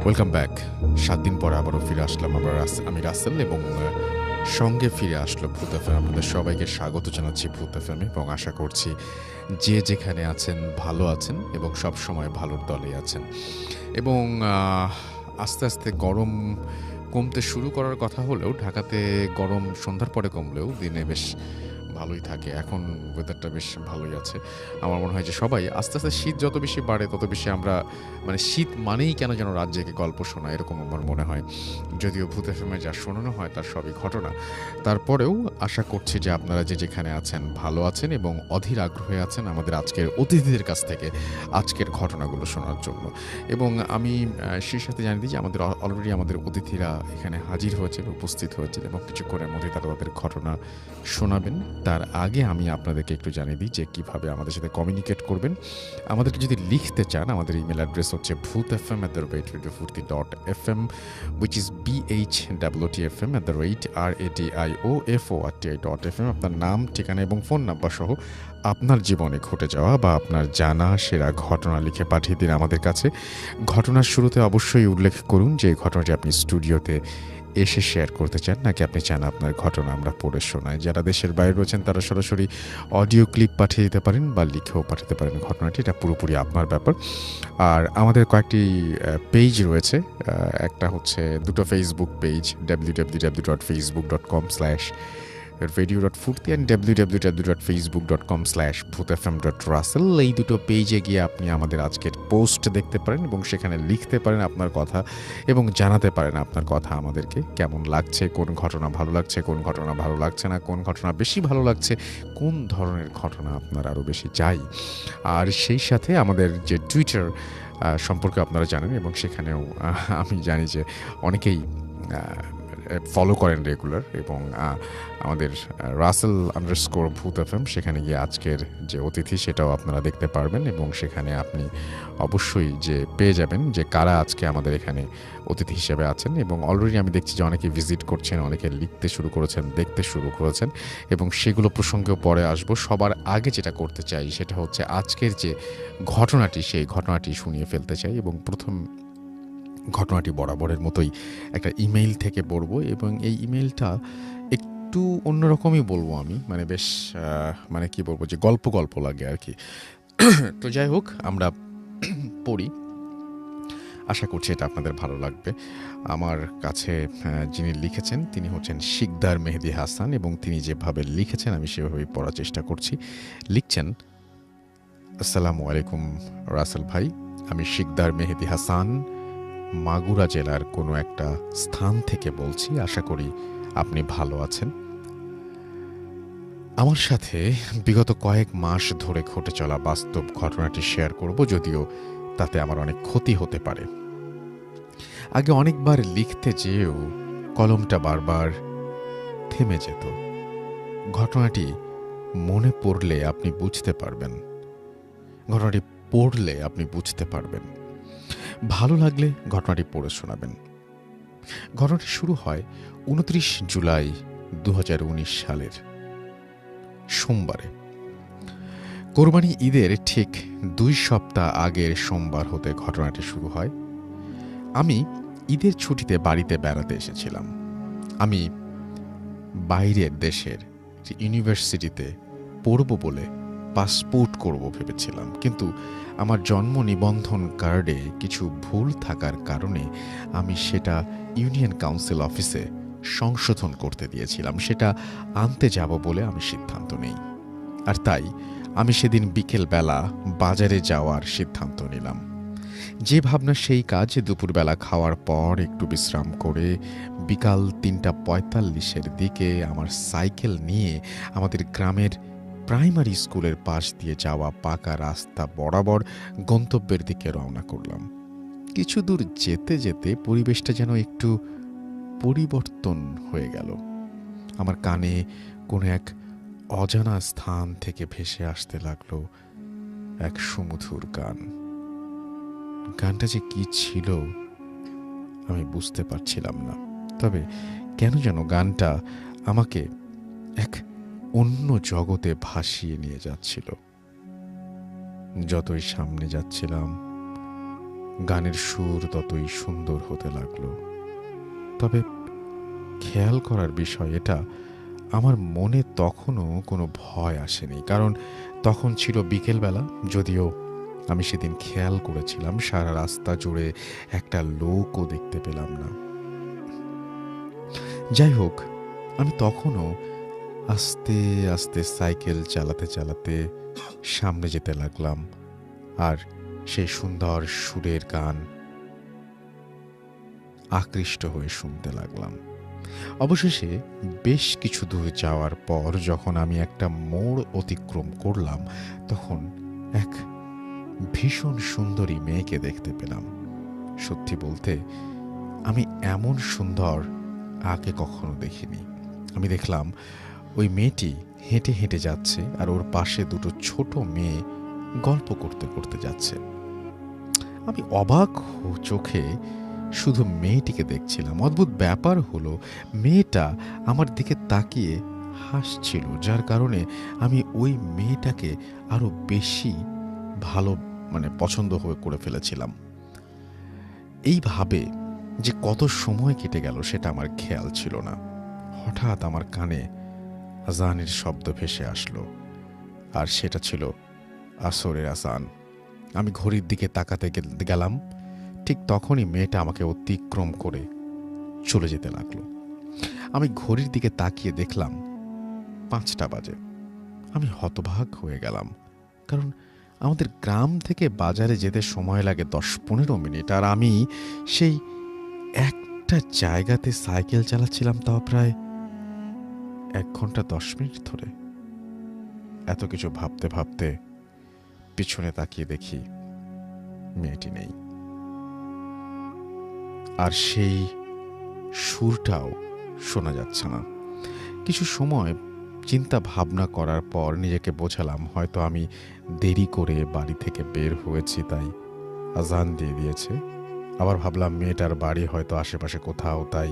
Welcome back. ৭ দিন পরে আবারও ফিরে আসলাম। আমি রাসেল এবং সঙ্গে ফিরে আসলো ভূত এফএম। আপনাদের সবাইকে স্বাগত জানাচ্ছি ভূত এফএমে এবং আশা করছি যে যেখানে আছেন ভালো আছেন এবং সবসময় ভালোর দলেই আছেন। এবং আস্তে আস্তে গরম কমতে শুরু করার কথা হলেও ঢাকাতে গরম সন্ধ্যার পরে কমলেও দিনে বেশ ভালোই থাকে। এখন ওয়েদারটা বেশ ভালোই আছে। আমার মনে হয় যে সবাই আস্তে আস্তে শীত যত বেশি বাড়ে তত বেশি আমরা মানে শীত মানেই কেন যেন রাত জেগে গল্প শোনা এরকম আমার মনে হয়। যদিও ভূত এফএমে যা শোনানো হয় তার সবই ঘটনা। তারপরেও আশা করছি যে আপনারা যে যেখানে আছেন ভালো আছেন এবং অধীর আগ্রহে আছেন আমাদের আজকের অতিথিদের কাছ থেকে আজকের ঘটনাগুলো শোনার জন্য। এবং আমি সেই সাথে জানিয়ে দিই যে অলরেডি আমাদের অতিথিরা এখানে হাজির হয়েছেন, উপস্থিত হয়েছেন এবং কিছুক্ষণের মধ্যেই তারা তাদের ঘটনা শোনাবেন। তার আগে আমি আপনাদেরকে একটু জানিয়ে দিই যে কীভাবে আমাদের সাথে কমিউনিকেট করবেন। আমাদেরকে যদি লিখতে চান আমাদের ইমেল অ্যাড্রেস হচ্ছে bhutfm@radiofurti.fm which is bhwtfm@radioforti.fm। আপনার নাম, ঠিকানা এবং ফোন নাম্বার সহ আপনার জীবনে ঘটে যাওয়া বা আপনার জানা সেরা ঘটনা লিখে পাঠিয়ে দিন আমাদের কাছে। ঘটনার শুরুতে অবশ্যই উল্লেখ করুন যে ঘটনাটি আপনি স্টুডিওতে এসে শেয়ার করতে চান নাকি আপনি চান আপনার ঘটনা আমরা পড়ে শোনাই। যারা দেশের বাইরে রয়েছেন তারা সরাসরি অডিও ক্লিপ পাঠিয়ে দিতে পারেন বা লিখেও পাঠাতে পারেন ঘটনাটি, এটা পুরোপুরি আপনার ব্যাপার। আর আমাদের কয়েকটি পেজ রয়েছে। একটা হচ্ছে দুটো Facebook page, www.facebook.com/radio.furti and www.facebook.com/bhutfm.russell। এই দুটো পেজে গিয়ে আপনি আমাদের আজকের পোস্ট দেখতে পারেন এবং সেখানে লিখতে পারেন আপনার কথা এবং জানাতে পারেন আপনার কথা আমাদেরকে কেমন লাগছে, কোন ঘটনা ভালো লাগছে, কোন ঘটনা ভালো লাগছে না, কোন ঘটনা বেশি ভালো লাগছে, কোন ধরনের ঘটনা আপনার আরও বেশি চাই। আর সেই সাথে আমাদের যে টুইটার সম্পর্কে আপনারা জানেন এবং সেখানেও আমি জানি যে অনেকেই ফলো করেন রেগুলার এবং আমাদের Russell_ভূত_FM সেখানে গিয়ে আজকের যে অতিথি সেটাও আপনারা দেখতে পারবেন এবং সেখানে আপনি অবশ্যই যে পেয়ে যাবেন যে কারা আজকে আমাদের এখানে অতিথি হিসেবে আছেন। এবং অলরেডি আমি দেখছি যে অনেকে ভিজিট করছেন, অনেকে লিখতে শুরু করেছেন, দেখতে শুরু করেছেন এবং সেগুলো প্রসঙ্গেও পরে আসবো। সবার আগে যেটা করতে চাই সেটা হচ্ছে আজকের যে ঘটনাটি সেই ঘটনাটি শুনিয়ে ফেলতে চাই এবং প্রথম ঘটনাটি বরাবরের মতোই একটা ইমেইল থেকে পড়বো এবং এই ইমেইলটা একটু অন্যরকমই বলবো আমি, মানে বেশ মানে কি বলবো যে গল্প গল্প লাগে আর কি। তো যাই হোক আমরা পড়ি, আশা করছি এটা আপনাদের ভালো লাগবে। আমার কাছে যিনি লিখেছেন তিনি হচ্ছেন শিকদার মেহেদি হাসান এবং তিনি যেভাবে লিখেছেন আমি সেভাবেই পড়ার চেষ্টা করছি। লিখছেন, আসসালামু আলাইকুম রাসেল ভাই, আমি শিকদার মেহেদি হাসান মাগুরা জেলার কোনো একটা স্থান থেকে বলছি। আশা করি আপনি ভালো আছেন। আমার সাথে বিগত কয়েক মাস ধরে ঘটে চলা বাস্তব ঘটনাটি শেয়ার করব, যদিও তাতে আমার অনেক ক্ষতি হতে পারে। আগে অনেকবার লিখতে যেয়েও কলমটা বারবার থেমে যেত। ঘটনাটি মনে পড়লে আপনি বুঝতে পারবেন, ঘটনাটি পড়লে আপনি বুঝতে পারবেন, ভালো লাগলে ঘটনাটি পড়ে শোনাবেন। ঘটনাটি শুরু হয় 29 জুলাই 2019 সালের সোমবারে। কোরবানি ঈদের ঠিক 2 সপ্তাহ আগের সোমবার হতে ঘটনাটি শুরু হয়। আমি ঈদের ছুটিতে বাড়িতে বেড়াতে এসেছিলাম। আমি বাইরের দেশের ইউনিভার্সিটিতে পড়ব বলে পাসপোর্ট করব ভেবেছিলাম, কিন্তু আমার জন্ম নিবন্ধন কার্ডে কিছু ভুল থাকার কারণে আমি সেটা ইউনিয়ন কাউন্সিল অফিসে সংশোধন করতে দিয়েছিলাম। সেটা আনতে যাব বলে আমি সিদ্ধান্ত নেই, আর তাই আমি সেদিন বিকেলবেলা বাজারে যাওয়ার সিদ্ধান্ত নিলাম। যে ভাবনা সেই কাজ। দুপুরবেলা খাওয়ার পর একটু বিশ্রাম করে বিকাল 3:45 দিকে আমার সাইকেল নিয়ে আমাদের গ্রামের প্রাইমারি স্কুলের পাশ দিয়ে যাওয়া পাকা রাস্তা বরাবর গন্তব্যের দিকে রওনা করলাম। কিছু দূর যেতে যেতে পরিবেশটা যেন একটু পরিবর্তন হয়ে গেল। আমার কানে কোনো এক অজানা স্থান থেকে ভেসে আসতে লাগলো এক সুমধুর গান। গানটা যে কি ছিল আমি বুঝতে পারছিলাম না, তবে কেন যেন গানটা আমাকে এক অন্য জগতে ভাসিয়ে নিয়ে যাচ্ছিল। যতই সামনে যাচ্ছিলাম গানের সুর ততই সুন্দর হতে লাগলো। তবে খেয়াল করার বিষয় এটা, আমার মনে তখনও কোনো ভয় আসেনি, কারণ তখন ছিল বিকেলবেলা। যদিও আমি সেদিন খেয়াল করেছিলাম সারা রাস্তা জুড়ে একটা লোকও দেখতে পেলাম না। যাই হোক, আমি তখনও আস্তে আস্তে সাইকেল চালাতে চালাতে সামনে যেতে লাগলাম, আর সেই সুন্দর সুরের গান আকৃষ্ট হয়ে শুনতে লাগলাম। অবশেষে বেশ কিছু দূর যাওয়ার পর যখন আমি একটা মোড় অতিক্রম করলাম, তখন এক ভীষণ সুন্দরী মেয়েকে দেখতে পেলাম। সত্যি বলতে, আমি এমন সুন্দর আগে কখনো দেখিনি। আমি দেখলাম ওই মেয়েটি হেঁটে হেঁটে যাচ্ছে, আর ওর পাশে দুটো ছোট মেয়ে গল্প করতে করতে যাচ্ছে। আমি অবাক চোখে শুধু মেয়েটিকে দেখছিলাম। অদ্ভুত ব্যাপার হলো, মেয়েটা আমার দিকে তাকিয়ে হাসছিল, যার কারণে আমি ওই মেয়েটাকে আরো বেশি ভালো পছন্দ হয়ে করে ফেলেছিলাম। এইভাবে যে কত সময় কেটে গেল সেটা আমার খেয়াল ছিল না। হঠাৎ আমার কানে আজানের শব্দ ভেসে আসলো, আর সেটা ছিল আসরের আজান। আমি ঘড়ির দিকে তাকাতে গেলাম। ঠিক তখনই মেয়েটা আমাকে অতিক্রম করে চলে যেতে লাগলো। আমি ঘড়ির দিকে তাকিয়ে দেখলাম 5টা বাজে। আমি হতবাক হয়ে গেলাম, কারণ আমাদের গ্রাম থেকে বাজারে যেতে সময় লাগে 10-15 মিনিট, আর আমি সেই একটা জায়গাতে সাইকেল চালাচ্ছিলাম, তাও প্রায় 1 ঘন্টা 10 মিনিট ধরে। এত কিছু ভাবতে ভাবতে পিছনে তাকিয়ে দেখি মেয়েটি নেই, আর সেই সুরটাও শোনা যাচ্ছে না। কিছু সময় চিন্তা ভাবনা করার পর নিজেকে বোঝালাম হয়তো আমি দেরি করে বাড়ি থেকে বের হয়েছি, তাই আজান দিয়ে দিয়েছে। আবার ভাবলাম মেয়েটার বাড়ি হয়তো আশেপাশে কোথাও, তাই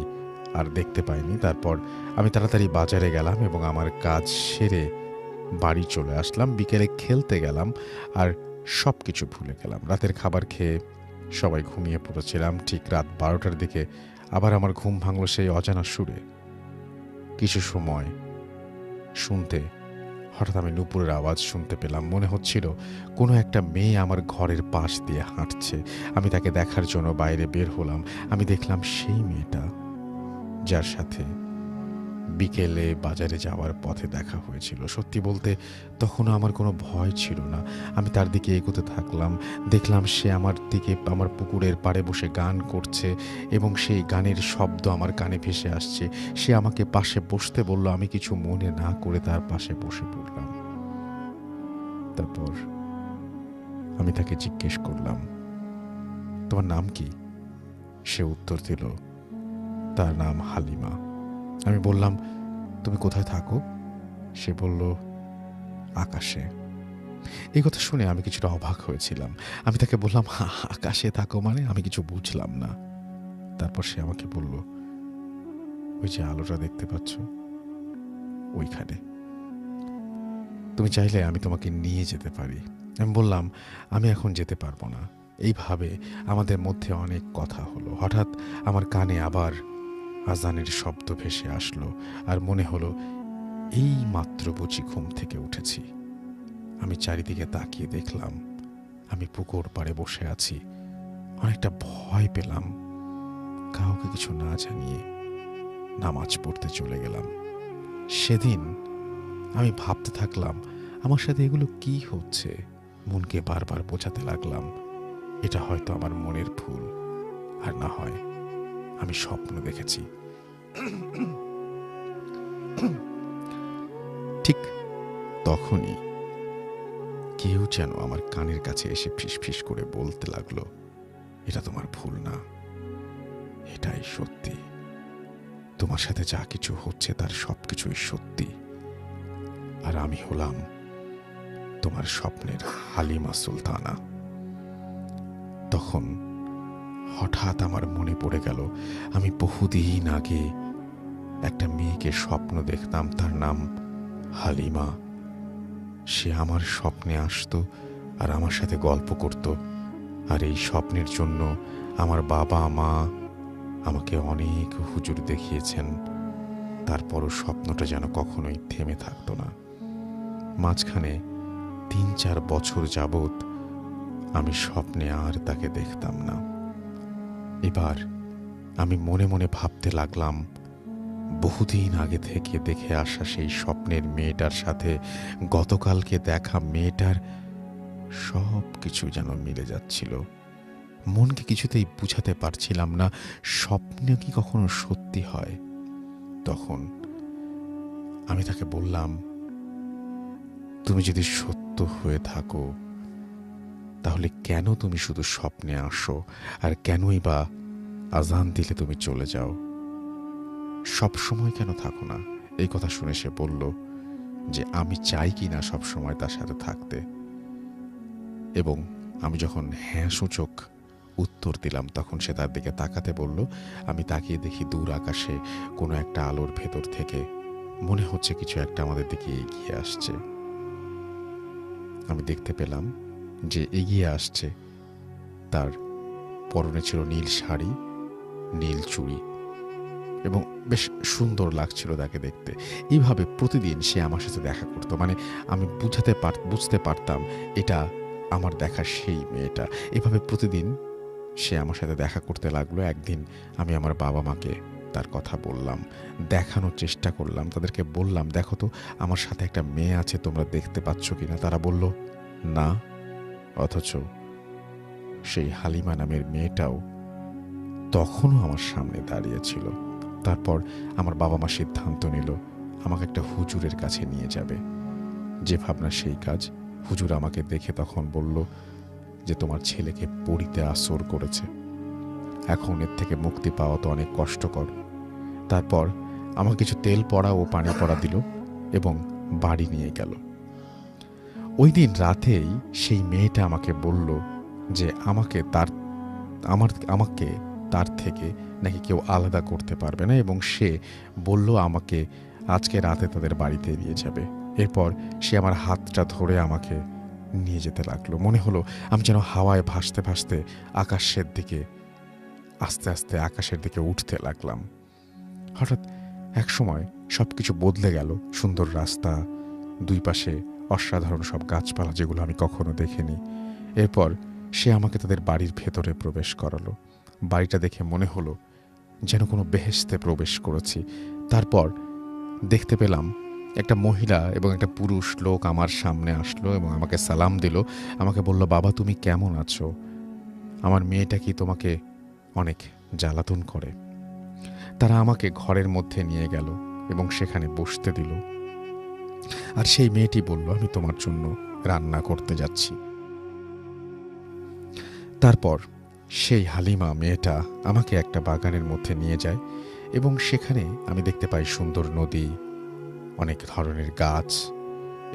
আর দেখতে পাইনি। তারপর আমি তাড়াতাড়ি বাজারে গেলাম এবং আমার কাজ সেরে বাড়ি চলে আসলাম। বিকেলে খেলতে গেলাম, আর সব কিছু ভুলে গেলাম। রাতের খাবার খেয়ে সবাই ঘুমিয়ে পড়েছিলাম। ঠিক রাত 12টার দিকে আবার আমার ঘুম ভাঙল সেই অজানা সুরে। কিছু সময় শুনতে হঠাৎ আমি নুপুরের আওয়াজ শুনতে পেলাম। মনে হচ্ছিল কোনো একটা মেয়ে আমার ঘরের পাশ দিয়ে হাঁটছে। আমি তাকে দেখার জন্য বাইরে বের হলাম। আমি দেখলাম সেই মেয়েটা যার সাথে বিকেলে বাজারে যাওয়ার পথে দেখা হয়েছিল। সত্যি বলতে তখনও আমার কোনো ভয় ছিল না। আমি তার দিকে এগোতে থাকলাম। দেখলাম সে আমার দিকে আমার পুকুরের পাড়ে বসে গান করছে, এবং সেই গানের শব্দ আমার কানে ভেসে আসছে। সে আমাকে পাশে বসতে বলল। আমি কিছু মনে না করে তার পাশে বসে পড়লাম। তারপর আমি তাকে জিজ্ঞেস করলাম, তোমার নাম কি? সে উত্তর দিল, তার নাম হালিমা। আমি বললাম, তুমি কোথায় থাকো? সে বলল, আকাশে। এই কথা শুনে আমি কিছুটা অবাক হয়েছিলাম। আমি তাকে বললাম, আকাশে থাকো মানে? আমি কিছু বুঝলাম না। তারপর সে আমাকে বলল, ওই যে আলোটা দেখতে পাচ্ছ, ওইখানে। তুমি চাইলে আমি তোমাকে নিয়ে যেতে পারি। আমি বললাম, আমি এখন যেতে পারবো না। এইভাবে আমাদের মধ্যে অনেক কথা হলো। হঠাৎ আমার কানে আবার আজানের শব্দ ভেসে আসলো, আর মনে হলো এই মাত্র বুঝি ঘুম থেকে উঠেছি। আমি চারিদিকে তাকিয়ে দেখলাম আমি পুকুর পাড়ে বসে আছি। অনেকটা ভয় পেলাম। কাউকে কিছু না জানিয়ে নামাজ পড়তে চলে গেলাম। সেদিন আমি ভাবতে থাকলাম আমার সাথে এগুলো কি হচ্ছে। মনকে বারবার বোঝাতে লাগলাম এটা হয়তো আমার মনের ভুল, আর না হয় আমি স্বপ্ন দেখেছি। ঠিক তখনই কেউ যেন আমার কানের কাছে এসে ফিসফিস করে বলতে লাগলো, এটা তোমার ভুল না, এটাই সত্যি। তোমার সাথে যা কিছু হচ্ছে তার সবকিছুই সত্যি, আর আমি হলাম তোমার স্বপ্নের হালিমা সুলতানা। তখন হঠাৎ আমার মনে পড়ে গেল আমি বহুদিন আগে একটা মেয়েকে স্বপ্ন দেখতাম, তার নাম হালিমা। সে আমার স্বপ্নে আসতো আর আমার সাথে গল্প করত, আর এই স্বপ্নের জন্য আমার বাবা মা আমাকে অনেক হুজুর দেখিয়েছেন, তারপরও স্বপ্নটা যেন কখনোই থেমে থাকতো না। মাঝখানে ৩-৪ বছর যাবৎ আমি স্বপ্নে আর তাকে দেখতাম না। এবার আমি মনে মনে ভাবতে লাগলাম, বহুদিন আগে থেকে দেখে আসা সেই স্বপ্নের মেয়েটার সাথে গতকালকে দেখা মেয়েটার সব কিছু যেন মিলে যাচ্ছিল। মনকে কিছুতেই বুঝাতে পারছিলাম না স্বপ্ন কি কখনো সত্যি হয়। তখন আমি তাকে বললাম, তুমি যদি সত্য হয়ে থাকো তাহলে কেন তুমি শুধু স্বপ্নে আসো, আর কেনই বা আজান দিলে তুমি চলে যাও, সব সময় কেন থাকো না? এই কথা শুনে সে বলল যে আমি চাই কি না সব সময় তার সাথে থাকতে। এবং আমি যখন হ্যাঁ সূচক উত্তর দিলাম তখন সে তার দিকে তাকাতে বলল। আমি তাকিয়ে দেখি দূর আকাশে কোনো একটা আলোর ভেতর থেকে মনে হচ্ছে কিছু একটা আমাদের দিকে এগিয়ে আসছে। আমি দেখতে পেলাম যে এগিয়ে আসছে, তার পরনে ছিল নীল শাড়ি, নীল চুড়ি এবং বেশ সুন্দর লাগছিল তাকে দেখতে। এইভাবে প্রতিদিন সে আমার সাথে দেখা করতো। মানে আমি বুঝতে পারতাম এটা আমার দেখা সেই মেয়েটা। এভাবে প্রতিদিন সে আমার সাথে দেখা করতে লাগলো। একদিন আমি আমার বাবা মাকে তার কথা বললাম, দেখানোর চেষ্টা করলাম, তাদেরকে বললাম, দেখো তো আমার সাথে একটা মেয়ে আছে, তোমরা দেখতে পাচ্ছ কিনা? তারা বলল না। অথচ সেই হালিমা নামের মেয়েটাও তখনও আমার সামনে দাঁড়িয়েছিল। তারপর আমার বাবা মা সিদ্ধান্ত নিল আমাকে একটা হুজুরের কাছে নিয়ে যাবে। যে ভাবনা সেই কাজ। হুজুর আমাকে দেখে তখন বলল যে তোমার ছেলেকে পড়িতে আসর করেছে, এখন এর থেকে মুক্তি পাওয়া তো অনেক কষ্টকর। তারপর আমাকে কিছু তেল পড়া ও পানি পড়া দিল এবং বাড়ি নিয়ে গেল। ওই দিন রাতেই সেই মেয়েটা আমাকে বলল যে আমাকে তার থেকে নাকি কেউ আলাদা করতে পারবে না, এবং সে বলল আমাকে আজকে রাতে তাদের বাড়িতে নিয়ে যাবে। এরপর সে আমার হাতটা ধরে আমাকে নিয়ে যেতে লাগলো। মনে হলো আমি যেন হাওয়ায় ভাসতে ভাসতে আকাশের দিকে আস্তে আস্তে আকাশের দিকে উঠতে লাগলাম। হঠাৎ এক সময় সবকিছু বদলে গেল। সুন্দর রাস্তা, দুই পাশে অসাধারণ সব গাছপালা যেগুলো আমি কখনো দেখিনি। এরপর সে আমাকে তাদের বাড়ির ভেতরে প্রবেশ করালো। বাড়িটা দেখে মনে হলো যেন কোনো বেহেশতে প্রবেশ করেছি। তারপর দেখতে পেলাম একটা মহিলা এবং একটা পুরুষ লোক আমার সামনে আসলো এবং আমাকে সালাম দিল। আমাকে বলল, বাবা তুমি কেমন আছো? আমার মেয়েটা কি তোমাকে অনেক জ্বালাতন করে? তারা আমাকে ঘরের মধ্যে নিয়ে গেল এবং সেখানে বসতে দিল। আর সেই মেয়েটি বলল, আমি তোমার জন্য রান্না করতে যাচ্ছি। তারপর সেই হালিমা মেয়েটা আমাকে একটা বাগানের মধ্যে নিয়ে যায় এবং সেখানে আমি দেখতে পাই সুন্দর নদী, অনেক ধরনের গাছ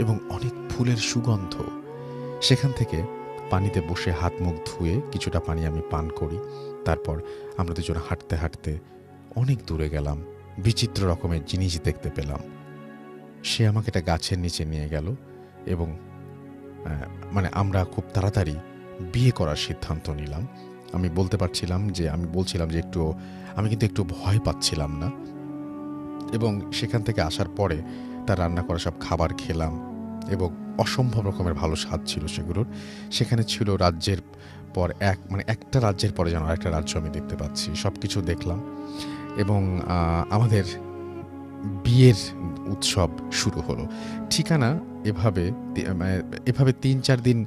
এবং অনেক ফুলের সুগন্ধ। সেখান থেকে পানিতে বসে হাত মুখ ধুয়ে কিছুটা পানি আমি পান করি। তারপর আমরা দুজন হাঁটতে হাঁটতে অনেক দূরে গেলাম, বিচিত্র রকমের জিনিস দেখতে পেলাম। সে আমাকে একটা গাছের নিচে নিয়ে গেল এবং মানে আমরা খুব তাড়াতাড়ি বিয়ে করার সিদ্ধান্ত নিলাম। আমি বলছিলাম যে আমি কিন্তু একটু ভয় পাচ্ছিলাম না। এবং সেখান থেকে আসার পরে তার রান্না করা সব খাবার খেলাম এবং অসম্ভব রকমের ভালো স্বাদ ছিল সেগুলোর। সেখানে ছিল রাজ্যের পর একটা রাজ্যের পরে যেন আরেকটা রাজ্য আমি দেখতে পাচ্ছি। সব কিছু দেখলাম এবং আমাদের বিয়ের উৎসব শুরু হলো। ঠিকানা এভাবে ৩-৪ দিন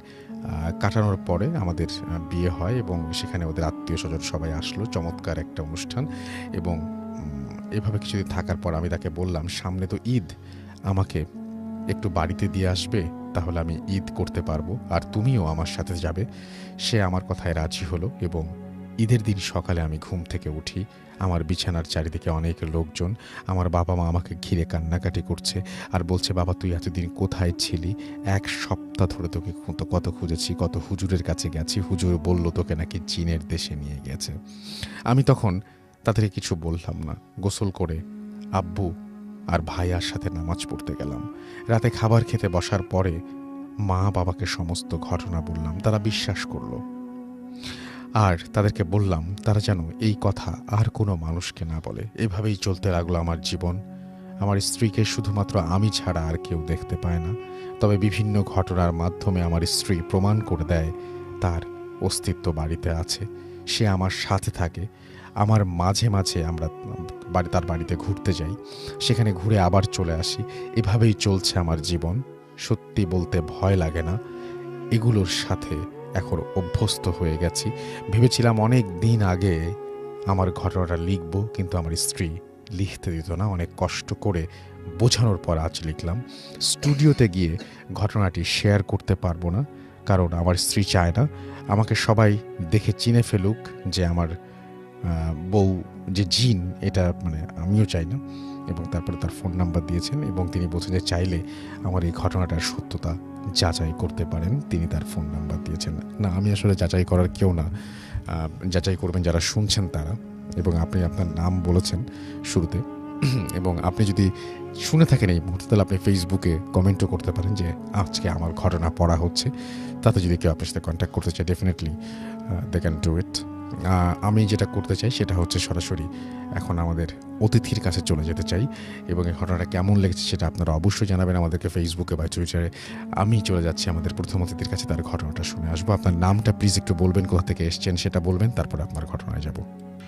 কাটানোর পরে আমাদের বিয়ে হয় এবং সেখানে ওদের আত্মীয় স্বজন সবাই আসলো। চমৎকার একটা অনুষ্ঠান। এবং এভাবে কিছুদিন থাকার পর আমি তাকে বললাম, সামনে তো ঈদ, আমাকে একটু বাড়িতে দিয়ে আসবে, তাহলে আমি ঈদ করতে পারবো আর তুমিও আমার সাথে যাবে। সে আমার কথায় রাজি হলো এবং ঈদের দিন সকালে আমি ঘুম থেকে উঠি। আমার বিছানার চারিদিকে অনেক লোকজন। আমার বাবা মা আমাকে ঘিরে কান্নাকাটি করছে আর বলছে, বাবা তুই এতদিন কোথায় ছিলি? 1 সপ্তাহ ধরে তোকে কত খুঁজেছি, কত হুজুরের কাছে গেছি, হুজুর বলল তোকে নাকি চীনের দেশে নিয়ে গেছে। আমি তখন তাদেরকে কিছু বললাম না। গোসল করে আব্বু আর ভাইয়ার সাথে নামাজ পড়তে গেলাম। রাতে খাবার খেতে বসার পরে মা বাবাকে সমস্ত ঘটনা বললাম। তারা বিশ্বাস করলো। আর তাদেরকে বললাম তারা যেন এই কথা আর কোনো মানুষকে না বলে। এভাবেই চলতে লাগলো আমার জীবন। আমার স্ত্রীকে শুধুমাত্র আমি ছাড়া আর কেউ দেখতে পায় না, তবে বিভিন্ন ঘটনার মাধ্যমে আমার স্ত্রী প্রমাণ করে দেয় তার অস্তিত্ব বাড়িতে আছে, সে আমার সাথে থাকে। আমার মাঝে মাঝে আমরা তার বাড়িতে ঘুরতে যাই, সেখানে ঘুরে আবার চলে আসি। এভাবেই চলছে আমার জীবন। সত্যি বলতে ভয় লাগে না, এগুলোর সাথে এখন অভ্যস্ত হয়ে গেছি। ভেবেছিলাম অনেক দিন আগে আমার ঘটনাটা লিখব, কিন্তু আমার স্ত্রী লিখতে দিত না। অনেক কষ্ট করে বোঝানোর পর আজ লিখলাম। স্টুডিওতে গিয়ে ঘটনাটি শেয়ার করতে পারবো না, কারণ আমার স্ত্রী চায় না আমাকে সবাই দেখে চিনে ফেলুক যে আমার বউ যে জিন, এটা মানে আমিও চাই না। এবং তারপরে তার ফোন নাম্বার দিয়েছেন এবং তিনি বলছেন যে চাইলে আমার এই ঘটনাটার সত্যতা যাচাই করতে পারেন, তিনি তার ফোন নাম্বার দিয়েছেন। না, আমি আসলে যাচাই করার কেউ না, যাচাই করবেন যারা শুনছেন তারা। এবং আপনি আপনার নাম বলেছেন শুরুতে, এবং আপনি যদি শুনে থাকেন এই মুহূর্তে, তাহলে আপনি ফেসবুকে কমেন্টও করতে পারেন যে আজকে আমার ঘটনা পড়া হচ্ছে। তাতে যদি কেউ আপনার সাথে কন্ট্যাক্ট করতে চায়, definitely they can do it. আমি যেটা করতে চাই সেটা হচ্ছে সরাসরি এখন আমাদের অতিথির কাছে চলে যেতে চাই, এবং এই ঘটনাটা কেমন লেগেছে সেটা আপনারা অবশ্যই জানাবেন আমাদেরকে ফেসবুকে বা টুইটারে। আমি চলে যাচ্ছি আমাদের প্রথম অতিথির কাছে, তার ঘটনাটা শুনে আসবো। আপনার নামটা প্লিজ একটু বলবেন, কোথা থেকে এসছেন সেটা বলবেন, তারপর আপনার ঘটনায় যাব।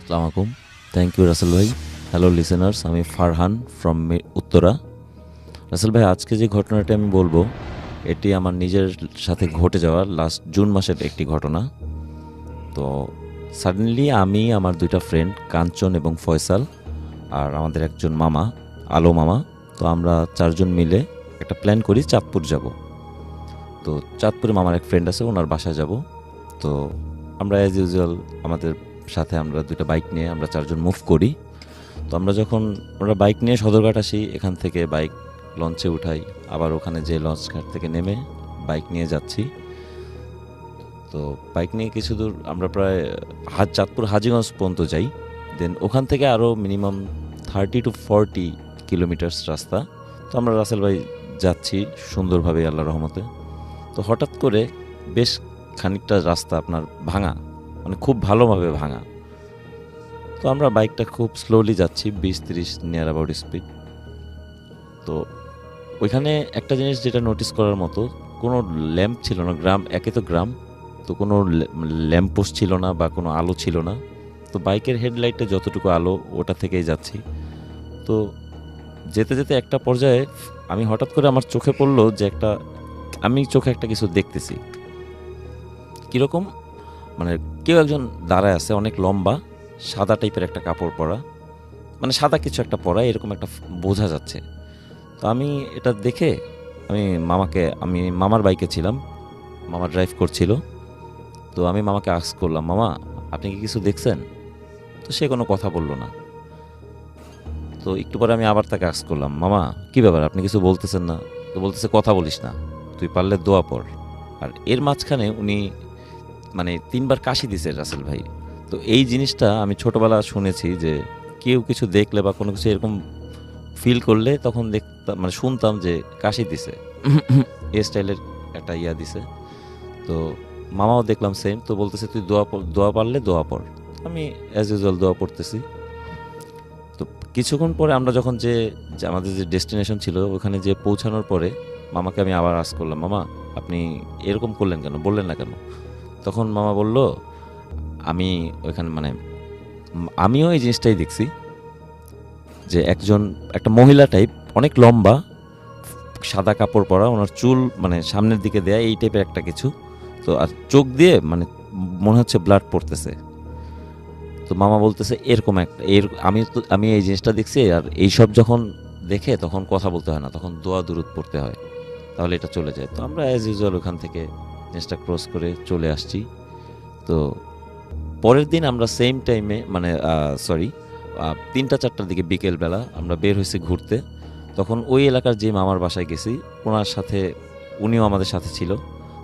আসসালামু আলাইকুম, থ্যাংক ইউ রাসেল ভাই। হ্যালো লিসেনার্স, আমি ফারহান ফ্রম উত্তরা। রাসেল ভাই, আজকে যে ঘটনাটি আমি বলবো এটি আমার নিজের সাথে ঘটে যাওয়া লাস্ট জুন মাসের একটি ঘটনা। তো সাডেনলি আমি, আমার দুইটা ফ্রেন্ড কাঞ্চন এবং ফয়সাল, আর আমাদের একজন মামা আলো মামা, তো আমরা চারজন মিলে একটা প্ল্যান করি চাঁদপুর যাব। তো চাঁদপুরে মামার এক ফ্রেন্ড আছে, ওনার বাসায় যাব। তো আমরা অ্যাজ ইউজুয়াল আমাদের সাথে আমরা দুইটা বাইক নিয়ে আমরা চারজন মুভ করি। তো আমরা বাইক নিয়ে সদরঘাট আসি, এখান থেকে বাইক লঞ্চে উঠাই, আবার ওখানে যে লঞ্চ ঘাট থেকে নেমে বাইক নিয়ে যাচ্ছি। তো বাইক নিয়ে কিছু দূর আমরা প্রায় চাঁদপুর হাজীগঞ্জ পর্যন্ত যাই। দেন ওখান থেকে আরও মিনিমাম 30 to 40 কিলোমিটার্স রাস্তা। তো আমরা রাসেল ভাই যাচ্ছি সুন্দরভাবে আল্লাহর রহমতে। তো হঠাৎ করে বেশ খানিকটা রাস্তা আপনার ভাঙা, মানে খুব ভালোভাবে ভাঙা। তো আমরা বাইকটা খুব স্লোলি যাচ্ছি, 20-30 নিয়ার অ্যাবাউট স্পিড। তো ওইখানে একটা জিনিস যেটা নোটিস করার মতো, কোনো ল্যাম্প ছিল না। একে তো গ্রাম, তো কোনো ল্যাম্প পোস্ট ছিল না বা কোনো আলো ছিল না। তো বাইকের হেডলাইটে যতটুকু আলো ওটা থেকেই যাচ্ছি। তো যেতে যেতে একটা পর্যায়ে আমি হঠাৎ করে আমার চোখে পড়লো যে আমি চোখে একটা কিছু দেখতেছি। কীরকম, মানে কেউ একজন দাঁড়ায় আছে, অনেক লম্বা, সাদা টাইপের একটা কাপড় পরা, মানে সাদা কিছু একটা পরা, এরকম একটা বোঝা যাচ্ছে। তো আমি এটা দেখে আমি মামার বাইকে ছিলাম, মামা ড্রাইভ করছিল। তো আমি মামাকে আস্ক করলাম, মামা আপনি কি কিছু দেখছেন? তো সে কোনো কথা বলল না। তো একটু পরে আমি আবার তাকে আস্ক করলাম, মামা কী ব্যাপার, আপনি কিছু বলতেছেন না? তো বলতেছে, কথা বলিস না, তুই পারলে দোয়া পড়। আর এর মাঝখানে উনি মানে 3বার কাশি দিছে রাসেল ভাই। তো এই জিনিসটা আমি ছোটবেলা শুনেছি যে কেউ কিছু দেখলে বা কোনো কিছু এরকম ফিল করলে তখন দেখতাম, মানে শুনতাম যে কাশি দিছে, এ স্টাইলের একটা ইয়া দিছে। তো মামাও দেখলাম সেম। তো বলতেছে, তুই দোয়া পারলে দোয়া পড়। আমি অ্যাজ ইউজুয়াল দোয়া পড়তেছি। তো কিছুক্ষণ পরে আমরা যখন যে আমাদের যে ডেস্টিনেশন ছিল ওখানে যে পৌঁছানোর পরে মামাকে আমি আবার আস্ক করলাম, মামা আপনি এরকম করলেন কেন, বললেন না কেন? তখন মামা বলল, আমি ওইখানে মানে আমিও এই জিনিসটাই দেখছি যে একটা মহিলা টাইপ, অনেক লম্বা, সাদা কাপড় পরা, ওনার চুল মানে সামনের দিকে দেয়া, এই টাইপের একটা কিছু। তো আর চোখ দিয়ে মানে মনে হচ্ছে ব্লাড পড়তেছে। তো মামা বলতেছে এরকম একটা আমি এই জিনিসটা দেখছি। আর এইসব যখন দেখে তখন কথা বলতে হয় না, তখন দোয়া দুরুদ পড়তে হয়, তাহলে এটা চলে যায়। তো আমরা অ্যাজ ইউজুয়াল ওখান থেকে জিনিসটা ক্রস করে চলে আসছি। তো পরের দিন আমরা সেম টাইমে মানে 3টা-4টার দিকে বিকেলবেলা আমরা বের হয়েছি ঘুরতে। তখন ওই এলাকার যে মামার বাসায় গেছি, ওনার সাথে উনিও আমাদের সাথে ছিল।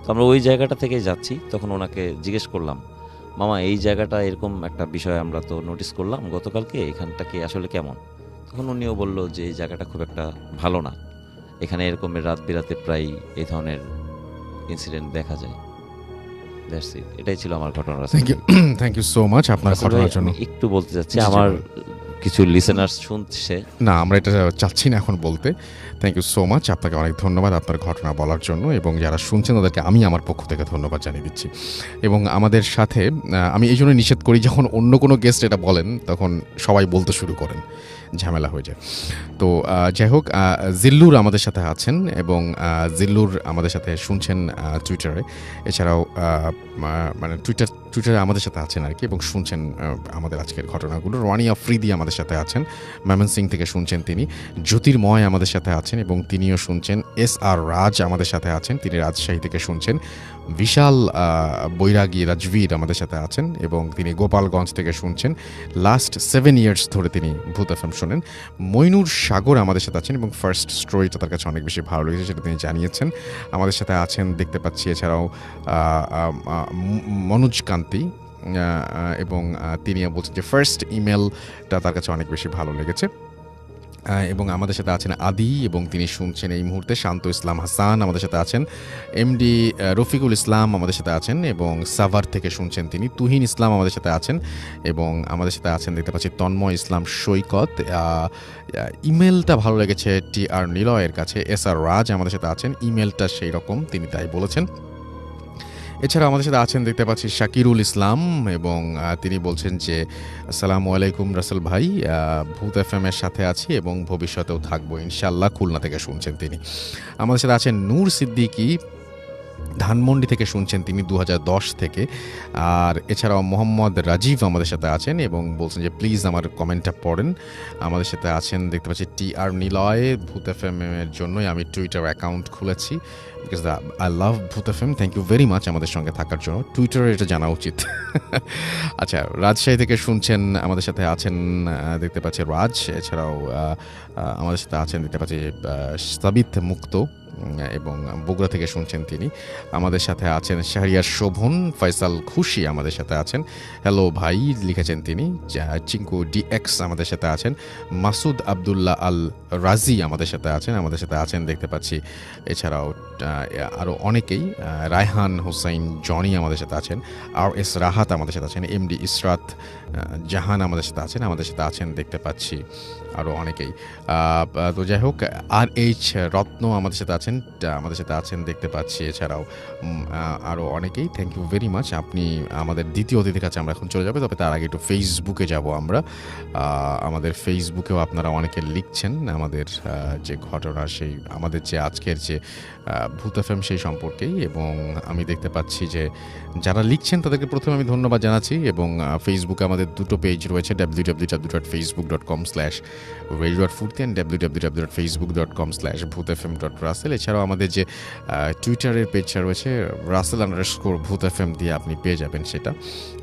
তো আমরা ওই জায়গাটা থেকে যাচ্ছি, তখন ওনাকে জিজ্ঞেস করলাম, মামা এই জায়গাটা এরকম একটা বিষয় আমরা তো নোটিস করলাম গতকালকে, এখানটা কি আসলে কেমন? তখন উনিও বলল যে এই জায়গাটা খুব একটা ভালো না, এখানে এরকমের রাত বিরাতে প্রায় এই ধরনের ইনসিডেন্ট দেখা যায়। দ্যাটস ইট, এটাই ছিল আমার ঘটনা। থ্যাংক ইউ সো মাচ আপনার রাসেল ভাই, ঘটনার জন্য। আমি একটু বলতে চাচ্ছি, জি, জি, আমার বলুন। কিছু লিসেনার্স শুনছে। না, আমরা এটা চাচ্ছি না এখন বলতে। থ্যাংক ইউ সো মাচ, আপনাকে অনেক ধন্যবাদ আপনার ঘটনা বলার জন্য, এবং যারা শুনছেন তাদেরকে আমি আমার পক্ষ থেকে ধন্যবাদ জানিয়ে দিচ্ছি। এবং আমাদের সাথে আমি এই জন্য নিষেধ করি, যখন অন্য কোনো গেস্ট এটা বলেন তখন সবাই বলতে শুরু করেন, ঝামেলা হয়ে যায়। তো যাই হোক, জিল্লুর আমাদের সাথে আছেন, এবং জিল্লুর আমাদের সাথে শুনছেন টুইটারে। এছাড়াও মানে টুইটারে আমাদের সাথে আছেন আর কি, এবং শুনছেন আমাদের আজকের ঘটনাগুলো। রানি আফ্রিদি আমাদের সাথে আছেন, ময়মনসিংহ থেকে শুনছেন তিনি। জ্যোতির্ময় আমাদের সাথে আছেন এবং তিনিও শুনছেন। SR রাজ আমাদের সাথে আছেন, তিনি রাজশাহী থেকে শুনছেন। বিশাল বৈরাগী রাজবীর আমাদের সাথে আছেন এবং তিনি গোপালগঞ্জ থেকে শুনছেন। লাস্ট 7 ইয়ার্স ধরে তিনি ভূত এফএম শোনেন। মইনুর সাগর আমাদের সাথে আছেন এবং ফার্স্ট স্টোরিটা তার কাছে অনেক বেশি ভালো লেগেছে, সেটা তিনি জানিয়েছেন। আমাদের সাথে আছেন দেখতে পাচ্ছি। এছাড়াও মনোজ কান্তি, এবং তিনিও বলছেন যে ফার্স্ট ইমেলটা তার কাছে অনেক বেশি ভালো লেগেছে। এবং আমাদের সাথে আছেন আদি, এবং তিনি শুনছেন এই মুহূর্তে। শান্ত ইসলাম হাসান আমাদের সাথে আছেন। এমডি রফিকুল ইসলাম আমাদের সাথে আছেন এবং সাভার থেকে শুনছেন তিনি। তুহিন ইসলাম আমাদের সাথে আছেন এবং আমাদের সাথে আছেন দেখতে পাচ্ছি তন্ময় ইসলাম সৈকত। ইমেলটা ভালো লেগেছে TR নিলয়ের কাছে। SR রাজ আমাদের সাথে আছেন, ইমেলটা সেই রকম, তিনি তাই বলেছেন। এছাড়া আমাদের সাথে আছেন দেখতে পাচ্ছি শাকিরুল ইসলাম, এবং তিনি বলছেন যে আসসালামু আলাইকুম রাসেল ভাই, ভূত এফএম এর সাথে আছি এবং ভবিষ্যতেও থাকবো ইনশাল্লাহ। খুলনা থেকে শুনছেন তিনি। আমাদের সাথে আছেন নূর সিদ্দিকী, ধানমন্ডি থেকে শুনছেন তিনি 2010 থেকে। আর এছাড়াও মোহাম্মদ রাজীব আমাদের সাথে আছেন এবং বলছেন যে প্লিজ আমার কমেন্টটা পড়েন। আমাদের সাথে আছেন দেখতে পাচ্ছি TR নিলয়। ভূত এফএম এর জন্যই আমি টুইটার অ্যাকাউন্ট খুলেছি, because I love Bhoot FM. Thank you very much আমাদের সঙ্গে থাকার জন্য। টুইটারে এটা জানা উচিত। আচ্ছা, রাজশাহী থেকে শুনছেন আমাদের সাথে আছেন দেখতে পাচ্ছি রাজ। এছাড়াও আমাদের সাথে আছেন দেখতে পাচ্ছি সাবিত মুক্ত, এবং বগুড়া থেকে শুনছেন তিনি। আমাদের সাথে আছেন শাহরিয়ার শোভন। ফয়সাল খুশি আমাদের সাথে আছেন, হ্যালো ভাই লিখেছেন তিনি। চিঙ্কু DX আমাদের সাথে আছেন। মাসুদ আবদুল্লাহ আল রাজি আমাদের সাথে আছেন। আমাদের সাথে আছেন দেখতে পাচ্ছি এছাড়াও আরও অনেকেই। রায়হান হোসাইন জনি আমাদের সাথে আছেন। RS রাহাত আমাদের সাথে আছেন। MD ইসরাত জাহান আমাদের সাথে আছেন। আমাদের সাথে আছেন দেখতে পাচ্ছি আরও অনেকেই। তো যাই হোক, RH রত্ন আমাদের সাথে আছেন, আমাদের সাথে আছেন দেখতে পাচ্ছি। এছাড়াও আরও অনেকেই। Thank you very much. আপনি আমাদের দ্বিতীয় অতিথির কাছে আমরা এখন চলে যাবো, তবে তার আগে একটু ফেসবুকে যাব আমরা। আমাদের ফেসবুকেও আপনারা অনেকে লিখছেন আমাদের যে ঘটনা, সেই আমাদের যে আজকের যে ভূত এফএম সেই সম্পর্কেই। এবং আমি দেখতে পাচ্ছি যে যারা লিখছেন তাদেরকে প্রথমে আমি ধন্যবাদ জানাচ্ছি। এবং ফেসবুকে আমাদের দুটো পেজ রয়েছে, www.facebook.com/radio.furti and www.facebook.com/bhutfm.russell। এছাড়াও আমাদের যে টুইটারের পেজটা রয়েছে russell_bhutfm দিয়ে আপনি পেয়ে যাবেন সেটা,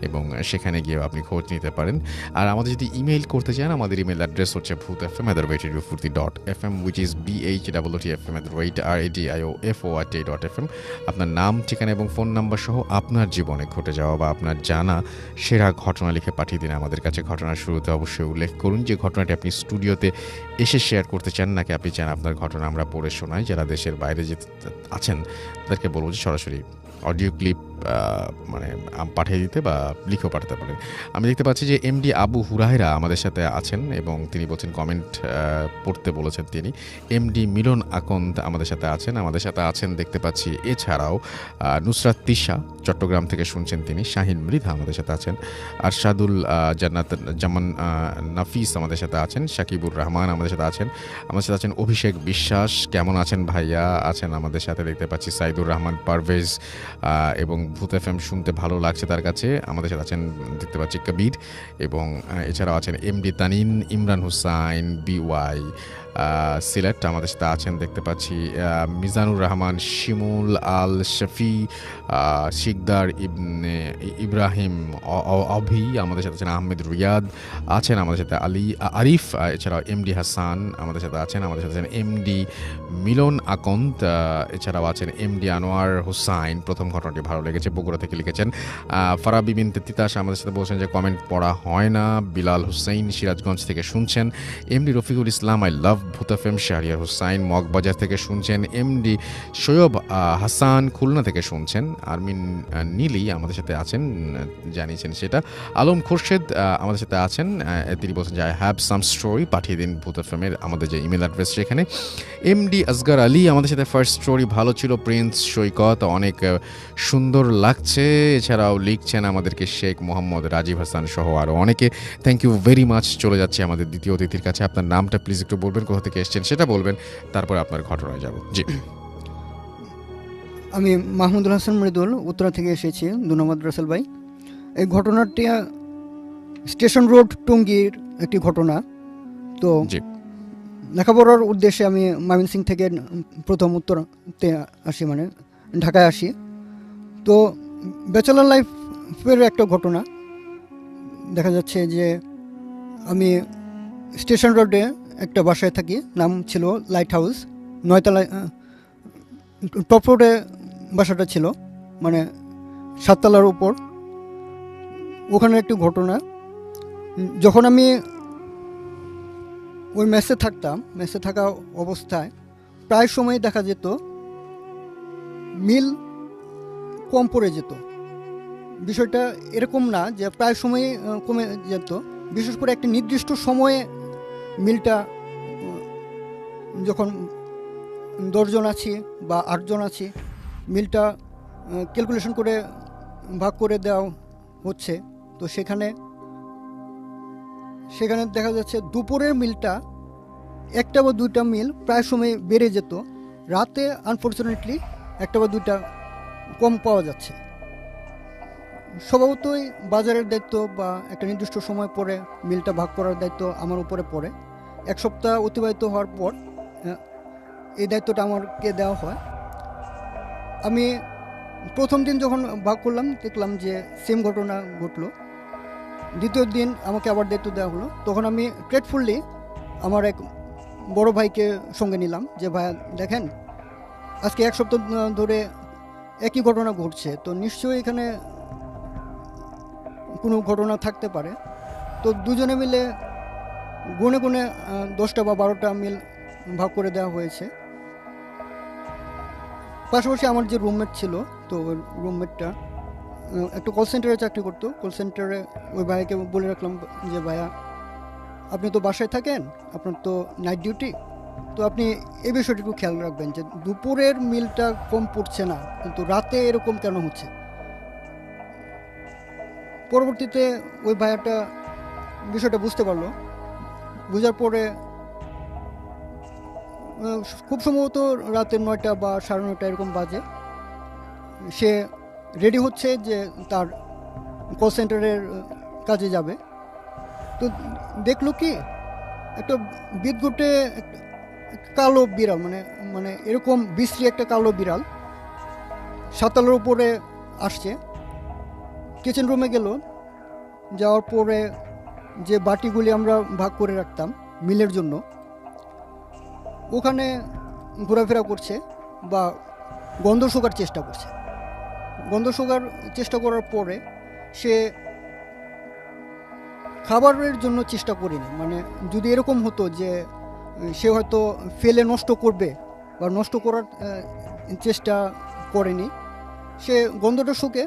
এবং সেখানে গিয়েও আপনি খোঁজ নিতে পারেন। আর আমাদের যদি ইমেইল করতে চান, আমাদের ইমেল অ্যাড্রেস হচ্ছে bhutfm@radiofurti.fm, which is BHOOTFM@radioFORT.fm। আপনার নাম, ঠিকানা এবং ফোন নাম্বার সহ আপনার জীবনে ঘটে যাওয়া বা আপনার জানা সেরা ঘটনা লিখে পাঠিয়ে দিন আমাদের কাছে। ঘটনার শুরুতে অবশ্যই উল্লেখ করুন যে ঘটনাটি আপনি স্টুডিওতে এসে শেয়ার করতে চান, নাকি আপনি চান আপনার ঘটনা আমরা পড়ে শোনাই। যারা দেশের বাইরে যে আছেন তাদেরকে বলবো যে সরাসরি অডিও ক্লিপ মানে পাঠিয়ে দিতে বা লিখেও পাঠাতে পারেন। আমি দেখতে পাচ্ছি যে MD আবু হুরায়রা আমাদের সাথে আছেন এবং তিনি বলছেন কমেন্ট পড়তে বলেছেন তিনি। MD মিলন আকন্দ আমাদের সাথে আছেন। আমাদের সাথে আছেন দেখতে পাচ্ছি এছাড়াও নুসরাত তিশা চট্টগ্রাম থেকে শুনছেন তিনি। শাহিন মৃধা আমাদের সাথে আছেন। আরশাদুল জান্নাত জামান নাফিস আমাদের সাথে আছেন। সাকিবুর রহমান আমাদের সাথে আছেন। আমাদের সাথে আছেন অভিষেক বিশ্বাস, কেমন আছেন ভাইয়া? আছেন আমাদের সাথে দেখতে পাচ্ছি সাইদুর রহমান পারভেজ, এবং ভূত এফএম শুনতে ভালো লাগছে তার কাছে। আমাদের সাথে আছেন দেখতে পাচ্ছি কবির, এবং এছাড়াও আছেন MD তানিন, ইমরান হুসাইন BY সিলেট আমাদের সাথে আছেন দেখতে পাচ্ছি। মিজানুর রহমান, শিমুল আল শফি, শিকদার ইব্রাহিম অভি আমাদের সাথে আছেন। আহমেদ রিয়াদ আছেন আমাদের সাথে। আরিফ, এছাড়াও MD হাসান আমাদের সাথে আছেন। আমাদের সাথে আছেন MD মিলন আকন্দ, এছাড়াও আছেন MD আনোয়ার হোসাইন। প্রথম প্রথম ঘটনাটি ভালো লেগেছে, বগুড়া থেকে লিখেছেন। ফারা বিবিন তিতাস আমাদের সাথে বলছেন যে কমেন্ট পড়া হয় না। বিলাল হুসাইন সিরাজগঞ্জ থেকে শুনছেন। MD Rafiqul Islam I love Bhoot FM. Shahriar Hussain Moghbazar থেকে শুনছেন। এমডি সৈয়ব হাসান খুলনা থেকে শুনছেন। আরমিন নীলি আমাদের সাথে আছেন, জানিয়েছেন সেটা। আলম খোরশেদ আমাদের সাথে আছেন, তিনি বলছেন যে আই হ্যাভ সাম স্টোরি, পাঠিয়ে দিন ভূত এফএমের আমাদের যে ইমেল অ্যাড্রেস সেখানে। এমডি আসগার আলী আমাদের সাথে ফার্স্ট স্টোরি ভালো ছিল, প্রিন্স সৈকত অনেক সুন্দর লাগছে। এছাড়াও লিখছেন আমাদেরকে শেখ মোহাম্মদ রাজীব হাসান সহ আরও অনেকে। Thank you very much. চলে যাচ্ছে আমাদের দ্বিতীয় অতিথির কাছে। আপনার নামটা প্লিজ একটু বলবেন, কোথা থেকে এসেছেন সেটা বলবেন, তারপর আপনার ঘটনায় যাব। জি, আমি মাহমুদুল হাসান মৃদুল, উত্তরা থেকে এসেছি। ধন্যবাদ রাসেল ভাই। এই ঘটনাটি স্টেশন রোড টঙ্গীর একটি ঘটনা। তো জি, লেখাপড়ার উদ্দেশ্যে আমি ময়মনসিংহ থেকে প্রথম উত্তরতে আসি, মানে ঢাকায় আসি। তো ব্যাচেলার লাইফের একটা ঘটনা দেখা যাচ্ছে যে আমি স্টেশন রোডে একটা বাসায় থাকি, নাম ছিল লাইট হাউস, 9তলায়, টপ রোডে বাসাটা ছিল, মানে 7তলার উপর। ওখানে একটি ঘটনা, যখন আমি ওই মেসে থাকতাম, মেসে থাকা অবস্থায় প্রায় সময় দেখা যেত মিল কম পড়ে যেত। বিষয়টা এরকম না যে প্রায় সময় কমে যেত, বিশেষ করে একটা নির্দিষ্ট সময়ে মিলটা, যখন 10 জন আছি বা 8 জন আছি, মিলটা ক্যালকুলেশন করে ভাগ করে দেওয়া হচ্ছে। তো সেখানে দেখা যাচ্ছে দুপুরের মিলটা 1টা বা 2টা মিল প্রায় সময় বেড়ে যেত, রাতে আনফর্চুনেটলি 1টা বা 2টা কম পাওয়া যাচ্ছে। স্বভাবতই বাজারের দায়িত্ব বা একটা নির্দিষ্ট সময় পরে মিলটা ভাগ করার দায়িত্ব আমার উপরে পড়ে। 1 সপ্তাহ অতিবাহিত হওয়ার পর এই দায়িত্বটা আমাকে দেওয়া হয়। আমি প্রথম দিন যখন ভাগ করলাম দেখলাম যে সেম ঘটনা ঘটলো। দ্বিতীয় দিন আমাকে আবার দায়িত্ব দেওয়া হলো। তখন আমি গ্রেটফুলি আমার এক বড় ভাইকে সঙ্গে নিলাম যে ভাইয়া দেখেন, আজকে 1 সপ্তাহ ধরে একই ঘটনা ঘটছে, তো নিশ্চয়ই এখানে কোনো ঘটনা থাকতে পারে। তো দুজনে মিলে গুনে গুনে 10টা বা 12টা মিল ভাগ করে দেওয়া হয়েছে। পাশাপাশি আমার যে রুমমেট ছিল, তো ওই রুমমেটটা একটা কল সেন্টারে চাকরি করতো। কল সেন্টারে ওই ভাইকে বলে রাখলাম যে ভাইয়া আপনি তো বাসায় থাকেন, আপনার তো নাইট ডিউটি, তো আপনি এই বিষয়টি একটু খেয়াল রাখবেন যে দুপুরের মিলটা কম পড়ছে না, কিন্তু রাতে এরকম কেন হচ্ছে। পরবর্তীতে ওই ভাইয়াটা বিষয়টা বুঝতে পারলো। বোঝার পরে খুব সম্ভবত রাতে 9টা বা 9:30 এরকম বাজে, সে রেডি হচ্ছে যে তার কল সেন্টারের কাজে যাবে। তো দেখলো কি, একটা বিদ্যুটে কালো বিড়াল, মানে এরকম বিশ্রী একটা কালো বিড়াল 7তলার উপরে আসছে। কিচেন রুমে গেল, যাওয়ার পরে যে বাটিগুলি আমরা ভাগ করে রাখতাম মিলের জন্য, ওখানে ঘোরাফেরা করছে বা গন্ধ শোকার চেষ্টা করছে। গন্ধ শোকার চেষ্টা করার পরে সে খাবারের জন্য চেষ্টা করেনি। মানে যদি এরকম হতো যে সে হয়তো ফেলে নষ্ট করবে বা নষ্ট করার চেষ্টা করেনি, সে গন্ধটা শুকে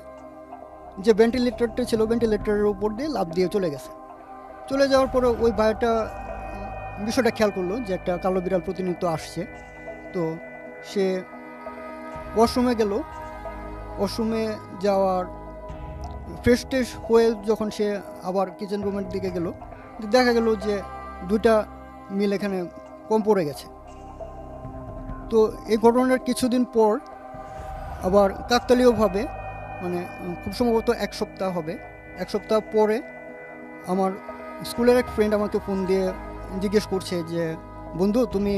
যে ভেন্টিলেটরটা ছিল ভেন্টিলেটরের উপর দিয়ে লাফ দিয়ে চলে গেছে। চলে যাওয়ার পরে ওই ভাইটা বিষয়টা খেয়াল করলো যে একটা কালো বিড়াল প্রতিনিয়ত আসছে। তো সে ওয়াশরুমে গেল। ওয়াশরুমে যাওয়ার ফ্রেশ ট্রেশ হয়ে যখন সে আবার কিচেন রুমের দিকে গেল, দেখা গেল যে 2টা মিল এখানে কম পড়ে গেছে। তো এই ঘটনার কিছুদিন পর আবার কাকতালীয়ভাবে, মানে খুব সম্ভবত 1 সপ্তাহ হবে, 1 সপ্তাহ পরে আমার স্কুলের এক ফ্রেন্ড আমাকে ফোন দিয়ে জিজ্ঞেস করছে যে বন্ধু তুমি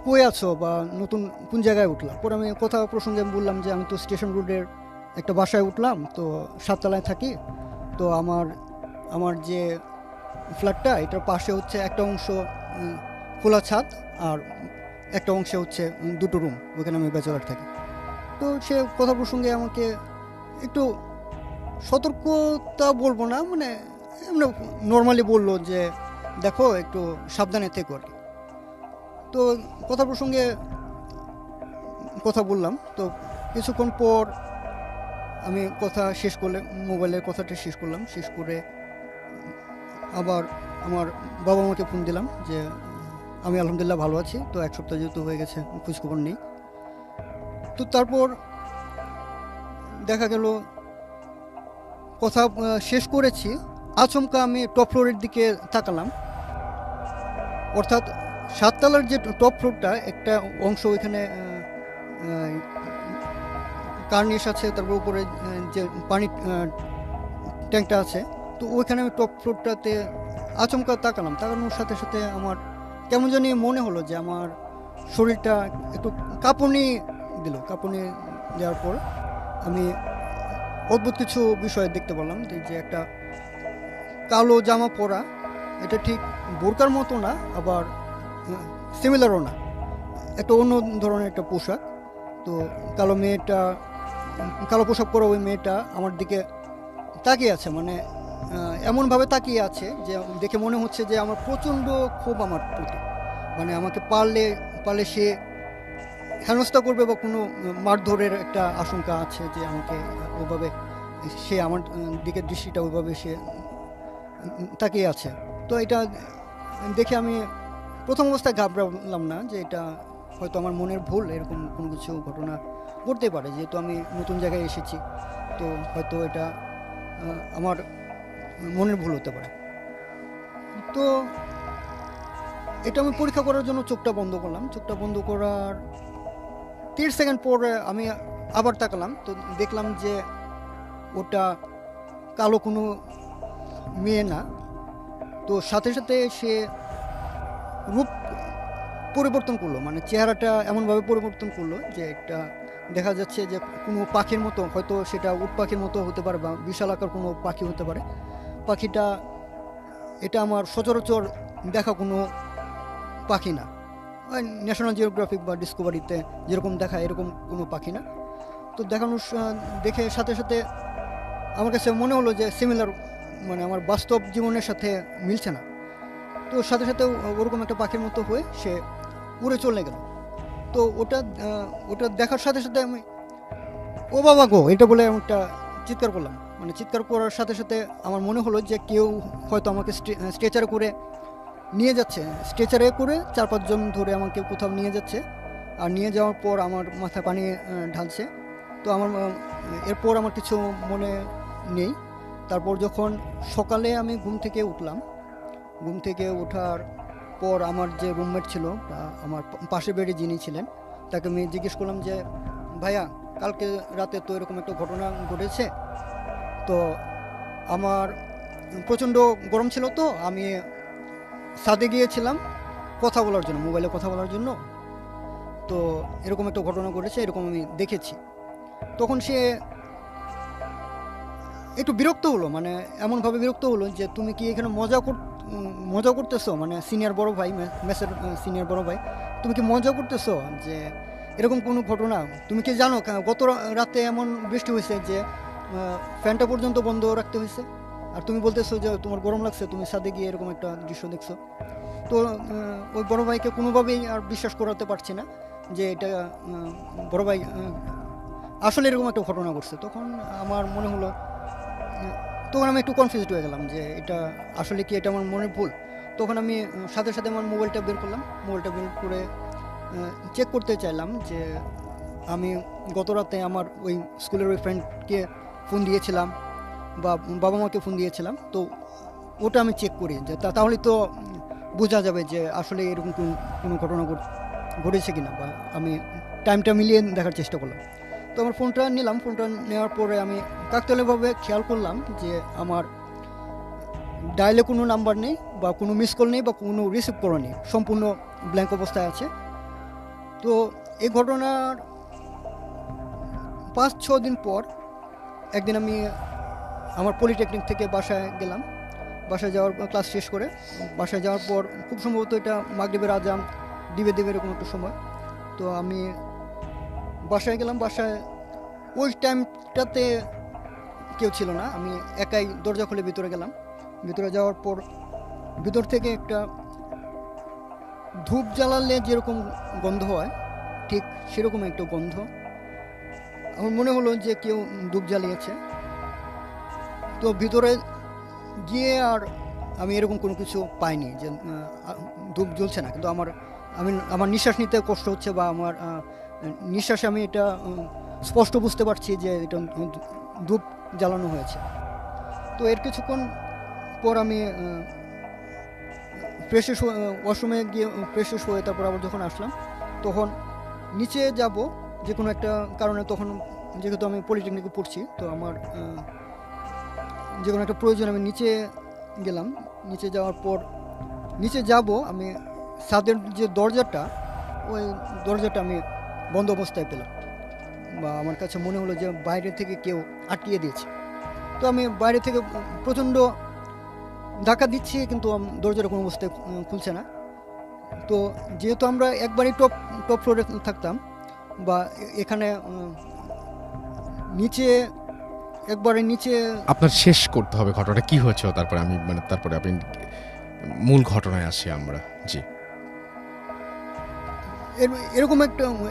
কই আছো বা নতুন কোন জায়গায় উঠলাম। পরে আমি কথা প্রসঙ্গে বললাম যে আমি তো স্টেশন রোডের একটা বাসায় উঠলাম, তো 7তলায় থাকি। তো আমার যে ফ্ল্যাটটা, এটার পাশে হচ্ছে একটা অংশ খোলা ছাদ আর একটা অংশে হচ্ছে 2টো রুম, ওখানে আমি ব্যাচেলার থাকি। তো সে কথা প্রসঙ্গে আমাকে একটু সতর্কতা বলবো না, মানে এমনি নর্মালি বললো যে দেখো একটু সাবধানে থেকো আর কি। তো কথা প্রসঙ্গে কথা বললাম। তো কিছুক্ষণ পর আমি কথা শেষ করলে মোবাইলের কথাটা শেষ করলাম, শেষ করে আবার আমার বাবা মাকে ফোন দিলাম যে আমি আলহামদুলিল্লাহ ভালো আছি, তো 1 সপ্তাহ যেহেতু হয়ে গেছে খোঁজখবর নেই। তো তারপর দেখা গেল কথা শেষ করেছি, আচমকা আমি টপ ফ্লোরের দিকে তাকালাম, অর্থাৎ 7 তলার যে টপ ফ্লোরটা একটা অংশ ওইখানে কার্নিশ আছে, তারপর উপরে যে পানি ট্যাঙ্কটা আছে, তো ওইখানে আমি টপ ফ্লোরটাতে আচমকা তাকালাম। তাকানোর সাথে সাথে আমার কেমন জানি মনে হলো যে আমার শরীরটা একটু কাঁপুনি দিল। কাঁপুনি দেওয়ার পর আমি অদ্ভুত কিছু বিষয় দেখতে পেলাম, যে একটা কালো জামা পরা, এটা ঠিক বোরকার মতো না, আবার সিমিলারও না, একটা অন্য ধরনের একটা পোশাক। তো কালো পোশাক পরা ওই মেয়েটা আমার দিকে তাকিয়ে আছে, মানে এমনভাবে তাকিয়ে আছে যে দেখে মনে হচ্ছে যে আমার প্রচণ্ড ক্ষোভ আমার প্রতি, মানে আমাকে পারলে সে হেনস্থা করবে বা কোনো মারধরের একটা আশঙ্কা আছে, যে আমাকে ওইভাবে সে আমার দিকে দৃষ্টিটা ওইভাবে সে তাকিয়ে আছে। তো এটা দেখে আমি প্রথম অবস্থায় ঘাবড়ালাম না, যে এটা হয়তো আমার মনের ভুল, এরকম কোনো কিছু ঘটনা ঘটতে পারে, যেহেতু আমি নতুন জায়গায় এসেছি, তো হয়তো এটা আমার মনের ভুল হতে পারে। তো এটা আমি পরীক্ষা করার জন্য চোখটা বন্ধ করলাম। চোখটা বন্ধ করার 30 সেকেন্ড পরে আমি আবার তাকালাম, তো দেখলাম যে ওটা কালো কোনো মেয়ে না। তো সাথে সাথে সে রূপ পরিবর্তন করলো, মানে চেহারাটা এমনভাবে পরিবর্তন করলো যে একটা দেখা যাচ্ছে যে কোনো পাখির মতো, হয়তো সেটা উট পাখির মতো হতে পারে বা বিশাল আকার কোনো পাখি হতে পারে। পাখিটা এটা আমার সচরাচর দেখা কোনো পাখি না, ন্যাশনাল জিওগ্রাফিক বা ডিসকভারিতে যেরকম দেখা এরকম কোনো পাখি না। তো দেখে সাথে সাথে আমার কাছে মনে হলো যে সিমিলার, মানে আমার বাস্তব জীবনের সাথে মিলছে না। তো সাথে সাথে ওরকম একটা পাখির মতো হয়ে সে উড়ে চলে গেল। তো ওটা দেখার সাথে সাথে আমি ও বাবা গো এটা বলে আমি একটা চিৎকার করলাম। মানে চিৎকার করার সাথে সাথে আমার মনে হলো যে কেউ হয়তো আমাকে স্ট্রেচারে করে নিয়ে যাচ্ছে, স্ট্রেচারে করে 4-5 জন ধরে আমাকে কোথাও নিয়ে যাচ্ছে, আর নিয়ে যাওয়ার পর আমার মাথায় পানি ঢালছে। তো এরপর আমার কিছু মনে নেই। তারপর যখন সকালে আমি ঘুম থেকে উঠলাম, ঘুম থেকে ওঠার পর আমার যে রুমমেট ছিল বা আমার পাশে বেডে যিনি ছিলেন, তাকে আমি জিজ্ঞেস করলাম যে ভাইয়া কালকে রাতে তো এরকম একটা ঘটনা ঘটেছে, তো আমার প্রচণ্ড গরম ছিল, তো আমি ছাদে গিয়েছিলাম কথা বলার জন্য, মোবাইলে কথা বলার জন্য, তো এরকম একটা ঘটনা ঘটেছে, এরকম আমি দেখেছি। তখন সে একটু বিরক্ত হলো, মানে এমনভাবে বিরক্ত হলো যে তুমি কি এখানে মজা করতেছো, মানে সিনিয়র বড় ভাই, মেসের সিনিয়র বড় ভাই, তুমি কি মজা করতেছো যে এরকম কোনো ঘটনা? তুমি কি জানো গত রাতে এমন বৃষ্টি হয়েছে যে ফ্যানটা পর্যন্ত বন্ধ রাখতে হয়েছে, আর তুমি বলতেছো যে তোমার গরম লাগছে, তুমি ছাদে গিয়ে এরকম একটা দৃশ্য দেখছো। তো ওই বড় ভাইকে কোনোভাবেই আর বিশ্বাস করাতে পারছি না যে এটা বড় ভাই আসলে এরকম একটা ঘটনা ঘটছে। তখন আমার মনে হলো, তখন আমি একটু কনফিউজড হয়ে গেলাম যে এটা আসলে কি এটা আমার মনের ভুল। তখন আমি সাথে সাথে আমার মোবাইলটা বের করলাম, মোবাইলটা বের করে চেক করতে চাইলাম যে আমি গত রাতে আমার ওই স্কুলের ওই ফ্রেন্ডকে ফোন দিয়েছিলাম বা বাবা মাকে ফোন দিয়েছিলাম, তো ওটা আমি চেক করি যে তাহলে তো বোঝা যাবে যে আসলে এরকম কোনো ঘটনা ঘটেছে কিনা, বা আমি টাইমটা মিলিয়ে দেখার চেষ্টা করলাম। তো আমার ফোনটা নিলাম, ফোনটা নেওয়ার পরে আমি কাকতালীয়ভাবে খেয়াল করলাম যে আমার ডায়ালে কোনো নাম্বার নেই বা কোনো মিস কল নেই বা কোনো রিসিভ করা নেই, সম্পূর্ণ ব্ল্যাঙ্ক অবস্থায় আছে। তো এই ঘটনার 5-6 দিন পর একদিন আমি আমার পলিটেকনিক থেকে বাসায় গেলাম। বাসায় যাওয়ার ক্লাস শেষ করে বাসায় যাওয়ার পর খুব সম্ভবত এটা মাগরিবের আজান দিবে এরকম একটা সময়। তো আমি বাসায় গেলাম, বাসায় ওই টাইমটাতে কেউ ছিল না, আমি একাই দরজা খুলে ভিতরে গেলাম। ভিতরে যাওয়ার পর ভিতর থেকে একটা ধূপ জ্বালালে যেরকম গন্ধ হয় ঠিক সেরকম একটা গন্ধ। আমার মনে হলো যে কেউ ধূপ জ্বালিয়েছে। তো ভিতরে গিয়ে আর আমি এরকম কোনো কিছু পাইনি যে ধূপ জ্বলছে না, কিন্তু আমার নিঃশ্বাস নিতে কষ্ট হচ্ছে বা আমার নিঃশ্বাসে আমি এটা স্পষ্ট বুঝতে পারছি যে এটা ধূপ জ্বালানো হয়েছে। তো এর কিছুক্ষণ পর আমি ফ্রেশ ওয়াশরুমে গিয়ে ফ্রেশ হয়ে তারপর আবার যখন আসলাম তখন নিচে যাব যে কোনো একটা কারণে, তখন যেহেতু আমি পলিটেকনিকে পড়ছি তো আমার যে কোনো একটা প্রয়োজন, আমি নিচে গেলাম। নিচে যাওয়ার পর নিচে যাব আমি, ছাদের যে দরজাটা ওই দরজাটা আমি বন্ধ অবস্থায় পেলাম, বা আমার কাছে মনে হলো যে বাইরে থেকে কেউ আটকিয়ে দিয়েছে। তো আমি বাইরে থেকে প্রচণ্ড ধাক্কা দিচ্ছি কিন্তু দরজাটা কোনো অবস্থায় খুলছে না। তো যেহেতু আমরা একবারই টপ ফ্লোরে থাকতাম বা এখানে নিচে একবারে নিচে। আপনার শেষ করতে হবে ঘটনাটা কি হয়েছিল, তারপরে আমি তারপরে আপনি মূল ঘটনায় আসি আমরা। জি,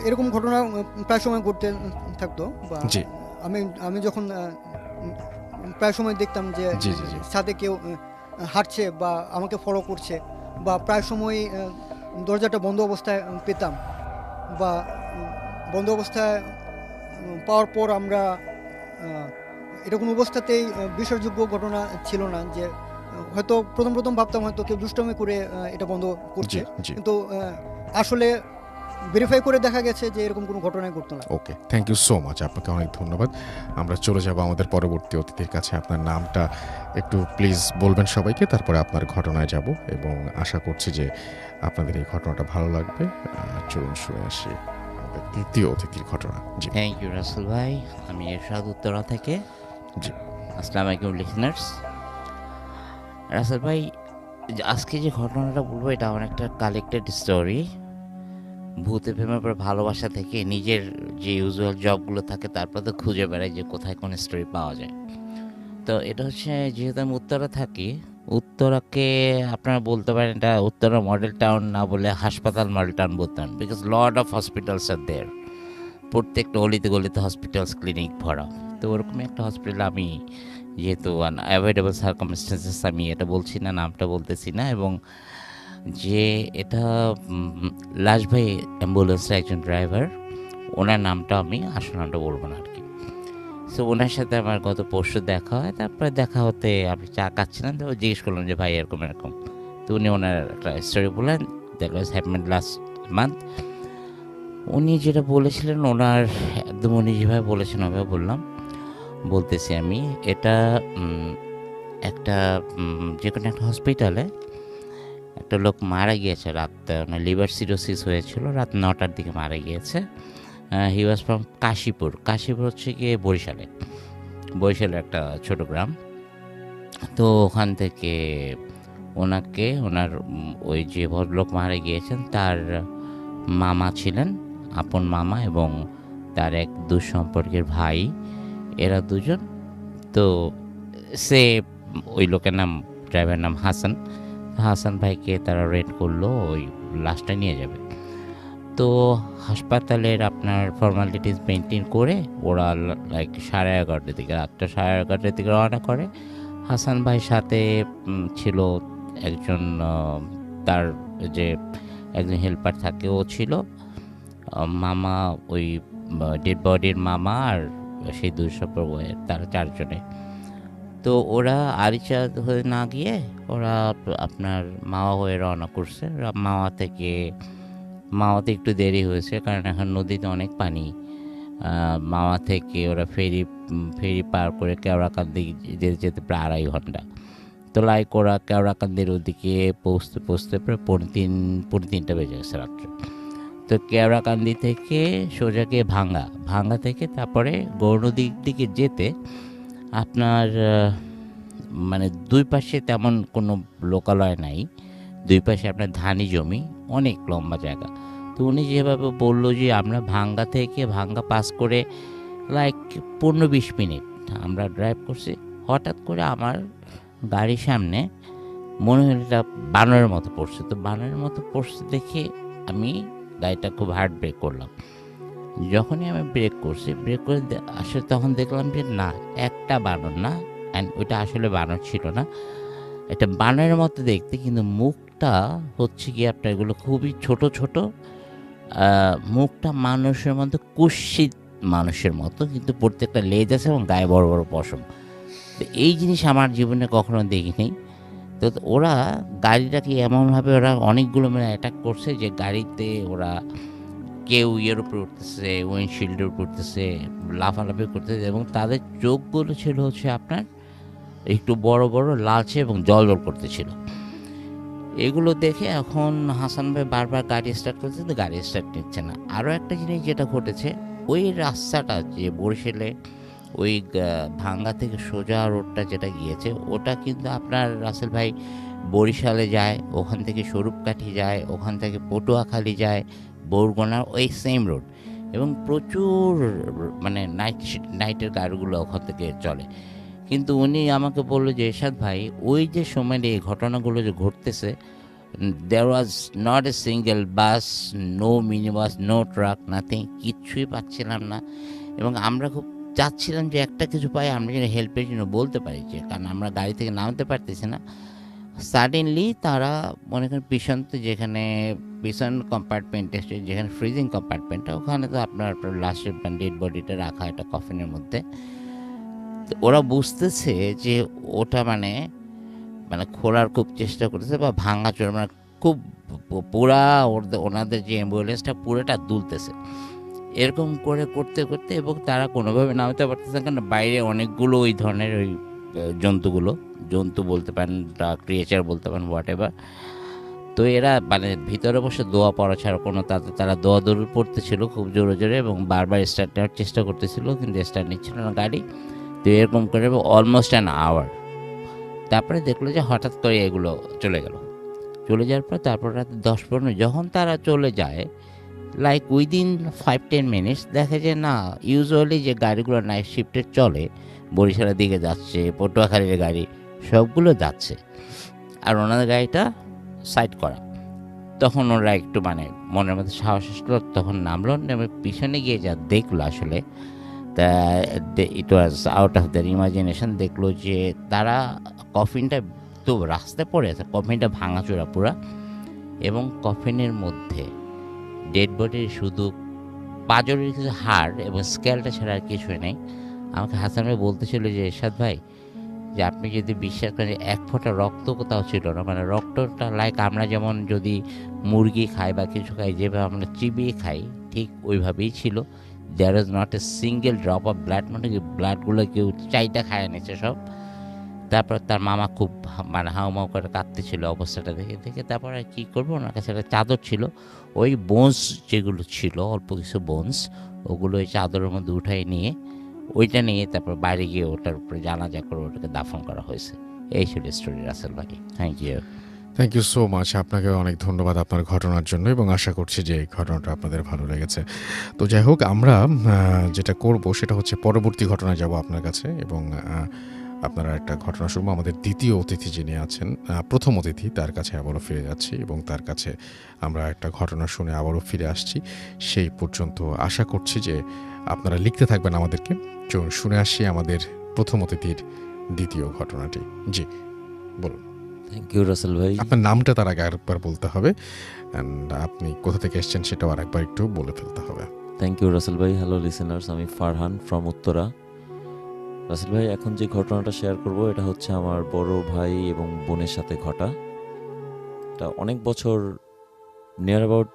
এরকম ঘটনা প্রায় সময় ঘটতে থাকতো বা জি আমি যখন প্রায় সময় দেখতাম যে জি জি জি সাথে কেউ হাঁটছে বা আমাকে ফলো করছে, বা প্রায় সময় দরজাটা বন্ধ অবস্থায় পেতাম, বা বন্ধ অবস্থায় পাওয়ার পর আমরা এরকম অবস্থাতেই বিশ্বাসযোগ্য ঘটনা ছিল না যে হয়তো প্রথম ভাবতাম হয়তো কেউ দুষ্টামি করে এটা বন্ধ করছে, কিন্তু আসলে ভেরিফাই করে দেখা গেছে যে এরকম কোনো ঘটনাই ঘটতো না। ওকে, থ্যাংক ইউ সো মাচ, আপনাকে অনেক ধন্যবাদ। আমরা চলে যাব আমাদের পরবর্তী অতিথির কাছে। আপনার নামটা একটু প্লিজ বলবেন সবাইকে, তারপরে আপনার ঘটনায় যাব এবং আশা করছি যে আপনাদের এই ঘটনাটা ভালো লাগবে। চলুন শুনে আসি আমাদের তৃতীয় অতিথির ঘটনা। জি, থ্যাংক ইউ রাসেল ভাই। আমি এরশাদ উত্তরা থেকে। জি, আসসালামু আলাইকুম লিসনার্স। রাসেল ভাই, আজকে যে ঘটনাটা বলবো এটা আমার একটা কালেক্টেড স্টোরি। ভূতে প্রেমের পর ভালোবাসা থেকে নিজের যে ইউজুয়াল জবগুলো থাকে তারপর তো খুঁজে বেড়াই যে কোথায় কোন স্টোরি পাওয়া যায়। তো এটা হচ্ছে, যেহেতু আমি উত্তরা থাকি, উত্তরাকে আপনারা বলতে পারেন এটা উত্তরা মডেল টাউন না বলে হাসপাতাল মডেল টাউন বলতেন, বিকজ লট অফ হসপিটালস আর দেয়ার। প্রত্যেকটা অলিতে গলিতে হসপিটালস, ক্লিনিক ভরা। তো ওরকমই একটা হসপিটাল আমি, যেহেতু অ্যাভয়েডেবল সার্কামস্টেন্সেস, আমি এটা বলছি না, নামটা বলতেছি না, এবং যে এটা লাশ ভাই অ্যাম্বুলেন্সের একজন ড্রাইভার, ওনার নামটা আমি আসল নামটা বলবো না আর কি। সো ওনার সাথে আমার গত পরশু দেখা হয়। তারপরে দেখা হতে আমি চা খাচ্ছিলাম, তো জিজ্ঞেস করলাম যে ভাই এরকম এরকম। তো উনি ওনার একটা স্টোরি বললেন, that was happened last month. উনি যেটা বলেছিলেন ওনার একদম উনি যেভাবে বলেছেন ওভাবে বলতেছি আমি। এটা একটা যে কোনো একটা হসপিটালে একটা লোক মারা গিয়েছে রাত, ওনার লিভার সিরোসিস হয়েছিল, রাত 9টার দিকে মারা গিয়েছে। হি ওয়াজ ফ্রম কাশীপুর। কাশীপুর হচ্ছে গিয়ে বরিশালের একটা ছোট গ্রাম। তো ওখান থেকে ওনাকে ওনার ওই যে ভদ্রলোক মারা গিয়েছেন তার মামা ছিলেন, আপন মামা, এবং তার এক দুঃসম্পর্কের ভাই, এরা দুজন। তো সে ওই লোকের নাম, ড্রাইভারের নাম হাসান ভাইকে তারা রেন্ট করলো ওই লাশটা নিয়ে যাবে। তো হাসপাতালের আপনার ফর্মালিটিস মেনটেন করে ওরা লাইক 11:30টার দিকে, রাতটা 11:30টার দিকে রওনা করে। হাসান ভাই সাথে ছিল একজন, তার যে একজন হেল্পার থাকে ও ছিল, মামা, ওই ডেড বডির মামা, আর সেই দুঃসম্পর্ক, তারা 4 জনে। তো ওরা আরিচা হয়ে না গিয়ে ওরা আপনার মাওয়া হয়ে রওনা করছে। মাওয়াতে একটু দেরি হয়েছে কারণ এখন নদীতে অনেক পানি। মাওয়া থেকে ওরা ফেরি পার করে কেওড়াকান্দি যেতে প্রায় 2.5 ঘন্টা। তো লাইক ওরা কেওড়াকান্দির ওদিকে পৌঁছতে প্রায় 3:30 বেজে গেছে রাত্রে। তো কেওড়াকান্দি থেকে সোজা গিয়ে ভাঙ্গা থেকে তারপরে গৌরনদীর দিকে যেতে আপনার মানে দুই পাশে তেমন কোনো লোকালয় নাই, দুই পাশে আপনার ধানি জমি, অনেক লম্বা জায়গা। তো উনি যেভাবে বললো যে আমরা ভাঙ্গা পাস করে লাইক 15-20 মিনিট আমরা ড্রাইভ করছি, হঠাৎ করে আমার গাড়ির সামনে মনে হলো এটা বানরের মতো পড়ছে। তো বানরের মতো পড়ছে দেখে আমি গাড়িটা খুব হার্ড ব্রেক করলাম। যখনই আমি ব্রেক করছি, ব্রেক করে আসলে তখন দেখলাম যে না, একটা বানর না, অ্যান্ড ওইটা আসলে বানর ছিল না, এটা বানরের মতো দেখতে, কিন্তু মুখটা হচ্ছে কি আপনার এগুলো খুবই ছোট ছোট, মুখটা মানুষের মতো কুৎসিত মানুষের মতো, কিন্তু প্রত্যেকটা লেজ আছে এবং গায়ে বড় বড় পশম। তো এই জিনিস আমার জীবনে কখনো দেখিনি। তো ওরা গাড়িটাকে এমনভাবে ওরা অনেকগুলো মিলে অ্যাটাক করছে যে গাড়িতে ওরা কেউ ইয়ের উপরে উঠতেছে, উইন্ডশিল্ডের উপর উঠতেছে, লাফালাফি করতেছে, এবং তাদের চোখগুলো ছিল হচ্ছে আপনার একটু বড় বড়, লালচে এবং জল জল করতেছিল। এগুলো দেখে এখন হাসান ভাই বারবার গাড়ি স্টার্ট করছে, তো গাড়ি স্টার্ট নিচ্ছে না। আরও একটা জিনিস যেটা ঘটেছে, ওই রাস্তাটা যে বরিশালে ওই ভাঙ্গা থেকে সোজা রোডটা যেটা গিয়েছে, ওটা কিন্তু আপনার রাসেল ভাই বরিশালে যায়, ওখান থেকে স্বরূপকাঠি যায়, ওখান থেকে পটুয়াখালী যায়, বরগুনা, ওই সেম রোড, এবং প্রচুর মানে নাইটের গাড়িগুলো ওখান থেকে চলে। কিন্তু উনি আমাকে বললো যে এরশাদ ভাই, ওই যে সময় এই ঘটনাগুলো যে ঘটতেছে, there was not a single bus, no mini bus, no truck, nothing, কিচ্ছুই পাচ্ছিলাম না। এবং আমরা খুব চাচ্ছিলাম যে একটা কিছু পাই আমরা যেন হেল্পের জন্য বলতে পারি, যে কারণ আমরা গাড়ি থেকে নামতে পারতেছি না। সাডেনলি তারা মনে করেন যেখানে পিছন কম্পার্টমেন্টে, যেখানে ফ্রিজিং কম্পার্টমেন্টটা, ওখানে তো আপনার লাস্টের ডেড বডিটা রাখা একটা কফিনের মধ্যে। তো ওরা বুঝতেছে যে ওটা মানে খোলার খুব চেষ্টা করতেছে বা ভাঙাচোরা, মানে খুব পুরা ওনাদের যে অ্যাম্বুলেন্সটা পুরোটা দুলতেছে, এরকম করে করতে করতে, এবং তারা কোনোভাবে নামতে পারতেছে না, কারণ বাইরে অনেকগুলো ওই ধরনের ওই জন্তু বলতে পারেন, ক্রিয়েচার বলতে পারেন, হোয়াট এভার। তো এরা ভিতরে বসে দোয়া পড়া ছাড়া কোনো, তারা দোয়া দৌড় পড়তেছিল খুব জোরে জোরে, এবং বারবার স্টার্ট নেওয়ার চেষ্টা করতেছিল, কিন্তু স্টার্ট নিচ্ছিল না গাড়ি। তো এরকম করে অলমোস্ট অ্যান আওয়ার, তারপরে দেখলো যে হঠাৎ করে এগুলো চলে যাওয়ার পর তারপর রাত 10-15 যখন তারা চলে যায়, লাইক উইদিন 5-10 মিনিটস দেখে যে না, ইউজুয়ালি যে গাড়িগুলো নাইট শিফটে চলে, বরিশালের দিকে যাচ্ছে, পটুয়াখালীর গাড়ি সবগুলো যাচ্ছে, আর ওনাদের গাড়িটা সাইড করা। তখন ওরা একটু মনের মধ্যে সাহস আসলো, তখন নামলো, নেমে পিছনে গিয়ে যা দেখলো, আসলে it was out of their imagination. দেখলো যে তারা কফিনটা তো রাস্তায় পড়ে আছে, কফিনটা ভাঙাচোরা পুরা, এবং কফিনের মধ্যে ডেড বডির শুধু পাঁজরের কিছু হাড় এবং স্কেলটা ছাড়া আর কিছুই নেই। আমাকে হাসান ভাই বলতেছিল যে এরশাদ ভাই, যে আপনি যদি বিশ্বাস করেন, এক ফোঁটা রক্ত কোথাও ছিল না, রক্তটা লাইক আমরা যেমন যদি মুরগি খাই বা কিছু খাই, যেভাবে আমরা চিবিয়ে খাই, ঠিক ওইভাবেই ছিল। There is not a single drop of blood, ব্লাডগুলো কেউ চাইটা খায় নিচ্ছে সব। তারপর তার মামা খুব হাউমাউ করে কাঁদতেছিল অবস্থাটা দেখে। তারপর আর কী করবো, ওনার কাছে একটা চাদর ছিল, ওই বোনস যেগুলো ছিল, অল্প কিছু বোনস, ওগুলো ওই চাদরের মধ্যে উঠাই নিয়ে, ওইটা নিয়ে তারপর বাইরে গিয়ে ওটার উপরে জানাজা করে ওটাকে দাফন করা হয়েছে। এই ছিল স্টোরি রাসেল ভাই। Thank you so much. আপনাকে অনেক ধন্যবাদ আপনার ঘটনার জন্য, এবং আশা করছি যে এই ঘটনাটা আপনাদের ভালো লেগেছে। তো যাই হোক, আমরা যেটা করব সেটা হচ্ছে পরবর্তী ঘটনায় যাব আপনার কাছে, এবং আপনারা একটা ঘটনা শুনবো। আমাদের দ্বিতীয় অতিথি যিনি আছেন, প্রথম অতিথি, তার কাছে আবারও ফিরে যাচ্ছি, এবং তার কাছে আমরা একটা ঘটনা শুনে আবারও ফিরে আসছি। সেই পর্যন্ত আশা করছি যে আপনারা লিখতে থাকবেন আমাদেরকে। শুনে আসি আমাদের প্রথম অতিথির দ্বিতীয় ঘটনাটি। জি বলুন। থ্যাংক ইউ রাসেল ভাই। আপনার নামটা তার আগে আরেকবার বলতে হবে, অ্যান্ড আপনি কোথা থেকে এসেছেন সেটাও আরেকবার একটু বলে ফেলতে হবে। থ্যাংক ইউ রাসেল ভাই। হ্যালো লিসেনার্স, আমি ফারহান ফ্রম উত্তরা। রাসেল ভাই, এখন যে ঘটনাটা শেয়ার করব এটা হচ্ছে আমার বড় ভাই এবং বোনের সাথে ঘটা। এটা অনেক বছর, নিয়ার অ্যাবাউট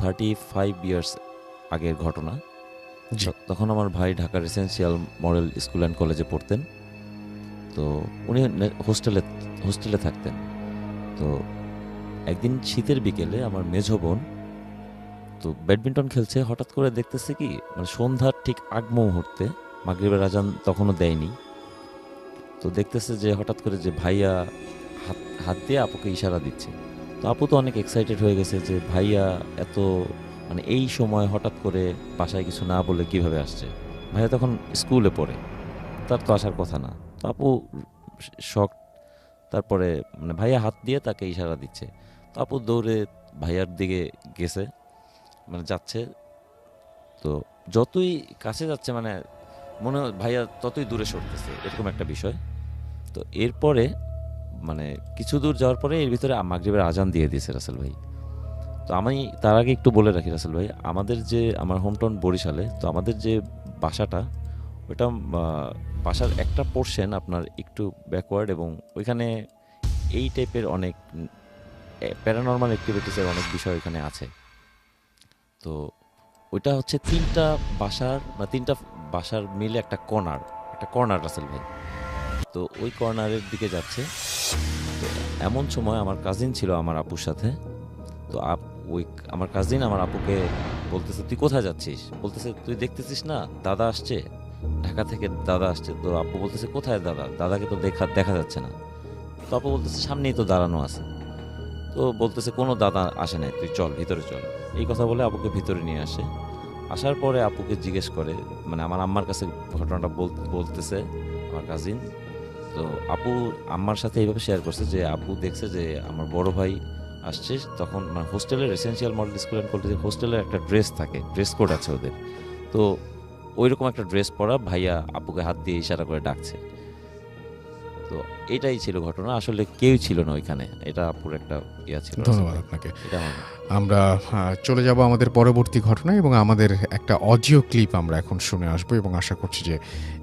35 ইয়ার্স আগের ঘটনা। তখন আমার ভাই Dhaka residential model school and কলেজে পড়তেন। তো উনি হোস্টেলে থাকতেন। তো একদিন শীতের বিকেলে আমার মেঝো বোন তো ব্যাডমিন্টন খেলছে, হঠাৎ করে দেখতেছে কি সন্ধ্যার ঠিক আগ মুহূর্তে, মাগরিবের আজান তখনও দেয়নি, তো দেখতেছে যে হঠাৎ করে যে ভাইয়া হাত দিয়ে আপুকে ইশারা দিচ্ছে। তো আপু তো অনেক এক্সাইটেড হয়ে গেছে যে ভাইয়া এত মানে এই সময় হঠাৎ করে বাসায় কিছু না বলে কিভাবে আসছে। ভাইয়া তখন স্কুলে পড়ে, তার তো আসার কথা না। তো আপু শখ, তারপরে মানে ভাইয়া হাত দিয়ে তাকে ইশারা দিচ্ছে, তো আপু দৌড়ে ভাইয়ার দিকে গেছে, মানে যাচ্ছে। তো যতই কাছে যাচ্ছে মানে মনে হয় ভাইয়া ততই দূরে সরতেছে, এরকম একটা বিষয়। তো এরপরে মানে কিছু দূর যাওয়ার পরে এর ভিতরে মাগরিবের আজান দিয়ে দিয়েছে রাসেল ভাই। তো আমি তার আগে একটু বলে রাখি রাসেল ভাই, আমার হোম টাউন বরিশালে, তো আমাদের যে বাসাটা ওইটা বাসার একটা পোর্শন আপনার একটু ব্যাকওয়ার্ড, এবং ওইখানে এই টাইপের অনেক প্যারানর্মাল অ্যাক্টিভিটিসের অনেক বিষয় ওইখানে আছে। তো ওইটা হচ্ছে তিনটা বাসার মিলে একটা কর্নার রাসেল ভাই। তো ওই কর্নারের দিকে যাচ্ছে। তো এমন সময় আমার কাজিন ছিল আমার আপুর সাথে। তো আমার কাজিন আমার আপুকে বলতেছে, তুই কোথায় যাচ্ছিস? বলতেছে, তুই দেখতেছিস না দাদা আসছে, ঢাকা থেকে দাদা আসছে। তো আপু বলতেছে, কোথায় দাদা? দাদাকে তো দেখা যাচ্ছে না। তো আপু বলতেছে, সামনেই তো দাঁড়ানো আছে। তো বলতেছে, কোনো দাদা আসে নাই, তুই চল ভিতরে চল। এই কথা বলে আপুকে ভিতরে নিয়ে আসে। আসার পরে আপুকে জিজ্ঞেস করে, মানে আমার আম্মার কাছে ঘটনাটা বলতেছে আমার কাজিন। তো আপু আম্মার সাথে এইভাবে শেয়ার করছে যে আপু দেখছে যে আমার বড় ভাই আসছে। তখন মানে হোস্টেলের এসেনশিয়াল মডেল স্কুল অ্যান্ড কলেজের হোস্টেলের একটা ড্রেস কোড আছে ওদের। তো ওইরকম একটা ড্রেস পরা ভাইয়া আপুকে হাত দিয়ে ইশারা করে ডাকছে। তো এটাই ছিল ঘটনা, আসলে কেউ ছিল না ওইখানে। এটা আপুর একটা ইয়া ছিল। ধন্যবাদ আপনাকে। আমরা চলে যাব আমাদের পরবর্তী ঘটনায়, এবং আমাদের একটা অডিও ক্লিপ আমরা এখন শুনে আসবো, এবং আশা করছি যে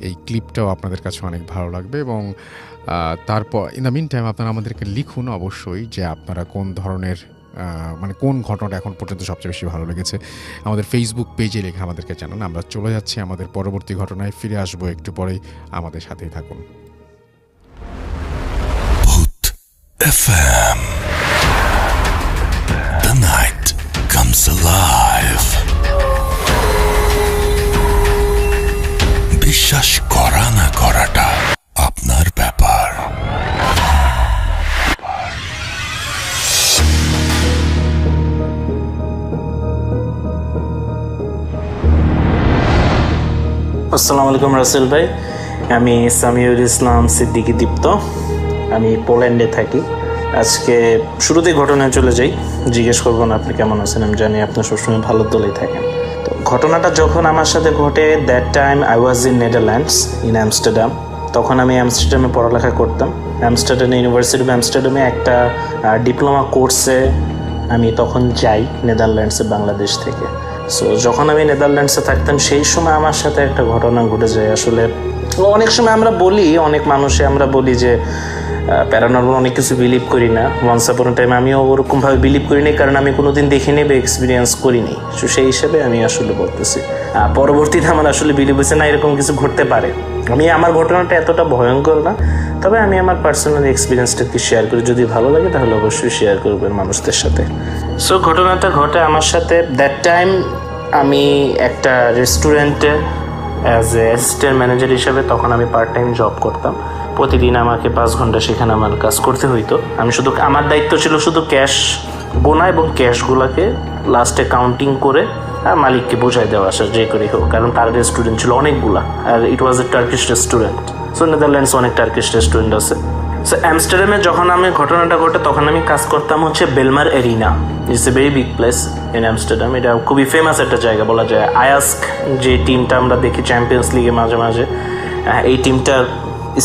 এই ক্লিপটাও আপনাদের কাছে অনেক ভালো লাগবে। এবং তারপর ইন দ্য মিন টাইম আপনারা আমাদেরকে লিখুন অবশ্যই যে আপনারা কোন ধরনের মানে কোন ঘটনাটা এখন পর্যন্ত সবচেয়ে বেশি ভালো লেগেছে। আমাদের ফেসবুক পেজে লিখে আমাদেরকে জানান। আমরা চলে যাচ্ছি আমাদের পরবর্তী ঘটনায়, ফিরে আসবো একটু পরেই, আমাদের সাথেই থাকুন। FM. The night comes alive. বিশ্বাস করা না করাটা আপনার ব্যাপার। আসসালামু আলাইকুম রাসেল ভাই, আমি সামিউল ইসলাম সিদ্দিকী দীপ্ত, আমি পোল্যান্ডে থাকি। আজকে শুরুতে ঘটনায় চলে যাই, জিজ্ঞেস করবো না আপনি কেমন আছেন, আমি জানি আপনি সবসময় ভালো দলেই থাকেন। তো ঘটনাটা যখন আমার সাথে ঘটে, that time I was in Netherlands, in Amsterdam. তখন আমি অ্যামস্টারডামে পড়ালেখা করতাম। ইউনিভার্সিটি অফ অ্যামস্টারডামে একটা ডিপ্লোমা কোর্সে আমি তখন যাই নেদারল্যান্ডসে, বাংলাদেশ থেকে। সো যখন আমি নেদারল্যান্ডসে থাকতাম সেই সময় আমার সাথে একটা ঘটনা ঘটে যায়। আসলে অনেক সময় অনেক মানুষে আমরা বলি যে প্যারানর্মাল অনেক কিছু বিলিভ করি না। ওয়ান্স আপন টাইম আমিও ওরকমভাবে বিলিভ করিনি, কারণ আমি কোনোদিন দেখিনি বা এক্সপিরিয়েন্স করিনি। সো সেই হিসেবে আমি আসলে বলতেছি। পরবর্তীতে আমার আসলে বিলিভ হয়েছে না এরকম কিছু ঘটতে পারে। আমার ঘটনাটা এতটা ভয়ঙ্কর না, তবে আমি আমার পার্সোনাল এক্সপিরিয়েন্সটাকে শেয়ার করি। যদি ভালো লাগে তাহলে অবশ্যই শেয়ার করবেন মানুষদের সাথে। সো ঘটনাটা ঘটে আমার সাথে। দ্যাট টাইম আমি একটা রেস্টুরেন্টে অ্যাজ এ অ্যাসিস্ট্যান্ট ম্যানেজার হিসেবে তখন আমি পার্ট টাইম জব করতাম। প্রতিদিন আমাকে 5 ঘন্টা সেখানে আমার কাজ করতে হইতো। আমার দায়িত্ব ছিল শুধু ক্যাশ গোনা এবং ক্যাশগুলোকে লাস্টে কাউন্টিং করে মালিককে বোঝাই দেওয়া আসা, যে করে হোক, কারণ তার রেস্টুরেন্ট ছিল অনেকগুলা, আর it was a Turkish restaurant. So Netherlands অনেক টার্কিশ রেস্টুরেন্ট আছে। সো অ্যামস্টারডামে যখন আমি ঘটনাটা ঘটে তখন আমি কাজ করতাম হচ্ছে Bijlmer Arena. It's a very big place in Amsterdam. এটা খুবই ফেমাস একটা জায়গা বলা যায়। আয়াস্ক যে টিমটা আমরা দেখি চ্যাম্পিয়ন্স লিগে মাঝে মাঝে, এই টিমটার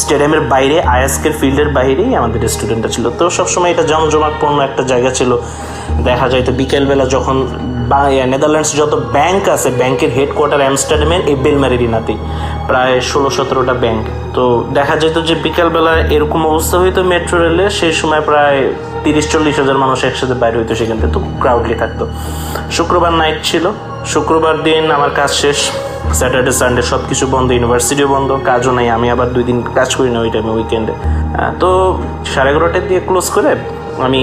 স্টেডিয়ামের বাইরে, আয়াস্কের ফিল্ডের বাইরেই আমাদের রেস্টুরেন্টটা ছিল। তো সবসময় এটা জমজমাটপূর্ণ একটা জায়গা ছিল। দেখা যায় তো বিকেলবেলা যখন নেদারল্যান্ডস যত ব্যাংক আছে, ব্যাংকের হেডকোয়ার্টার অ্যামস্টারডামের এই বেলমার এরিনাতেই, প্রায় 16-17টা ব্যাংক। তো দেখা যেত যে বিকালবেলা এরকম অবস্থা হইতো মেট্রো রেলে, সেই সময় প্রায় 30-40 হাজার মানুষ একসাথে বাইরে হইতো সেখান থেকে, তো ক্রাউডলি থাকতো। শুক্রবার নাইট ছিল, শুক্রবার দিন আমার কাজ শেষ, স্যাটারডে সানডে সব কিছু বন্ধ, ইউনিভার্সিটিও বন্ধ, কাজও নাই। আমি আবার 2 দিন কাজ করি না ওই টাইমে, উইকেন্ডে। তো 11:30 দিয়ে ক্লোজ করে আমি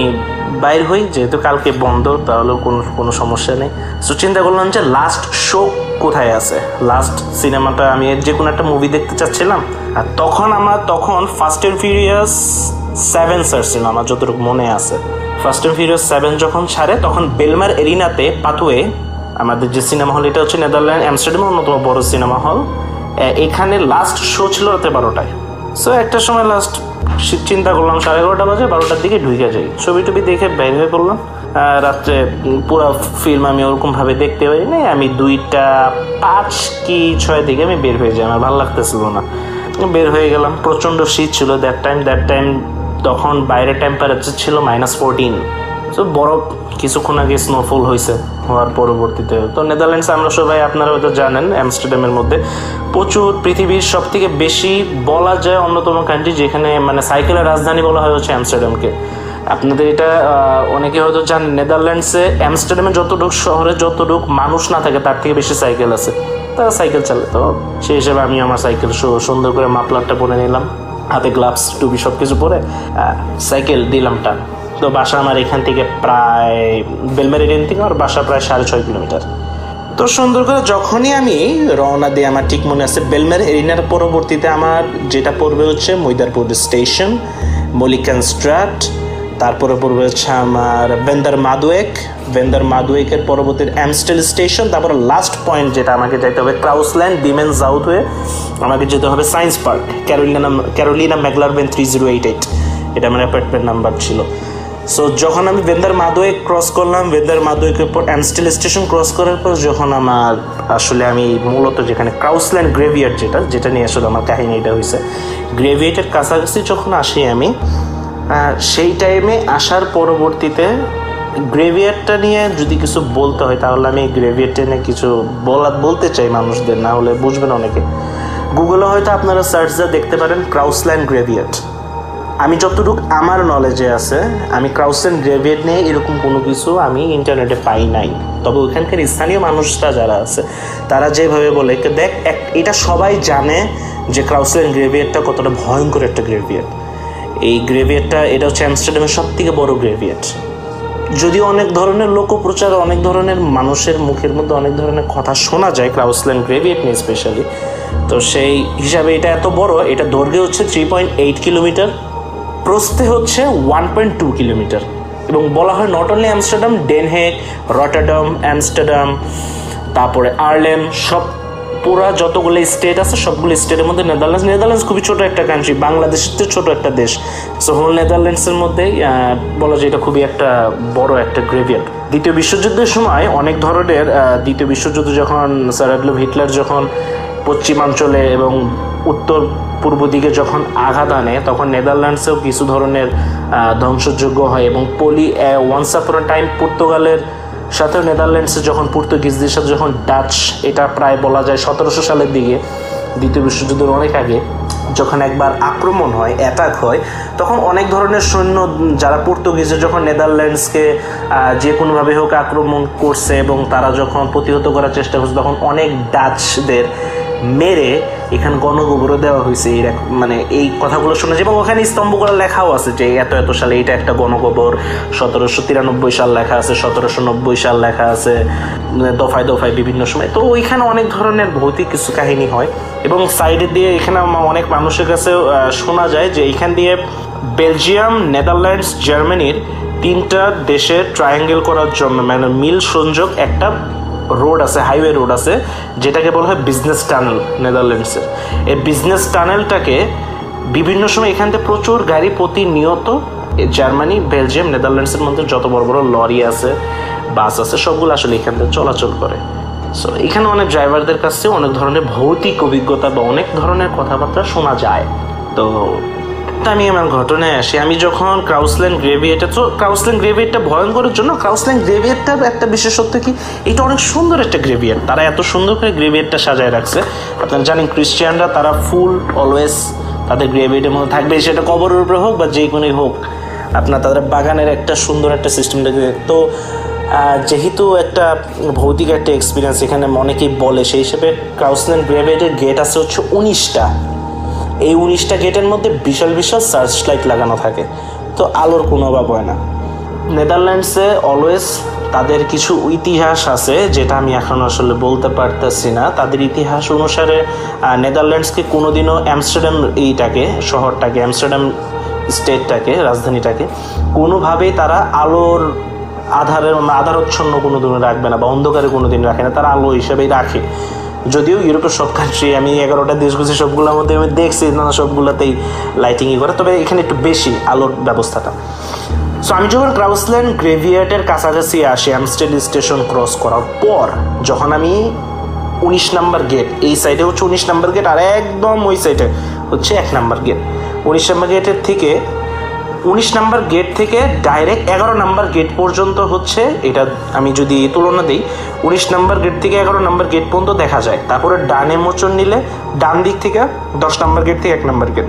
বাইর হই, যেহেতু কালকে বন্ধ, তাহলেও কোনো সমস্যা নেই। সো চিন্তা করলাম যে লাস্ট শো কোথায় আছে, লাস্ট সিনেমাটা আমি যে কোনো একটা মুভি দেখতে চাচ্ছিলাম। আর তখন ফাস্ট অ্যান্ড ফিউরিয়াস 7 ছাড়ছিল, আমার যতটুকু মনে আছে। ফাস্ট অ্যান্ড ফিউরিয়াস 7 যখন ছাড়ে তখন বেলমার এরিনাতে পাথওয়ে আমাদের যে সিনেমা হল, এটা হচ্ছে নেদারল্যান্ড অ্যামস্টারডামের অন্যতম বড় সিনেমা হল। এখানে লাস্ট শো ছিল রাতে 12টায়। সো একটা সময় লাস্ট চিন্তা করলাম 11:30 বাজে, 12টার দিকে ঢুকে যাই, ছবি টবি দেখে বের হয়ে পড়লাম। রাত্রে পুরো ফিল্ম আমি ওরকমভাবে দেখতে পারিনি। আমি 2:05 কি 6 দিকে আমি বের হয়ে যাই, আমার ভালো লাগতেছিল না, বের হয়ে গেলাম। প্রচণ্ড শীত ছিল দ্যাট টাইম। তখন বাইরের টেম্পারেচার ছিল -14। তো বরফ কিছুক্ষণ আগে স্নোফল হওয়ার পরবর্তীতে তো নেদারল্যান্ডস আমরা সবাই, আপনারা হয়তো জানেন, অ্যামস্টারডামের মধ্যে প্রচুর পৃথিবীর সব থেকে বেশি বলা যায় অন্যতম কান্ট্রি যেখানে মানে সাইকেলের রাজধানী বলা হয় হচ্ছে অ্যামস্টারডামকে। আপনাদের এটা অনেকে হয়তো জানেন, নেদারল্যান্ডসে অ্যামস্টারডামে যতটুকু শহরে যতটুকু মানুষ না থাকে তার থেকে বেশি সাইকেল আছে, তারা সাইকেল চালে। তো সেই হিসেবে আমি আমার সাইকেল সুন্দর করে মাফলারটা পরে নিলাম, হাতে গ্লাভস টুপি সব কিছু পরে সাইকেল দিলাম টান। তো বাসা আমার এখান থেকে প্রায় বেলমেরিডিয়ান থেকে আমার বাসা প্রায় 6.5 কিলোমিটার। তো সুন্দর করে যখনই আমি রওনা দিই, আমার ঠিক মনে আছে বেলমের এরিনার পরবর্তীতে আমার যেটা পড়বে হচ্ছে মৈদারপুর স্টেশন, মলিকান স্ট্রাট, তারপরে পড়বে হচ্ছে আমার ভেন্দার মাদুয়েকের পরবর্তী অ্যামস্টেল স্টেশন, তারপরে লাস্ট পয়েন্ট যেটা আমাকে যেতে হবে ক্রাউসল্যান্ড বিমেন সাউথ হয়ে আমাকে যেতে হবে সায়েন্স পার্ক, ক্যারোলিনা ম্যাকলারবেন 3088, এটা আমার অ্যাপার্টমেন্ট নাম্বার ছিল। সো যখন আমি ভেন্দার মাদুয়েক ক্রস করলাম, ভেন্দার মাদুয়েকের পর অ্যামস্টেল স্টেশন ক্রস করার পর যখন আমার আসলে আমি মূলত যেখানে ক্রাউসল্যান্ড গ্রেভিয়ার্ড যেটা নিয়ে আসলে আমার কাহিনী এটা হয়েছে, গ্রেভিয়ার্ডের কাছাকাছি যখন আসি আমি, সেই টাইমে আসার পরবর্তীতে গ্রেভিয়ার্ডটা নিয়ে যদি কিছু বলতে হয় তাহলে আমি গ্রেভিয়ার্ডটা নিয়ে কিছু বলতে চাই মানুষদের, না হলে বুঝবেন অনেকে। গুগলে হয়তো আপনারা সার্চ দিয়ে দেখতে পারেন ক্রাউসল্যান্ড গ্রেভিয়ার্ড। আমি যতটুকু আমার নলেজে আছে, আমি ক্রাউসল্যান্ড গ্রেভিয়ার্ড নিয়ে এরকম কোনো কিছু আমি ইন্টারনেটে পাই নাই। তবে ওইখানকার স্থানীয় মানুষরা যারা আছে তারা যেভাবে বলে, দেখ এটা সবাই জানে যে ক্রাউসল্যান্ড গ্রেভিয়ার্ডটা কতটা ভয়ঙ্কর একটা গ্রেভিয়ার্ড। এই গ্রেভিয়ার্ডটা এটা হচ্ছে অ্যামস্টারডামের সব থেকে বড় গ্রেভিয়ার্ড। যদিও অনেক ধরনের লোকপ্রচার, অনেক ধরনের মানুষের মুখের মধ্যে অনেক ধরনের কথা শোনা যায় ক্রাউসল্যান্ড গ্রেভিয়ার্ড নিয়ে স্পেশালি, তো সেই হিসাবে এটা এত বড়। এটা দৈর্ঘ্যে হচ্ছে 3.8 কিলোমিটার, প্রস্থে হচ্ছে 1.2 কিলোমিটার, এবং বলা হয় not only Amsterdam, Den Haag, Rotterdam, Amsterdam, তারপরে আর্লেম, সব পুরা যতগুলো স্টেট আছে সবগুলো স্টেটের মধ্যে নেদারল্যান্ডস খুবই ছোট একটা কান্ট্রি, বাংলাদেশের চেয়ে ছোট একটা দেশ। সো হোল নেদারল্যান্ডসের মধ্যেই বলা যায় এটা খুবই একটা বড় একটা গ্রেভিয়ার্ড। দ্বিতীয় বিশ্বযুদ্ধের সময় অনেক ধরনের, দ্বিতীয় বিশ্বযুদ্ধ যখন স্যার অ্যাডলফ হিটলার যখন পশ্চিমাঞ্চলে এবং উত্তর পূর্ব দিকে যখন আঘাত আনে, তখন নেদারল্যান্ডসেও কিছু ধরনের ধ্বংসযোগ্য হয়, এবং ওয়ান্স আপন টাইম পর্তুগালের সাথেও নেদারল্যান্ডসে যখন পর্তুগিজদের সাথে যখন ডাচ, এটা প্রায় বলা যায় 1700 সালের দিকে, দ্বিতীয় বিশ্বযুদ্ধের অনেক আগে, যখন একবার আক্রমণ হয়, অ্যাটাক হয়, তখন অনেক ধরনের সৈন্য যারা পর্তুগিজে যখন নেদারল্যান্ডসকে যে কোনোভাবে হোক আক্রমণ করছে এবং তারা যখন প্রতিহত করার চেষ্টা করছে, তখন অনেক ডাচদের মেরে এখানে গণকবর দেওয়া হয়েছে। মানে এই কথাগুলো শোনা যায়, এবং ওখানে স্তম্ভ করে লেখাও আছে যে এত সালে এটা একটা গণকবর, 1793 সাল লেখা আছে, 1790 সাল লেখা আছে, দফায় দফায় বিভিন্ন সময়। তো ওইখানে অনেক ধরনের ভৌতিক কিছু কাহিনী হয়, এবং সাইডে দিয়ে এখানে অনেক মানুষের কাছে শোনা যায় যে এইখান দিয়ে বেলজিয়াম, নেদারল্যান্ডস, জার্মানির 3টা দেশের ট্রায়াঙ্গেল করার জন্য মানে মিল সংযোগ একটা রোড আছে, হাইওয়ে রোড আছে, যেটাকে বলা হয় বিজনেস টানেল নেদারল্যান্ডসের। এই বিজনেস টানেলটাকে বিভিন্ন সময় এখান থেকে প্রচুর গাড়ি প্রতিনিয়ত জার্মানি, বেলজিয়াম, নেদারল্যান্ডসের মধ্যে যত বড় বড় লরি আছে, বাস আছে, সবগুলো আসলে এখান থেকে চলাচল করে। সো এখানে অনেক ড্রাইভারদের কাছে অনেক ধরনের ভৌতিক অভিজ্ঞতা বা অনেক ধরনের কথাবার্তা শোনা যায়। তো আমি আমার ঘটনায় আসি, আমি যখন ক্রাউসল্যান্ড গ্রেভিয়ার্ডটা ভয়ঙ্করের জন্য, ক্রাউসল্যান্ড গ্রেভিয়ার্ডটার একটা বিশেষত্ব কি, এটা অনেক সুন্দর একটা গ্রেভিয়ার্ড। তারা এত সুন্দর করে গ্রেভিয়ার্ডটা সাজায় রাখছে। আপনারা জানেন ক্রিশ্চিয়ানরা তারা ফুল অলওয়েজ তাদের গ্রেভিয়ার্ডের মধ্যে থাকবে, সেটা কবরের উপরে হোক বা যে কোনোই হোক, আপনার তাদের বাগানের একটা সুন্দর একটা সিস্টেম দেখবে। তো যেহেতু একটা ভৌতিক একটা এক্সপিরিয়েন্স এখানে অনেকেই বলে, সেই হিসেবে ক্রাউসল্যান্ড গ্রেভিয়ার্ডের গেট আছে হচ্ছে 19টা। এই 19টা গেটের মধ্যে বিশাল বিশাল সার্চ লাইট লাগানো থাকে, তো আলোর কোনো অভাব হয় না। নেদারল্যান্ডসে অলওয়েজ তাদের কিছু ইতিহাস আছে, যেটা আমি এখন আসলে বলতে পারতেছি না। তাদের ইতিহাস অনুসারে নেদারল্যান্ডসকে কোনোদিনও অ্যামস্টারডাম শহরটাকে, অ্যামস্টারডাম স্টেটটাকে, রাজধানীটাকে কোনোভাবেই তারা আলোর আধারচ্ছন্ন কোনোদিন রাখবে না বা অন্ধকারে কোনোদিন রাখে না, তারা আলো হিসেবেই রাখে। যদিও ইউরোপের সব কান্ট্রি, আমি 11টা দেশ ঘুরছি, সবগুলোর মধ্যে আমি দেখছি না সবগুলোতেই লাইটিংই করে, তবে এখানে একটু বেশি আলোর ব্যবস্থাটা। সো আমি যখন ক্রাউসল্যান্ড গ্রেভিয়ার্ডের কাছাকাছি আসি, অ্যামস্টেড স্টেশন ক্রস করার পর, যখন আমি 19 নাম্বার গেট, এই সাইডে হচ্ছে 19 নাম্বার গেট, আর একদম ওই সাইডে হচ্ছে 1 নাম্বার গেট। 19 নাম্বার গেটের থেকে 19 নাম্বার গেট থেকে ডাইরেক্ট 11 নাম্বার গেট পর্যন্ত হচ্ছে, এটা আমি যদি তুলনা দিই, 19 নাম্বার গেট থেকে 11 নাম্বার গেট পর্যন্ত দেখা যায়। তারপরে ডানে মোচন নিলে ডান দিক থেকে 10 নাম্বার গেট থেকে 1 নাম্বার গেট।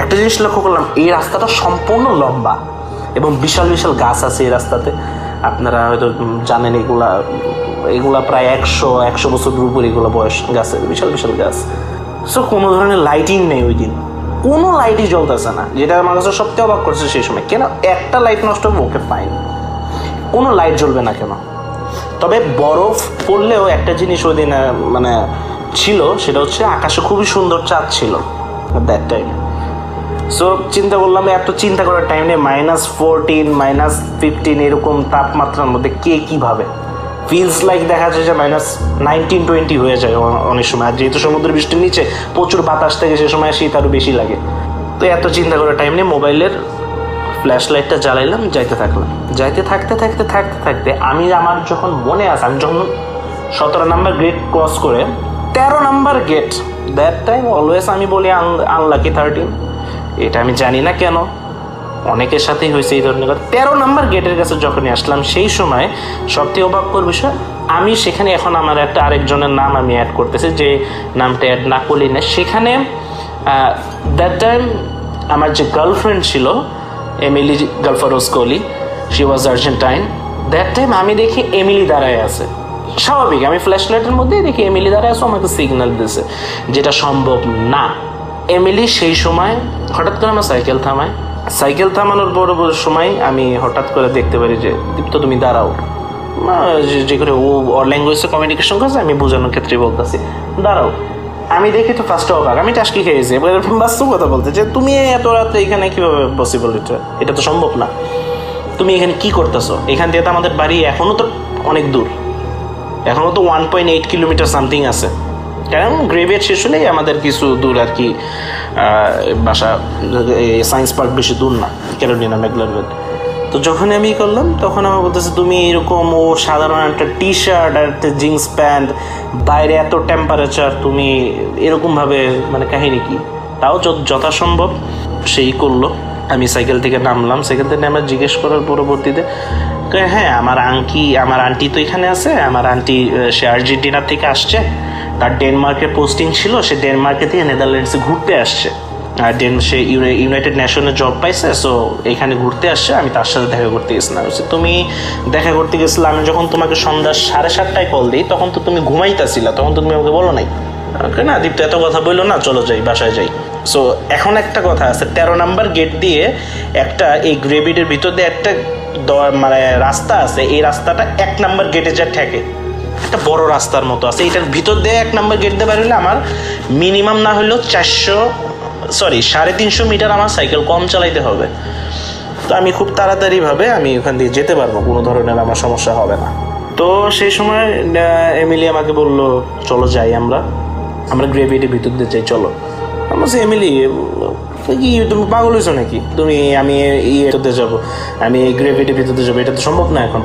একটা জিনিস লক্ষ্য করলাম, এই রাস্তাটা সম্পূর্ণ লম্বা এবং বিশাল বিশাল গাছ আছে এই রাস্তাতে। আপনারা হয়তো জানেন এগুলা প্রায় 100 বছরের উপর এগুলো বয়স গাছের, বিশাল বিশাল গাছ। সো কোনো ধরনের লাইটিং নেই ওই দিন, কোনো লাইটই জ্বলতেছে না, যেটা আমার কাছে সবচেয়ে অবাক করছে সেই সময়। কেন একটা লাইট নষ্ট হবে, ওকে ফাইন, কোনো লাইট জ্বলবে না কেন? তবে বরফ পড়লেও একটা জিনিস ওই দিন মানে ছিল, সেটা হচ্ছে আকাশে খুবই সুন্দর চাঁদ ছিল দ্যাট টাইমে। সো চিন্তা করলাম, এত চিন্তা করার টাইম নেই, -14 -15 এরকম তাপমাত্রার মধ্যে কে কীভাবে ফিলস লাইক দেখা যায় যে -19-20 হয়ে যায় অনেক সময়। আর যেহেতু সমুদ্র বৃষ্টির নিচে প্রচুর বাতাস থাকে, সে সময় শীত আরও বেশি লাগে। তো এত চিন্তা করার টাইম নেই, মোবাইলের ফ্ল্যাশ লাইটটা জ্বালাইলাম, যাইতে থাকলাম। যাইতে থাকতে থাকতে থাকতে থাকতে আমার যখন মনে আছে, আমি যখন 17 নাম্বার গেট ক্রস করে 13 number gate, that time always আমি বলি আনলাকি 13, এটা আমি জানি না কেন, অনেকের সাথেই হয়েছে এই ধরনের কথা। 13 নাম্বার গেটের কাছে যখনই আসলাম, সেই সময় সবথেকে অবাককর বিষয়, আমি সেখানে এখন আমার একটা আরেকজনের নাম আমি অ্যাড করতেছি, যে নামটা অ্যাড না করলি না। সেখানে দ্যাট টাইম আমার যে গার্লফ্রেন্ড ছিল, এমিলি গালফারোসকোলি, she was Argentine. That time আমি দেখি এমিলি দাঁড়ায় আছে, স্বাভাবিক, আমি ফ্ল্যাশ লাইটের মধ্যেই দেখি এমিলি দাঁড়ায় আছে, আমাকে সিগন্যাল দিয়েছে, যেটা সম্ভব না। এমিলি সেই সময় হঠাৎ করে আমার সাইকেল থামানোর বড় সময় আমি হঠাৎ করে দেখতে পারি যে দীপ্ত তুমি দাঁড়াও, যে করে ও ওর ল্যাঙ্গুয়েজে কমিউনিকেশন করছে, আমি বোঝানোর ক্ষেত্রে বলতেছি দাঁড়াও। আমি দেখি তো ফার্স্ট অবাক, আমি টাস্কি খেয়েছি, এবার বাস্তব কথা বলতে যে তুমি এত রাতে এখানে কীভাবে পসিবল, এটা তো সম্ভব না, তুমি এখানে কি করতেছো? এখান থেকে তো আমাদের বাড়ি এখনও তো অনেক দূর, এখনও তো 1.8 কিলোমিটার সামথিং আছে, কারণ গ্রেভিয়ার্ড শেষ হলেই আমাদের কিছু দূর আর কি, বাসা সায়েন্স পার্ক বেশি দূর না, ক্যারোলিনা ম্যাকলারভেল। তো যখন আমি করলাম, তখন আমার বলতেছে তুমি এরকম, ও সাধারণ একটা টি শার্ট আর একটা জিন্স প্যান্ট, বাইরে এত টেম্পারেচার, তুমি এরকমভাবে, মানে কাহিনী কি? তাও যথাসম্ভব সেই করলো। আমি সাইকেল থেকে নামলাম, সাইকেল থেকে নামে জিজ্ঞেস করার পরবর্তীতে, হ্যাঁ আমার আন্টি তো এখানে আছে, আমার আন্টি সে আর্জেন্টিনা থেকে আসছে, তার ডেনমার্কে পোস্টিং ছিল, সে ডেনমার্কে থেকে নেদারল্যান্ডসে ঘুরতে আসছে, আর সে ইউনাইটেড নেশনে জব পাইছে, সো এখানে ঘুরতে আসছে, আমি তার সাথে দেখা করতে গেছিলাম। তুমি দেখা করতে গেছিলাম, আমি যখন তোমাকে সন্ধ্যা 7:30টায় কল দিই, তখন তো তুমি ঘুমাইতেছিলা, তখন তো তুমি আমাকে বলো নাই, না দীপ্ত এত কথা বললো না, চলো যাই, বাসায় যাই। সো এখন একটা কথা আছে, 13 নাম্বার গেট দিয়ে একটা, এই গ্রেভিডের ভিতর দিয়ে একটা মানে রাস্তা আছে, এই রাস্তাটা 1 নাম্বার গেটে যা ঠেকে, একটা বড় রাস্তার মতো আছে, এটার ভিতর দিয়ে 1 নাম্বার গেট দিয়ে বের হলে আমার মিনিমাম না হলেও 350 মিটার আমার সাইকেল কম চালাইতে হবে। তো আমি খুব তাড়াতাড়িভাবে আমি ওখান দিয়ে যেতে পারবো, কোনো ধরনের আমার সমস্যা হবে না। তো সেই সময় এমিলি আমাকে বললো চলো যাই, আমরা গ্রেভিয়ার্ডের ভিতর দিয়ে যাই, চলো। আমি বলছি এমিলি কি তুমি পাগল হয়েছো নাকি, আমি ইয়েতে যাবো, আমি গ্রেভিয়ার্ডের ভিতরে যাবো, এটা তো সম্ভব না এখন,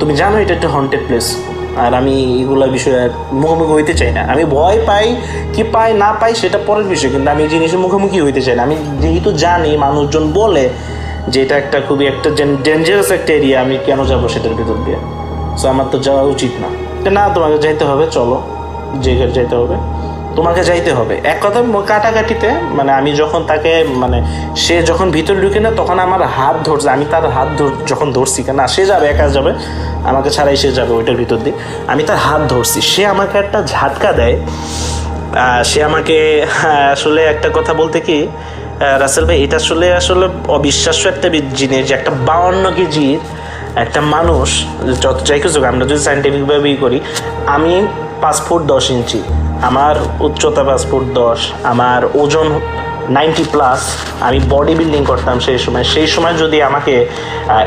তুমি জানো এটা একটা হন্টেড প্লেস, আর আমি এগুলো বিষয়ে মুখোমুখি হইতে চাই না। আমি ভয় পাই কি পাই না পাই সেটা পরের বিষয়, কিন্তু আমি এই জিনিসের মুখোমুখি হইতে চাই না। আমি যেহেতু জানি মানুষজন বলে যে এটা একটা খুবই একটা ডেঞ্জারাস একটা এরিয়া, আমি কেন যাবো সেটার ভিতর দিয়ে? সো আমার তো যাওয়া উচিত না। না তোমাকে যাইতে হবে, চলো, জায়গায় যাইতে হবে, তোমাকে যাইতে হবে। এক কথা কাটাকাটিতে, মানে আমি যখন তাকে, মানে সে যখন ভিতরে ঢুকে না, তখন আমার হাত ধরছে, আমি তার হাত যখন ধরছি, না সে যাবে, একা যাবে, আমাকে ছাড়াই সে যাবে ওইটার ভিতর দিয়ে, আমি তার হাত ধরছি, সে আমাকে একটা ঝাটকা দেয়। সে আমাকে আসলে একটা কথা বলতে কি রাসেল ভাই, এটা আসলে অবিশ্বাস্য একটা জিনিস, যে একটা 52 কেজির একটা মানুষ, যত যাই কিছু আমরা যদি সায়েন্টিফিকভাবেই করি, আমি 5 ফুট 10 ইঞ্চি, আমার উচ্চতা 5 ফুট 10, আমার ওজন 90+, আমি বডি বিল্ডিং করতাম সেই সময় যদি আমাকে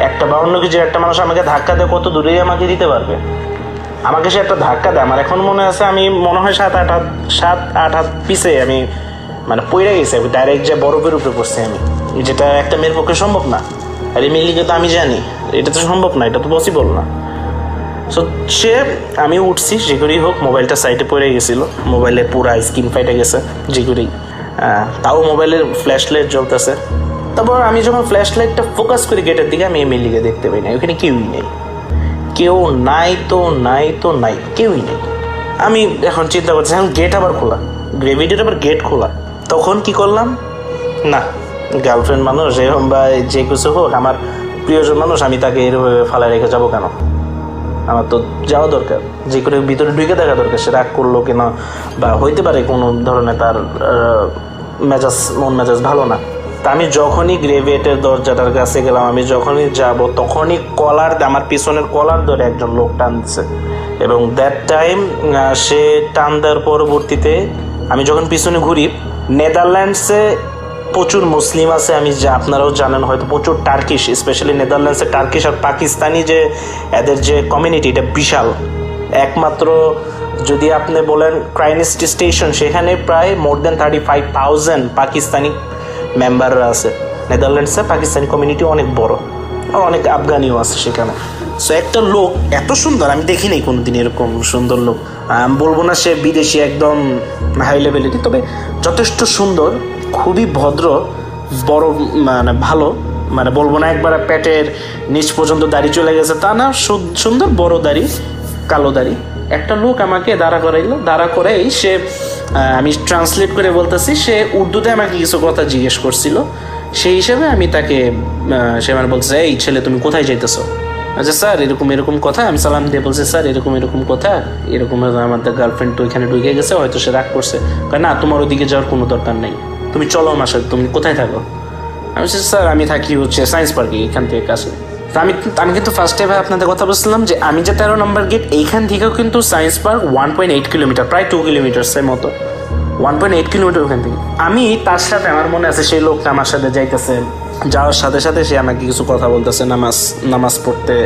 একটা 52 কেজির একটা মানুষ আমাকে ধাক্কা দেয়, কত দূরেই আমাকে দিতে পারবে? আমাকে সে একটা ধাক্কা দেয়, আমার এখন মনে আছে আমি মনে হয় 7-8 হাত পিছে আমি মানে পড়ে গেছি, আমি ডাইরেক্ট যে বরফের উপরে পড়ছি আমি, যেটা একটা মেয়ের পক্ষে সম্ভব না। আর এই মেয়েলিকে তো আমি জানি এটা তো সম্ভব না, এটা তো পসিবল না। সো আমি উঠছি, যে করেই হোক, মোবাইলটা সাইডে পড়ে গেছিলো, মোবাইলে পুরা স্ক্রিন ফাইটে গেছে যে করেই, তাও মোবাইলের ফ্ল্যাশ লাইট জ্বলতেছে। তারপর আমি যখন ফ্ল্যাশ লাইটটা ফোকাস করি গেটের দিকে, আমি এমএলএকে দেখতে পাই না, ওখানে কেউই নেই, কেউ নাই তো নাই তো নাই, কেউই নেই। আমি এখন চিন্তা করছি, এখন গেট আবার খোলা, গ্রেভিটির আবার গেট খোলা। তখন কি করলাম, না গার্লফ্রেন্ড মানুষ এরকম বা যে কিছু হোক, আমার প্রিয়জন মানুষ, আমি তাকে এরভাবে ফালায় রেখে যাবো কেন? আমার তো যাওয়া দরকার, যে করে ভিতরে ঢুকে দেখা দরকার, সে রাগ করলো কিনা, বা হইতে পারে কোনো ধরনের তার মন মেজাজ ভালো না। তা আমি যখনই গ্রেভিয়েটের দরজাটার কাছে গেলাম, আমি যখনই যাব, তখনই আমার পিছনের কলার ধরে একজন লোক টানছে, এবং দ্যাট টাইম সে টান দেওয়ার পরবর্তীতে আমি যখন পিছনে ঘুরি, নেদারল্যান্ডসে প্রচুর মুসলিম আছে, আমি আপনারাও জানেন হয়তো, প্রচুর টার্কিশ, স্পেশালি নেদারল্যান্ডসে টার্কিশ আর পাকিস্তানি যে এদের যে কমিউনিটি, এটা বিশাল। একমাত্র যদি আপনি বলেন ক্রাইনিস্ট স্টেশন, সেখানে প্রায় মোর দেন 35,000 পাকিস্তানি মেম্বাররা আছে। নেদারল্যান্ডসে পাকিস্তানি কমিউনিটি অনেক বড়, আর অনেক আফগানিও আছে সেখানে। সো একটা লোক এত সুন্দর আমি দেখিনি কোনোদিন, এরকম সুন্দর লোক। আমি বলবো না সে বিদেশি একদম হাই লেভেলেরই, তবে যথেষ্ট সুন্দর, খুবই ভদ্র, বড়, মানে ভালো, মানে বলবো না একবার পেটের নিচ পর্যন্ত দাড়ি চলে গেছে তা না, সুন্দর বড় দাড়ি, কালো দাড়ি। একটা লোক আমাকে দাঁড়া করাইলো, দাঁড়া করেই সে, আমি ট্রান্সলেট করে বলতেছি, সে উর্দুতে আমাকে কিছু কথা জিজ্ঞেস করছিল, সেই হিসেবে আমি তাকে, সে মানে বলছে, এই ছেলে তুমি কোথায় যাইতেছো? আচ্ছা স্যার এরকম এরকম কথা, আমি সালাম দিয়ে বলছি, স্যার এরকম এরকম কথা, এরকম আমাদের গার্লফ্রেন্ড তো ওইখানে ঢুকে গেছে, হয়তো সে রাগ করছে। না, তোমার ওদিকে যাওয়ার কোনো দরকার নেই, তুমি চলো আমার সাথে, তুমি কোথায় থাকো? আমি বলছি, স্যার আমি থাকি হচ্ছে সায়েন্স পার্কে, এখান থেকে কাছে। আমি কিন্তু ফার্স্টে ভাই আপনাদের কথা বলছিলাম যে আমি যে 13 নম্বর গেট, এইখান থেকেও কিন্তু সায়েন্স পার্ক 1.8 কিলোমিটার, প্রায় 2 কিলোমিটার্সের মতো, 1.8 কিলোমিটার ওখান থেকে। আমি তার সাথে, আমার মনে আছে সেই লোকটা আমার সাথে যাইতেছে, যাওয়ার সাথে সাথে সে আমাকে কিছু কথা বলতেছে, নামাজ পড়তে,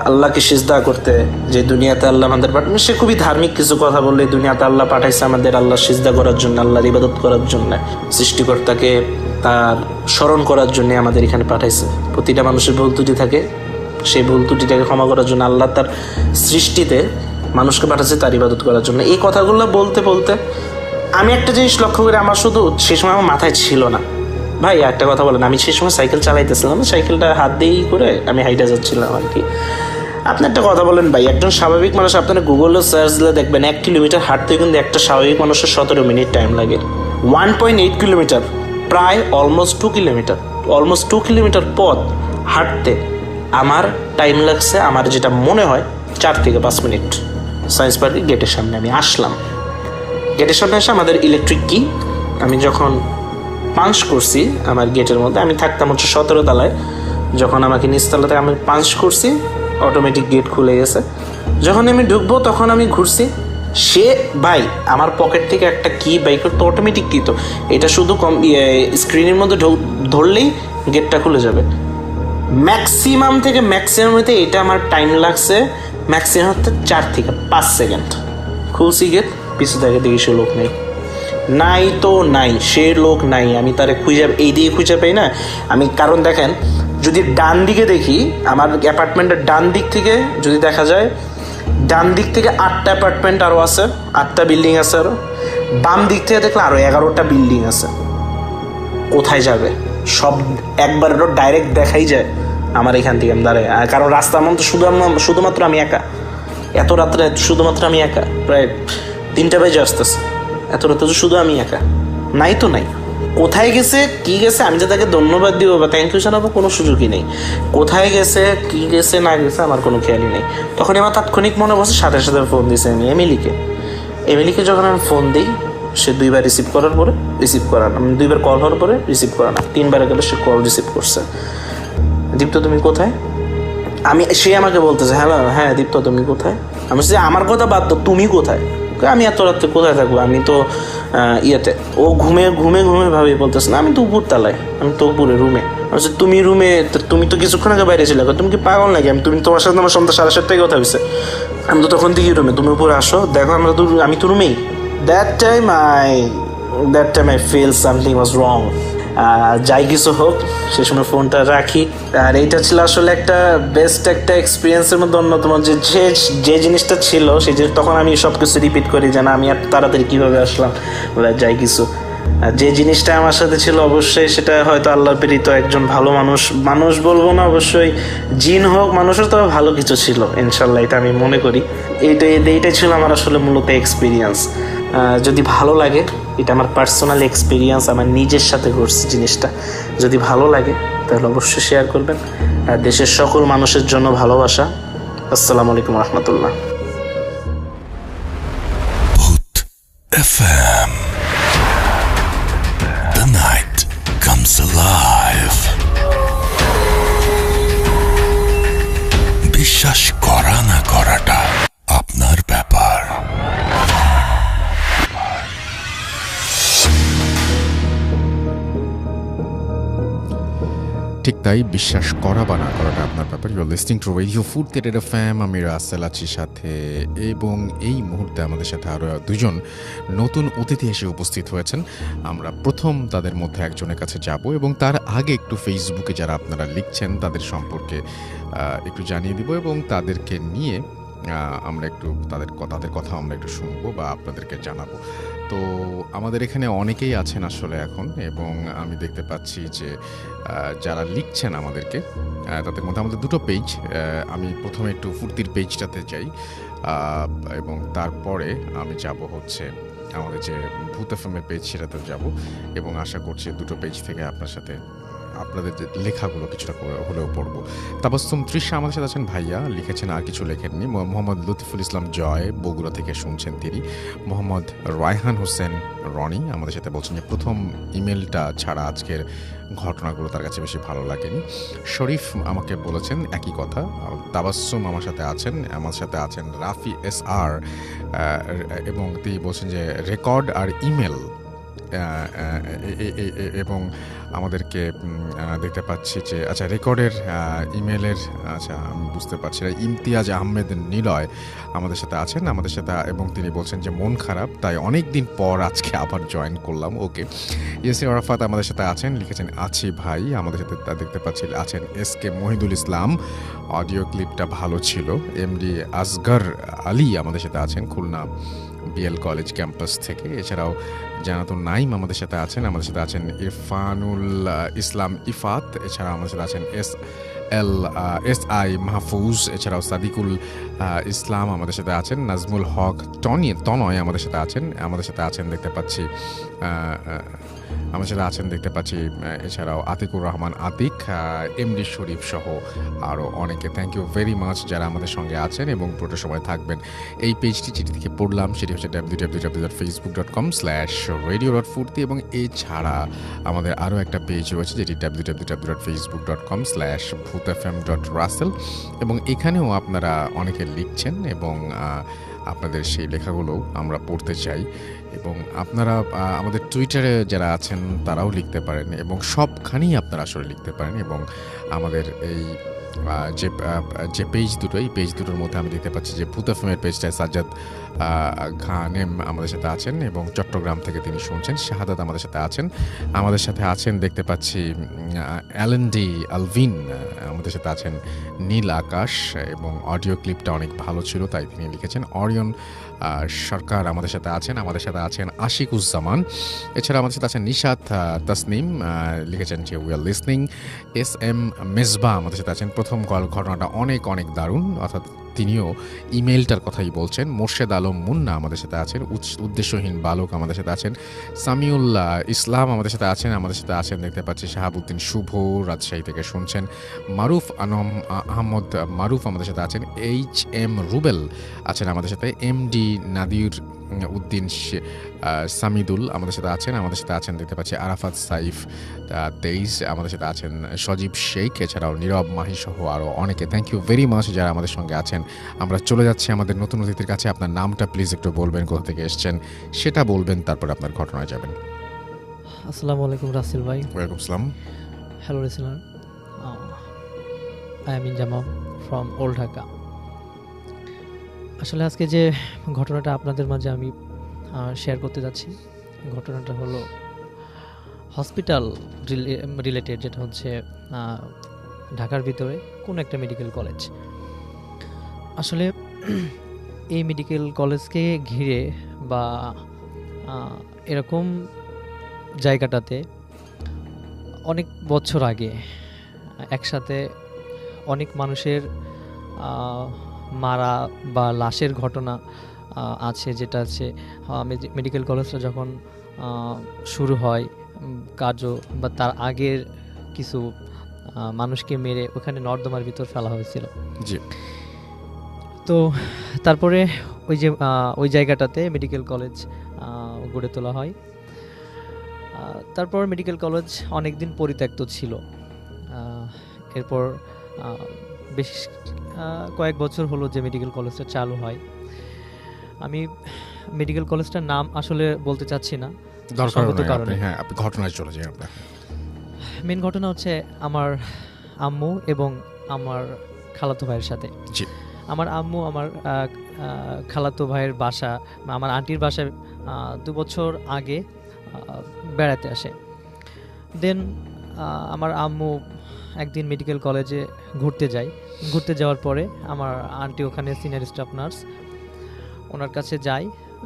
আল্লাহকে সিজদা করতে, যে দুনিয়াতে আল্লাহ আমাদের পাঠান, সে খুবই ধার্মিক কিছু কথা বললে, দুনিয়াতে আল্লাহ পাঠাইছে আমাদের আল্লাহ সিজদা করার জন্য, আল্লাহর ইবাদত করার জন্য, সৃষ্টিকর্তাকে তার স্মরণ করার জন্য আমাদের এখানে পাঠাইছে। প্রতিটা মানুষের ভুল ত্রুটি থাকে, সেই ভুল ত্রুটিটাকে ক্ষমা করার জন্য আল্লাহ তার সৃষ্টিতে মানুষকে পাঠাচ্ছে তার ইবাদত করার জন্য। এই কথাগুলো বলতে বলতে আমি একটা জিনিস লক্ষ্য করে, আমার শুধু সেই সময় আমার মাথায় ছিল না, ভাই একটা কথা বলেন, আমি সেই সময় সাইকেল চালাইতেছিলাম, সাইকেলটা হাত দিয়েই করে আমি হাইটে যাচ্ছিলাম আর কি। আপনি একটা কথা বলেন ভাই, একজন স্বাভাবিক মানুষ, আপনারা গুগলে সার্চ দিলে দেখবেন 1 কিলোমিটার হাঁটতে কিন্তু একটা স্বাভাবিক মানুষের 17 মিনিট টাইম লাগে। 1.8 কিলোমিটার, প্রায় অলমোস্ট 2 কিলোমিটার পথ হাঁটতে আমার টাইম লাগছে, আমার যেটা মনে হয় 4 থেকে 5 মিনিট। সায়েন্স পার্কের গেটের সামনে আমি আসলাম, গেটের সামনে এসে আমাদের ইলেকট্রিক কি আমি যখন পাঞ্চ করছি আমার গেটের মধ্যে, আমি থাকতাম হচ্ছে 17 তলায়, যখন আমাকে নিচতলাতে আমি পাঞ্চ করছি, অটোমেটিক গেট খুলে গেছে। যখন আমি ঢুকবো তখন আমি ঘুরছি, সে ভাই আমার পকেট থেকে একটা কি বাই করতো, অটোমেটিক কি, তো এটা শুধু স্ক্রিনের মধ্যে ধরলেই গেটটা খুলে যাবে। ম্যাক্সিমাম হতে এটা আমার টাইম লাগছে ম্যাক্সিমাম হতে 4 থেকে 5 সেকেন্ড। খুলছি গেট, পিছু থেকে দেখি সে লোক নেই, নাই তো নাই, সে লোক নাই। আমি তারে এই দিকে খুঁজে পাই না আমি, কারণ দেখেন যদি ডান দিকে দেখি, আমার অ্যাপার্টমেন্টের ডান দিক থেকে যদি দেখা যায়, ডান দিক থেকে 8টা অ্যাপার্টমেন্ট আরও আছে, 8টা বিল্ডিং আছে আরও। বাম দিক থেকে দেখলে আরও 11টা বিল্ডিং আছে। কোথায় যাবে সব একবার ডাইরেক্ট দেখাই যায় আমার এখান থেকে, আমি দাঁড়াই, কারণ রাস্তার মধ্যে শুধুমাত্র আমি একা, এত রাত্রে শুধুমাত্র আমি একা, প্রায় 3টা বাজে আসতেছে, এত রাতে তো শুধু আমি একা, নাই তো নাই। কোথায় গেছে কি গেছে আমি যে তাকে ধন্যবাদ দিব বা থ্যাংক ইউ জানাবো কোনো সুযোগই নেই। কোথায় গেছে কি গেছে না গেছে আমার কোনো খেয়ালই নেই। তখন আমার তাৎক্ষণিক মনে বসে সাথে সাথে ফোন দিয়েছে আমি এমিলিকে যখন আমি ফোন দিই, সে 2বার রিসিভ করার পরে আমি 2বার কল হওয়ার পরে রিসিভ করা না, 3বার গেলে সে কল রিসিভ করছে। দীপ্ত তুমি কোথায়? সে আমাকে বলতেছে হ্যাঁ দীপ্ত তুমি কোথায়? আমি বলছি আমার কথা বাদ তো, তুমি কোথায়? আমি এত রাত্রে কোথায় থাকবো, আমি তো ইয়েতে। ও ঘুমে ঘুমে ঘুমে ভাবে বলতেছে না আমি তো উপর তালায়, আমি তো উপরে রুমে। তুমি রুমে, তুমি তো কিছুক্ষণ আগে বাইরে ছিলে, তুমি কি পাগল নাকি? তুমি তোমার সাথে আমার সন্ধ্যা 7:30 কথা হয়েছে, আমি তো তখন থেকে রুমে, তুমি উপরে আসো দেখো আমি তো রুমেই। That time I feel something was wrong. যাই কিছু হোক সে সময় ফোনটা রাখি। আর এইটা ছিল আসলে একটা বেস্ট একটা এক্সপিরিয়েন্সের মধ্যে অন্যতম, যে জিনিসটা ছিল সেই জিনিস। তখন আমি সব কিছু রিপিট করি যে না আমি এত তাড়াতাড়ি কীভাবে আসলাম, যাই কিছু। যে জিনিসটা আমার সাথে ছিল অবশ্যই সেটা হয়তো আল্লাহ প্রেরিত একজন ভালো মানুষ বলবো না, অবশ্যই জিন হোক মানুষের তো ভালো কিছু ছিল ইনশাল্লাহ, এটা আমি মনে করি। এইটাই ছিল আমার আসলে মূলত এক্সপিরিয়েন্স। যদি ভালো লাগে, এটা আমার পার্সোনাল এক্সপিরিয়েন্স, আমার নিজের সাথে ঘটছে জিনিসটা। যদি ভালো লাগে তাহলে অবশ্যই শেয়ার করবেন। আর দেশের সকল মানুষের জন্য ভালোবাসা। আসসালামু আলাইকুম রহমতুল্লাহ। Booth FM. The night comes alive. বিশ্বাস করা না করাটা আপনার ব্যাপার। ঠিক তাই, বিশ্বাস করা বা না করাটা আপনার ব্যাপার। You are listening to radio Foorti FM, আমি রাসেল আছি সাথে, এবং এই মুহূর্তে আমাদের সাথে আরও দুজন নতুন অতিথি এসে উপস্থিত হয়েছেন। আমরা প্রথম তাদের মধ্যে একজনের কাছে যাব, এবং তার আগে একটু ফেসবুকে যারা আপনারা লিখছেন তাদের সম্পর্কে একটু জানিয়ে দিব, এবং তাদেরকে নিয়ে আমরা একটু তাদের কথা আমরা একটু শুনবো বা আপনাদেরকে জানাবো। তো আমাদের এখানে অনেকেই আছেন আসলে এখন, এবং আমি দেখতে পাচ্ছি যে যারা লিখছেন আমাদেরকে তাদের মধ্যে আমাদের দুটো পেজ। আমি প্রথমে একটু ফুর্তির পেজটাতে যাই, এবং তারপরে আমি যাব হচ্ছে আমাদের যে ভূত এফএমের পেজ সেটাতে যাব, এবং আশা করছি দুটো পেজ থেকে আপনাদের যে লেখাগুলো কিছুটা হলেও পড়বো। তাবাসসুম তৃষা আমাদের সাথে আছেন, ভাইয়া লিখেছেন, আর কিছু লেখেননি। মোহাম্মদ লতিফুল ইসলাম জয় বগুড়া থেকে শুনছেন তিনি। মোহাম্মদ রায়হান হোসেন রনি আমাদের সাথে বলছেন যে প্রথম ইমেলটা ছাড়া আজকের ঘটনাগুলো তার কাছে বেশি ভালো লাগেনি। শরীফ আমাকে বলেছেন একই কথা। তাবাসসুম আমার সাথে আছেন রাফি SR, এবং তিনি বলছেন যে রেকর্ড আর ইমেল, এবং আমাদেরকে দেখতে পাচ্ছি যে আচ্ছা রেকর্ডের ইমেলের, আচ্ছা আমি বুঝতে পারছি না। ইমতিয়াজ আহমেদ নিলয় আমাদের সাথে আছেন, এবং তিনি বলছেন যে মন খারাপ, তাই অনেক দিন পর আজকে আবার জয়েন করলাম। ওকে। ইয়াসির আরাফাত আমাদের সাথে আছেন, লিখেছেন আছি ভাই। আমাদের সাথে দেখতে পাচ্ছি আছেন SK মহিদুল ইসলাম, অডিও ক্লিপটা ভালো ছিল। MD আসগর আলী আমাদের সাথে আছেন খুলনা BL কলেজ ক্যাম্পাস থেকে। এছাড়াও জানাতুন নাইম আমাদের সাথে আছেন ইরফানুল ইসলাম ইফাত। এছাড়াও আমাদের সাথে আছেন SI মাহফুজ। এছাড়াও সাদিকুল ইসলাম আমাদের সাথে আছেন। নাজমুল হক তনয় আমাদের সাথে আছেন দেখতে পাচ্ছি। এছাড়াও আতিকুর রহমান আতিক, MD শরীফ সহ আরও অনেকে। থ্যাংক ইউ ভেরি মাচ যারা আমাদের সঙ্গে আছেন এবং পুরো সময় থাকবেন। এই পেজটি যেটি থেকে পড়লাম সেটি হচ্ছে www.facebook.com/radio.furti, এবং এছাড়া আমাদের আরও একটা পেজ রয়েছে যেটি www.facebook.com/bhutfm.russell, এবং এখানেও আপনারা অনেকে লিখছেন, এবং আপনাদের সেই লেখাগুলো আমরা পড়তে চাই। এবং আপনারা আমাদের টুইটারে যারা আছেন তারাও লিখতে পারেন, এবং সবখানেই আপনারা আসলে লিখতে পারেন। এবং আমাদের এই যে পেজ দুটো, এই পেজ দুটোর মধ্যে আমি দেখতে পাচ্ছি যে ভূত এফএমের পেজটায় সাজ্জাদ খানেম আমাদের সাথে আছেন, এবং চট্টগ্রাম থেকে তিনি শুনছেন। শাহাদাত আমাদের সাথে আছেন দেখতে পাচ্ছি। অ্যালেন্ডি আলভিন আমাদের সাথে আছেন। নীল আকাশ, এবং অডিও ক্লিপটা অনেক ভালো ছিল তাই তিনি লিখেছেন। অরিয়ন সরকার আমাদের সাথে আছেন আশিকুজ্জামান। এছাড়া আমাদের সাথে আছেন নিশাত তাসনিম, লিখেছেন যে we are listening. SM Mezba আমাদের সাথে আছেন। প্রথম ঘটনাটা অনেক দারুণ, অর্থাৎ তিনিও ইমেলটার কথাই বলছেন। মোর্শেদ আলম মুন্না আমাদের সাথে আছেন। উদ্দেশ্যহীন বালক আমাদের সাথে আছেন। সামিউল ইসলাম আমাদের সাথে আছেন দেখতে পাচ্ছি। শাহাবুদ্দিন শুভ রাজশাহী থেকে শুনছেন। মারুফ আহমদ মারুফ আমাদের সাথে আছেন। HM রুবেল আছেন আমাদের সাথে। MD উদ্দিন সামিদুল আমাদের সাথে আছেন, আমাদের সাথে আছেন দেখতে পাচ্ছি আরাফাত সাইফ তেইশ, আমাদের সাথে আছেন সজীব শেখ, এছাড়াও নীরব মাহি সহ আরও অনেকে। থ্যাংক ইউ ভেরি মাচ যারা আমাদের সঙ্গে আছেন। আমরা চলে যাচ্ছি আমাদের নতুন অতিথির কাছে। আপনার নামটা প্লিজ একটু বলবেন, কোথা থেকে এসছেন সেটা বলবেন, তারপর আপনার ঘটনায় যাবেন। আসসালামু আলাইকুম রাসেল ভাই। ওয়ালাইকুম আসসালাম। Hello listener, I am Injama from old Dhaka. আসলে আজকে যে ঘটনাটা আপনাদের মাঝে আমি শেয়ার করতে যাচ্ছি, ঘটনাটা হলো হসপিটাল রিলেটেড, যেটা হচ্ছে ঢাকার ভিতরে কোন একটা মেডিকেল কলেজ। আসলে এই মেডিকেল কলেজকে ঘিরে বা এরকম জায়গাটাতে অনেক বছর আগে একসাথে অনেক মানুষের মারা বা লাশের ঘটনা আছে, যেটা আছে মেডিকেল কলেজটা যখন শুরু হয় কাজও বা তার আগের কিছু মানুষকে মেরে ওখানে নর্দমার ভিতর ফেলা হয়েছিল। জি। তো তারপরে ওই জায়গাটাতে মেডিকেল কলেজ গড়ে তোলা হয়। তারপর মেডিকেল কলেজ অনেক দিন পরিত্যক্ত ছিল। এরপর বেশ কয়েক বছর হলো যে মেডিকেল কলেজটা চালু হয়। আমি মেডিকেল কলেজটার নাম আসলে বলতে চাচ্ছি না, সঙ্গত কারণে। হ্যাঁ, আপনি ঘটনায় চলে যান। আপনার মেন ঘটনা হচ্ছে আমার আম্মু এবং আমার খালাতো ভাইয়ের সাথে। জি। আমার আম্মু আমার খালাতো ভাইয়ের বাসা, আমার আন্টির বাসায় 2 বছর আগে বেড়াতে আসে। দেন আমার আম্মু একদিন মেডিকেল কলেজে ঘুরতে যাওয়ার পরে আমার আন্টি ওখানে সিনিয়র স্টাফ নার্স, ওনার কাছে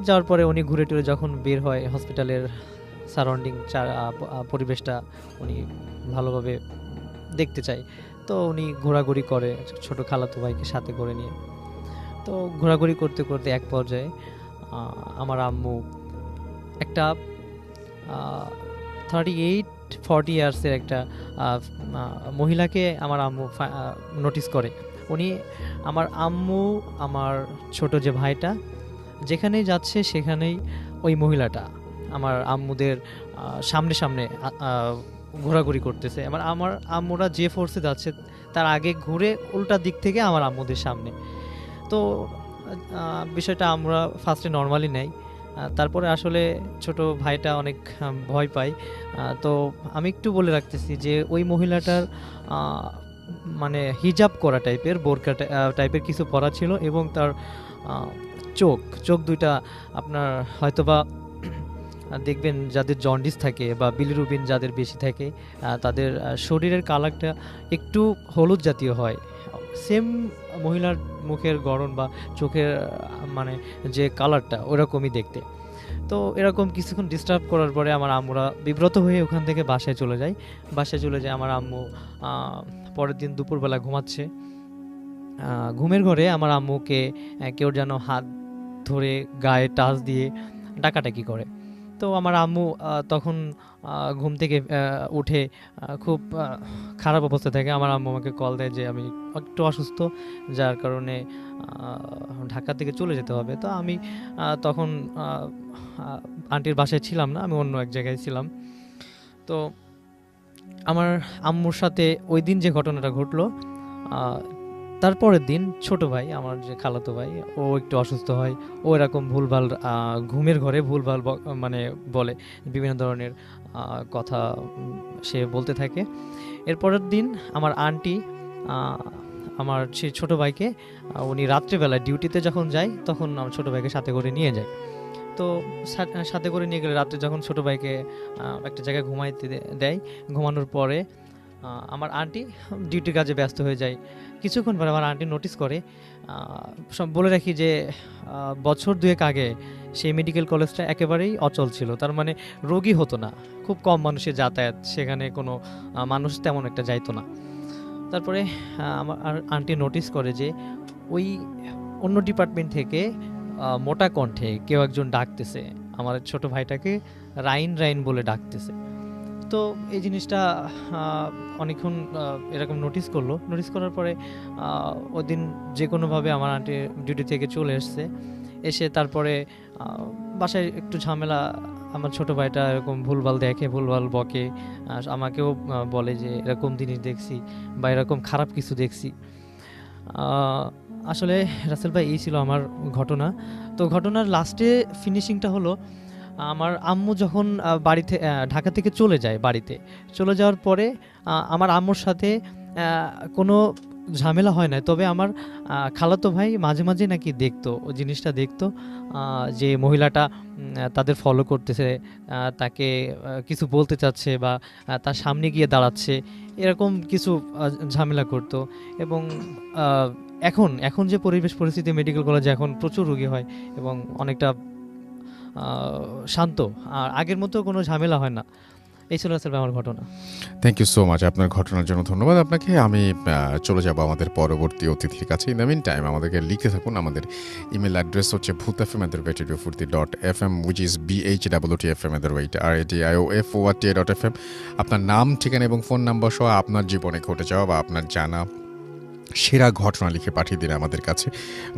যাওয়ার পরে উনি ঘুরে টুরে যখন বের হয় হসপিটালের সারাউন্ডিং পরিবেশটা উনি ভালোভাবে দেখতে চায়। তো উনি ঘোরাঘুরি করে ছোট খালাতো ভাইকে সাথে করে নিয়ে। তো ঘোরাঘুরি করতে করতে এক পর্যায়ে আমার আম্মু একটা 38-40 ইয়ার্সের একটা মহিলাকে আমার আম্মু নোটিস করে। আমার আম্মু আমার ছোট যে ভাইটা যেখানেই যাচ্ছে সেখানেই ওই মহিলাটা আমার আম্মুদের সামনে ঘোরাঘুরি করতেছে। আমার আম্মুরা যে ফোর্সে যাচ্ছে তার আগে ঘুরে উল্টা দিক থেকে আমার আম্মুদের সামনে। তো বিষয়টা আমরা ফার্স্টে নর্মালি নেই, তারপরে আসলে ছোট ভাইটা অনেক ভয় পায়। তো আমি একটু বলে রাখতেছি যে ওই মহিলাটার মানে হিজাব করা টাইপের, বোরকা টাইপের কিছু পরা ছিল এবং তার চোখ দুইটা আপনার হয়তোবা দেখবেন যাদের জন্ডিস থাকে বা বিলিরুবিন যাদের বেশি থাকে তাদের শরীরের কালারটা একটু হলুদ জাতীয় হয়। সেম মহিলার মুখের গড়ন বা চোখের মানে যে কালারটা ওরকমই দেখতে। তো এরকম কিছুক্ষণ ডিস্টার্ব করার পরে আমার আম্মুরা বিব্রত হয়ে ওখান থেকে বাসায় চলে যায়। আমার আম্মু পরের দিন দুপুরবেলা ঘুমাচ্ছে, ঘুমের ঘরে আমার আম্মুকে কেউ যেন হাত ধরে গায়ে টাচ দিয়ে ডাকাডাকি করে। তো আমার আম্মু তখন ঘুম থেকে উঠে খুব খারাপ অবস্থা থাকে। আমার আম্মু আমাকে কল দেয় যে আমি একটু অসুস্থ, যার কারণে ঢাকা থেকে চলে যেতে হবে। তো আমি তখন আন্টির বাসায় ছিলাম না, আমি অন্য এক জায়গায় ছিলাম। তো আমার আম্মুর সাথে ওই দিন যে ঘটনাটা ঘটলো, তারপরের দিন ছোট ভাই, আমার যে খালাতো ভাই, ও একটু অসুস্থ হয়। ও এরকম ভুলভাল ঘুমের ঘরে ভুলভাল মানে বলে, বিভিন্ন ধরনের কথা সে বলতে থাকে। এরপরের দিন আমার আন্টি আমার সেই ছোটো ভাইকে, উনি রাত্রিবেলায় ডিউটিতে যখন যায় তখন আমার ছোটো ভাইকে সাথে করে নিয়ে যায়। তো সাথে করে নিয়ে গেলে রাত্রে যখন ছোটো ভাইকে একটা জায়গায় ঘুমাইতে দেয়, ঘুমানোর পরে আমার আন্টি ডিউটির কাজে ব্যস্ত হয়ে যায়। কিছুক্ষণ পরে আমার আন্টি নোটিস করে, সব বলে রাখি যে বছর 2 আগে সেই মেডিকেল কলেজটা একেবারেই অচল ছিল, তার মানে রোগী হতো না, খুব কম মানুষের যাতায়াত, সেখানে কোনো মানুষ তেমন একটা যাইতো না। তারপরে আমার আন্টি নোটিস করে যে ওই অন্য ডিপার্টমেন্ট থেকে মোটা কণ্ঠে কেউ একজন ডাকতেছে, আমার ছোট ভাইটাকে রাইন বলে ডাকতেছে। তো এই জিনিসটা অনেকক্ষণ এরকম নোটিস করার পরে ওই দিন যে কোনোভাবে আমার আন্টি ডিউটি থেকে চলে এসছে, এসে তারপরে বাসায় একটু ঝামেলা, আমার ছোট ভাইটা এরকম ভুলভাল দেখে, ভুলভাল বকে, আমাকেও বলে যে এরকম জিনিস দেখছি বা এরকম খারাপ কিছু দেখছি। আসলে রাসেল ভাই এই ছিল আমার ঘটনা। তো ঘটনার লাস্টে ফিনিশিংটা হলো, আমার আম্মু যখন বাড়িতে ঢাকা থেকে চলে যায়, বাড়িতে চলে যাওয়ার পরে আমার আম্মুর সাথে কোনো ঝামেলা হয় না, তবে আমার খালাতো ভাই মাঝে মাঝে নাকি দেখতো, ও জিনিসটা দেখতো যে মহিলাটা তাদের ফলো করতেছে, তাকে কিছু বলতে চাচ্ছে বা তার সামনে গিয়ে দাঁড়াচ্ছে, এরকম কিছু ঝামেলা করতো। এবং এখন এখন যে পরিবেশ পরিস্থিতি মেডিকেল কলেজে এখন প্রচুর রোগী হয় এবং অনেকটা শান্ত, আর আগের মতো কোনো ঝামেলা হয় না। এই ছিল আসলে আমার ঘটনা। থ্যাংক ইউ সো মাচ, আপনার ঘটনার জন্য ধন্যবাদ আপনাকে। আমি চলে যাব আমাদের পরবর্তী অতিথির কাছে। ইন দ্য মিন টাইম আমাদেরকে লিখতে থাকুন। আমাদের ইমেল অ্যাড্রেস হচ্ছে bhutfm@radiofurti.fm, which is bhwtfm@radiofurt.fm। আপনার নাম, ঠিকানা এবং ফোন নাম্বার সহ আপনার জীবনে ঘটে যাওয়া বা আপনার জানা সেরা ঘটনা লিখে পাঠিয়ে দিন আমাদের কাছে।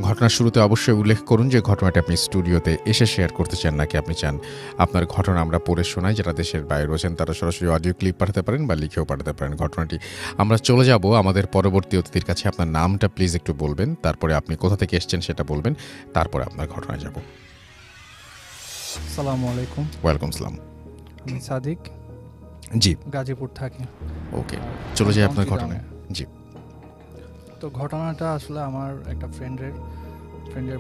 ঘটনার শুরুতে অবশ্যই উল্লেখ করুন যে ঘটনাটা আপনি স্টুডিওতে এসে শেয়ার করতে চান, নাকি আপনি চান আপনার ঘটনা আমরা পড়ে শোনাই। যারা দেশের বাইরে রয়েছেন তারা সরাসরি অডিও ক্লিপ পাঠাতে পারেন বা লিখেও পাঠাতে পারেন ঘটনাটি। আমরা চলে যাব আমাদের পরবর্তী অতিথির কাছে। আপনার নামটা প্লিজ একটু বলবেন, তারপরে আপনি কোথা থেকে এসেছেন সেটা বলবেন, তারপরে আপনার ঘটনায় যাব। আসসালামু আলাইকুম, ওয়েলকাম সালাম। আমি সাদিক, জি, গাজীপুর থাকি। ওকে, চলে যাই আপনার ঘটনায়। জি, তো ঘটনাটা আসলে আমার একটা ফ্রেন্ডের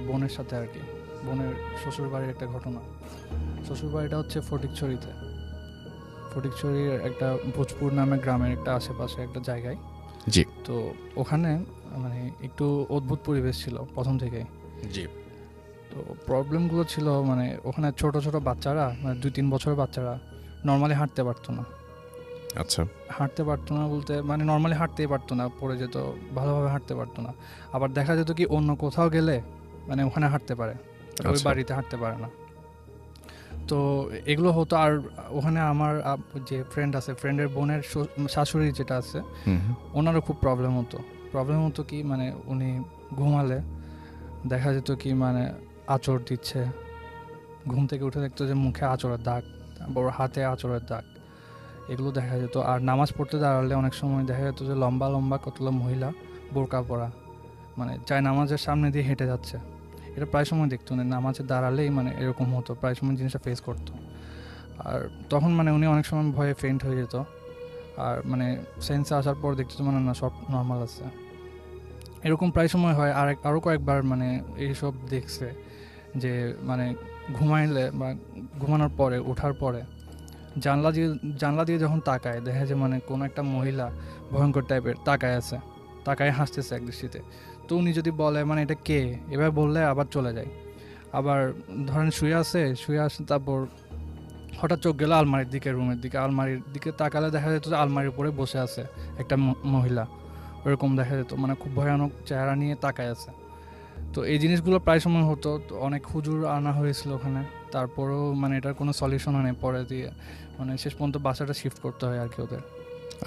বোনের সাথে আর কি, বোনের শ্বশুর বাড়ির একটা ঘটনা। শ্বশুর বাড়িটা হচ্ছে ফটিকছড়িতে, ফটিকছড়ির একটা ভোজপুর নামে গ্রামের একটা আশেপাশে একটা জায়গায়। জি, তো ওখানে মানে একটু অদ্ভুত পরিবেশ ছিল প্রথম থেকে। জি, তো প্রবলেমগুলো ছিল মানে ওখানে ছোট ছোট বাচ্চারা, মানে 2-3 বছরের বাচ্চারা নর্মালি হাঁটতে পারতো না। আচ্ছা, হাঁটতে পারতো না বলতে মানে নর্মালি হাঁটতেই পারতো না, পড়ে যেত, ভালোভাবে হাঁটতে পারতো না। আবার দেখা যেত কি অন্য কোথাও গেলে মানে ওখানে হাঁটতে পারে, ওই আচ্ছা। বাড়িতে হাঁটতে পারে না। তো এগুলো হতো। আর ওখানে আমার যে ফ্রেন্ড আছে, ফ্রেন্ডের বোনের শাশুড়ি যেটা আছে, ওনারও খুব প্রবলেম হতো কি মানে উনি ঘুমালে দেখা যেত কি মানে আঁচড় দিচ্ছে, ঘুম থেকে উঠে দেখতো যে মুখে আঁচড়ের দাগ, বড় হাতে আঁচড়ের দাগ, এগুলো দেখা যেত। আর নামাজ পড়তে দাঁড়ালে অনেক সময় দেখা যেত যে লম্বা লম্বা কতগুলো মহিলা বোরকা পরা মানে চাই নামাজের সামনে দিয়ে হেঁটে যাচ্ছে। এটা প্রায় সময় দেখতো না, নামাজে দাঁড়ালেই মানে এরকম হতো, প্রায় সময় জিনিসটা ফেস করতো। আর তখন মানে উনি অনেক সময় ভয়ে ফেন্ট হয়ে যেত। আর মানে সেন্সে আসার পর দেখতো মানে না, সব নর্মাল আছে, এরকম প্রায় সময় হয়। আর আরও কয়েকবার মানে এইসব দেখছে যে মানে ঘুমাইলে বা ঘুমানোর পরে ওঠার পরে জানলা দিয়ে যখন তাকায় দেখা যায় মানে কোনো একটা মহিলা ভয়ঙ্কর টাইপের তাকায় হাসতেছে এক দৃষ্টিতে। তো উনি যদি বলে মানে এটা কে, এবার বললে আবার চলে যায়। আবার ধরেন শুয়ে আসে তারপর হঠাৎ চোখ গেল আলমারির দিকে, রুমের দিকে, আলমারির দিকে তাকালে দেখা যেত যে আলমারির উপরে বসে আছে একটা মহিলা, ওরকম দেখা যেত, মানে খুব ভয়ানক চেহারা নিয়ে তাকায় আছে। তো এই জিনিসগুলো প্রায় সময় হতো। তো অনেক হুজুর আনা হয়েছিল ওখানে, তারপরেও মানে এটার কোনো সলিউশন হয় না। পরে দিয়ে মানে শেষ পর্যন্ত বাসাটা শিফট করতে হয় আর কি ওদের।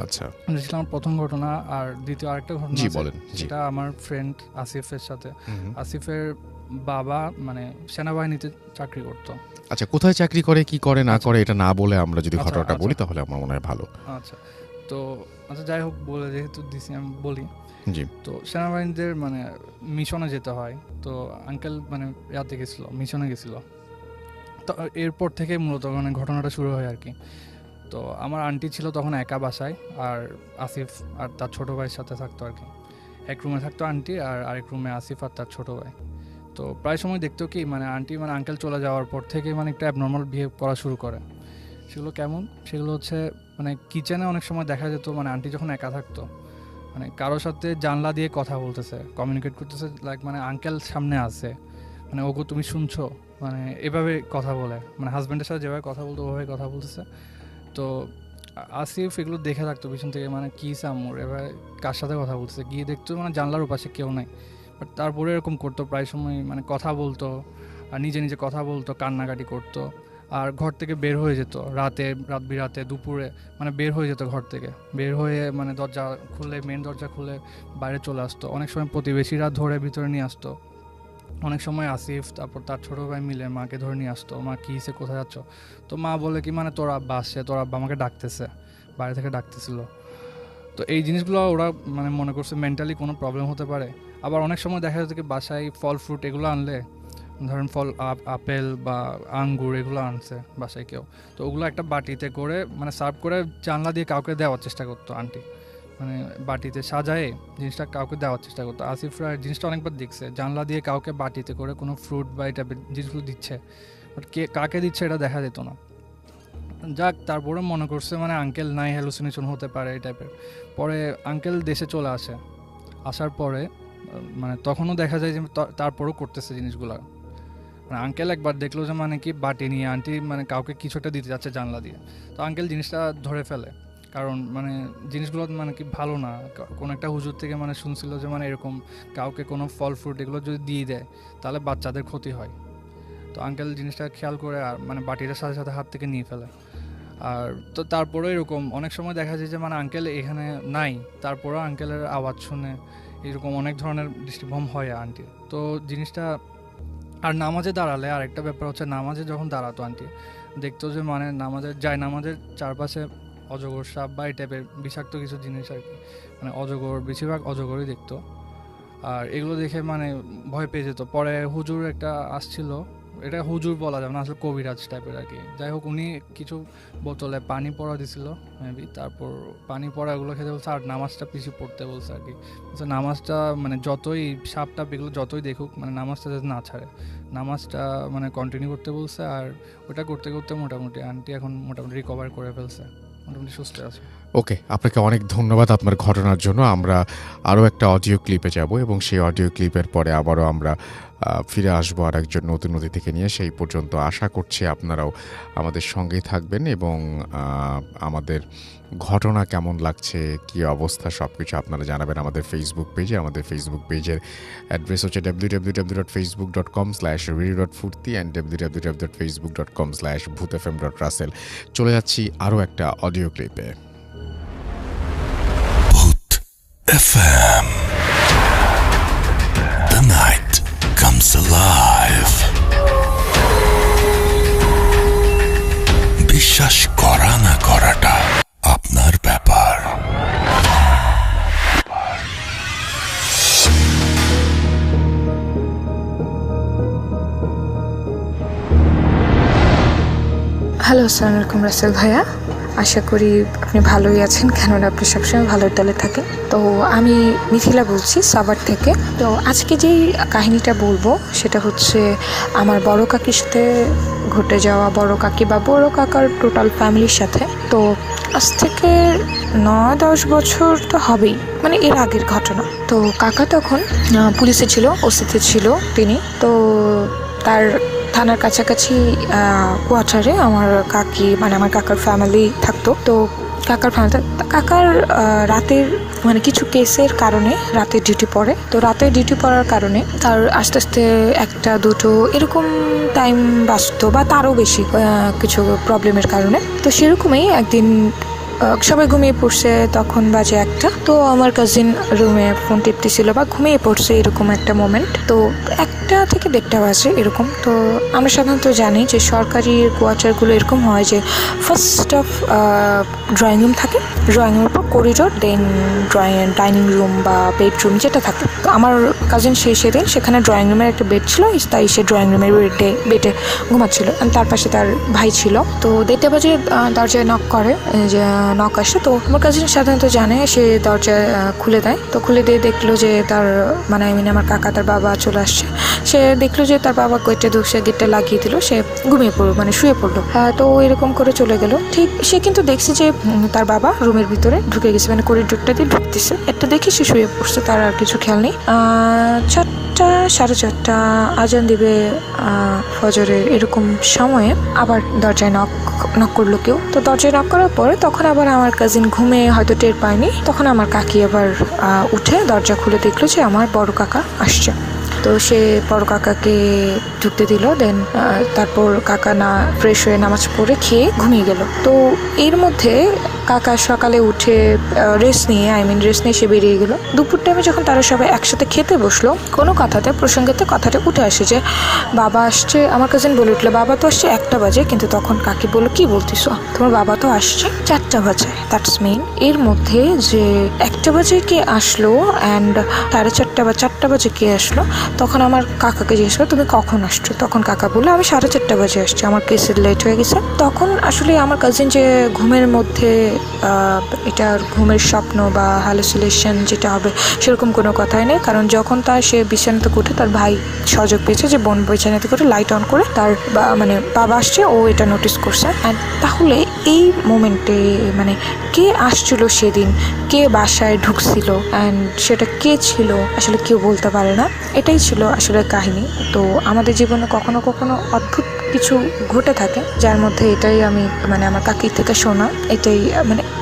আচ্ছা, এটা ছিল আমার প্রথম ঘটনা। আর দ্বিতীয় আরেকটা ঘটনা জি আছে, বলেন। জি, যেটা আমার ফ্রেন্ড আসিফের সাথে। হুম। আসিফের বাবা মানে সেনাবাহিনীতে চাকরি করতো। আচ্ছা, কোথায় চাকরি করে, কি করে না আচ্ছা। করে এটা না বলে আমরা যদি আচ্ছা, ঘটনাটা আচ্ছা। বলি তাহলে আমার মনে হয় ভালো। আচ্ছা, তো আচ্ছা যাই হোক, বলে যেহেতু দিছি আমি বলি। জি, তো সেনাবাহিনীদের মানে মিশনে যেতে হয়। তো আঙ্কেল মানে ইয়াতে গেছিলো, মিশনে গেছিলো। তো এরপর থেকে মূলত মানে ঘটনাটা শুরু হয় আর কি। তো আমার আন্টি ছিল তখন একা বাসায়, আর আসিফ আর তার ছোটো ভাইয়ের সাথে থাকতো আর কি। এক রুমে থাকতো আন্টি, আর আরেক রুমে আসিফ আর তার ছোটো ভাই। তো প্রায় সময় দেখতো কি মানে আন্টি মানে আঙ্কেল চলে যাওয়ার পর থেকে মানে একটা অ্যাবনর্মাল বিহেভ করা শুরু করে। সেগুলো কেমন, সেগুলো হচ্ছে মানে কিচেনে অনেক সময় দেখা যেত মানে আন্টি যখন একা থাকতো মানে কারোর সাথে জানলা দিয়ে কথা বলতেছে, কমিউনিকেট করতেছে, লাইক মানে আঙ্কেল সামনে আছে, মানে ওগো তুমি শুনছো, মানে এভাবে কথা বলে, মানে হাজব্যান্ডের সাথে যেভাবে কথা বলতো ওভাবে কথা বলতেছে। তো আসিফ এগুলো দেখে থাকতো পিছন থেকে, মানে কী সামুর এবার কার সাথে কথা বলতেছে, গিয়ে দেখতো মানে জানলার ওপাশে কেউ নাই। বাট তারপরে এরকম করতো প্রায় সময়, মানে কথা বলতো আর নিজে নিজে কথা বলতো, কান্নাকাটি করতো। আর ঘর থেকে বের হয়ে যেত রাত বিরাতে দুপুরে, মানে বের হয়ে যেত ঘর থেকে, বের হয়ে মানে মেন দরজা খুলে বাইরে চলে আসতো। অনেক সময় প্রতিবেশীরা ধরে ভিতরে নিয়ে আসতো। অনেক সময় আসিফ তারপর তার ছোটো ভাই মিলে মাকে ধরে নিয়ে আসতো, মা কী হিসে কোথায় যাচ্ছ, তো মা বলে কি মানে তোর আব্বা আসছে, তোর আব্বা আমাকে ডাকতেছে, বাইরে থেকে ডাকতেছিল। তো এই জিনিসগুলো ওরা মানে মনে করছে মেন্টালি কোনো প্রবলেম হতে পারে। আবার অনেক সময় দেখা যাচ্ছে কি বাসায় ফল ফ্রুট এগুলো আনলে, ধরেন ফল আপেল বা আঙ্গুর এগুলো আনছে বাসায় কেউ, তো ওগুলো একটা বাটিতে করে মানে সার্ভ করে জানলা দিয়ে কাউকে দেওয়ার চেষ্টা করতো আন্টি, মানে বাটিতে সাজায়ে জিনিসটা কাউকে দেওয়ার চেষ্টা করতো। আসিফরা জিনিসটা অনেকবার দেখছে, জানলা দিয়ে কাউকে বাটিতে করে কোনো ফ্রুট বা এই টাইপের জিনিসগুলো দিচ্ছে, বাট কে কাকে দিচ্ছে এটা দেখা যেত না। যাক, তারপরে মনে করছে মানে আঙ্কেল নাই হ্যালুসিনেশন হতে পারে এই টাইপের। পরে আঙ্কেল দেশে চলে আসে, আসার পরে মানে তখনও দেখা যায় যে তারপরেও করতেছে জিনিসগুলো। মানে আঙ্কেল একবার দেখলো যে মানে কি বাটি নিয়ে আন্টি মানে কাউকে কিছুটা দিতে যাচ্ছে জানলা দিয়ে, তো আঙ্কেল জিনিসটা ধরে ফেলে, কারণ মানে জিনিসগুলো মানে কি ভালো না। কোনো একটা হুজুর থেকে মানে শুনছিল যে মানে এরকম কাউকে কোনো ফল ফ্রুট এগুলো যদি দিয়ে দেয় তাহলে বাচ্চাদের ক্ষতি হয়। তো আঙ্কেল জিনিসটা খেয়াল করে আর মানে বাটিটার সাথে সাথে হাত থেকে নিয়ে ফেলে। আর তো তারপরেও এরকম অনেক সময় দেখা যায় যে মানে আঙ্কেল এখানে নাই, তারপরেও আঙ্কেলের আওয়াজ শুনে এরকম অনেক ধরনের দৃষ্টিভ্রম হয় আন্টি। তো জিনিসটা আর নামাজে দাঁড়ালে আরেকটা ব্যাপার হচ্ছে, নামাজে যখন দাঁড়াতো আন্টি দেখতো যে মানে নামাজের চারপাশে অজগর সাপ বা এই টাইপের বিষাক্ত কিছু জিনিস আর কি, মানে অজগর, বেশিরভাগ অজগরই দেখতো। আর এগুলো দেখে মানে ভয় পেয়ে যেত। পরে হুজুর একটা আসছিল, এটা হুজুর বলা যাবে না, আসলে কবিরাজ টাইপের আর কি। যাই হোক, উনি কিছু বোতলে পানি পড়া দিছিল মেবি, তারপর পানি পড়াগুলো খেতে বলছে আর নামাজটা পিছিয়ে পড়তে বলছে আর কি। নামাজটা মানে যতই সাপ টাপ এগুলো যতই দেখুক মানে নামাজটা যাতে না ছাড়ে, নামাজটা মানে কন্টিনিউ করতে বলছে। আর ওটা করতে করতে মোটামুটি আন্টি এখন মোটামুটি রিকভার করে ফেলছে, মোটামুটি সুস্থ আছে। ওকে, আপনাকে অনেক ধন্যবাদ আপনার ঘটনার জন্য। আমরা আরও একটা অডিও ক্লিপে যাব এবং সেই অডিও ক্লিপের পরে আবারও আমরা ফিরে আসবো আর একজন নতুন অতিথিকে নিয়ে। সেই পর্যন্ত আশা করছি আপনারাও আমাদের সঙ্গেই থাকবেন এবং আমাদের ঘটনা কেমন লাগছে, কী অবস্থা, সব কিছু আপনারা জানাবেন আমাদের ফেসবুক পেজে। আমাদের ফেসবুক পেজের অ্যাড্রেস হচ্ছে www.facebook.com/radio.furti and www.facebook.com/bhutfm.russell। চলে যাচ্ছি আরও একটা audio ক্লিপে। FM. The night comes alive. বিশ্বাস করা না করাটা আপনার ব্যাপার। হ্যালো, আসসালামু আলাইকুম রাসেল ভাইয়া। আশা করি আপনি ভালোই আছেন, কেননা আপনি সবসময় ভালোর দলে থাকেন। তো আমি মিথিলা বলছি সাভার থেকে। তো আজকে যেই কাহিনীটা বলবো সেটা হচ্ছে আমার বড় কাকির সাথে ঘটে যাওয়া, বড় কাকি বা বড় কাকার টোটাল ফ্যামিলির সাথে। তো আজ থেকে 9-10 বছর তো হবেই, মানে এর আগের ঘটনা। তো কাকা তখন পুলিশে ছিল, ওসিতে ছিল তিনি। তো তার থানার কাছাকাছি কোয়ার্টারে আমার কাকি মানে আমার কাকার ফ্যামিলি থাকতো। তো কাকার রাতের মানে কিছু কেসের কারণে রাতের ডিউটি পড়ে। তো রাতের ডিউটি পড়ার কারণে তার আস্তে আস্তে 1-2 এরকম টাইম বাঁচতো বা তারও বেশি কিছু প্রবলেমের কারণে। তো সেরকমই একদিন সবাই ঘুমিয়ে পড়ছে, তখন বাজে 1টা। তো আমার কাজিন রুমে ফোন টিপতেছিল বা ঘুমিয়ে পড়ছে, এরকম একটা মোমেন্ট। তো 1টা থেকে 1:30 বাজে এরকম। তো আমরা সাধারণত জানি যে সরকারি কোয়ার্টারগুলো এরকম হয় যে ফার্স্ট অফ ড্রয়িং রুম থাকে, ড্রয়িং রুমের পর করিডোর, দেন ডাইনিং রুম বা বেডরুম যেটা থাকে। তো আমার কাজিন সেদিন সেখানে ড্রয়িং রুমের একটা বেড ছিল, তাই সে ড্রয়িং রুমের বেডে ঘুমাচ্ছিল। তার পাশে তার ভাই ছিল। তো 1:30 বাজে দরজায় নক করে, যে নক আসে। তো আমার কাজিন সাধারণত জানে, সে দরজা খুলে দেয়। তো খুলে দিয়ে দেখলো যে তার মানে আমার কাকা তার বাবা চলে আসছে। সে দেখলো যে তার বাবা গেটে ঢুকছে, গেটটা লাগিয়ে দিল, সে ঘুমিয়ে পড়লো মানে শুয়ে পড়লো। তো এরকম করে চলে গেল। ঠিক সে কিন্তু দেখছে যে তার বাবা রুমের ভিতরে ঢুকে গেছে, মানে করিডোরটা দিয়ে ঢুকতেছে। এটা দেখে সে শুয়ে পড়ছে, তার আর কিছু খেয়াল নেই। 4টা 4:30 আজান দিবে ফজরের এরকম সময়ে আবার দরজায় নক করলো কেউ। তো দরজায় নক করার পরে তখন আবার আমার কাজিন ঘুমে হয়তো টের পায়নি, তখন আমার কাকি আবার উঠে দরজা খুলে দেখলো যে আমার বড় কাকা আসছে। তো সে বড় কাকাকে ঢুকতে দিল। দেন তারপর কাকা না ফ্রেশ হয়ে নামাজ পড়ে খেয়ে ঘুমিয়ে গেল। তো এর মধ্যে কাকা সকালে উঠে রেস্ট নিয়ে সে বেরিয়ে গেল। দুপুর টাইমে যখন তারা সবাই একসাথে খেতে বসলো, কোনো কথাতে প্রসঙ্গতে কথাটা উঠে আসে যে বাবা আসছে। আমার কাজিন বলে উঠলো, বাবা তো আসছে 1টা বাজে। কিন্তু তখন কাকি বললো, কি বলতিস, তোমার বাবা তো আসছে 4টা বাজে। দ্যাটস মিন এর মধ্যে যে 1টা বাজে কে আসলো অ্যান্ড 4:30 বা 4টা বাজে কে আসলো। তখন আমার কাকাকে জিজ্ঞেস করলো, তুমি কখন আসছো? তখন কাকা বললো, আমি 4:30 বাজে আসছি, আমার কেসের লেট হয়ে গেছে। তখন আসলে আমার কাজিন যে ঘুমের মধ্যে এটার ঘুমের স্বপ্ন বা হ্যালুসিনেশন যেটা হবে সেরকম কোনো কথাই নেই, কারণ যখন সে বিছানাতে উঠে তার ভাই সুযোগ পেয়েছে যে বোন বিছানাতে করে লাইট অন করে তার বাবা আসছে, ও এটা নোটিস করছে। অ্যান্ড তাহলে এই মোমেন্টে কে আসছিল সেদিন, কে বাসায় ঢুকছিল অ্যান্ড সেটা কে ছিল আসলে কেউ বলতে পারে না। এটাই ছিল আসলে কাহিনী। তো আমাদের জীবনে কখনো কখনো অদ্ভুত কিছু ঘটে থাকে, যার মধ্যে এটাই আমি আমার কাকির থেকে শোনা এটাই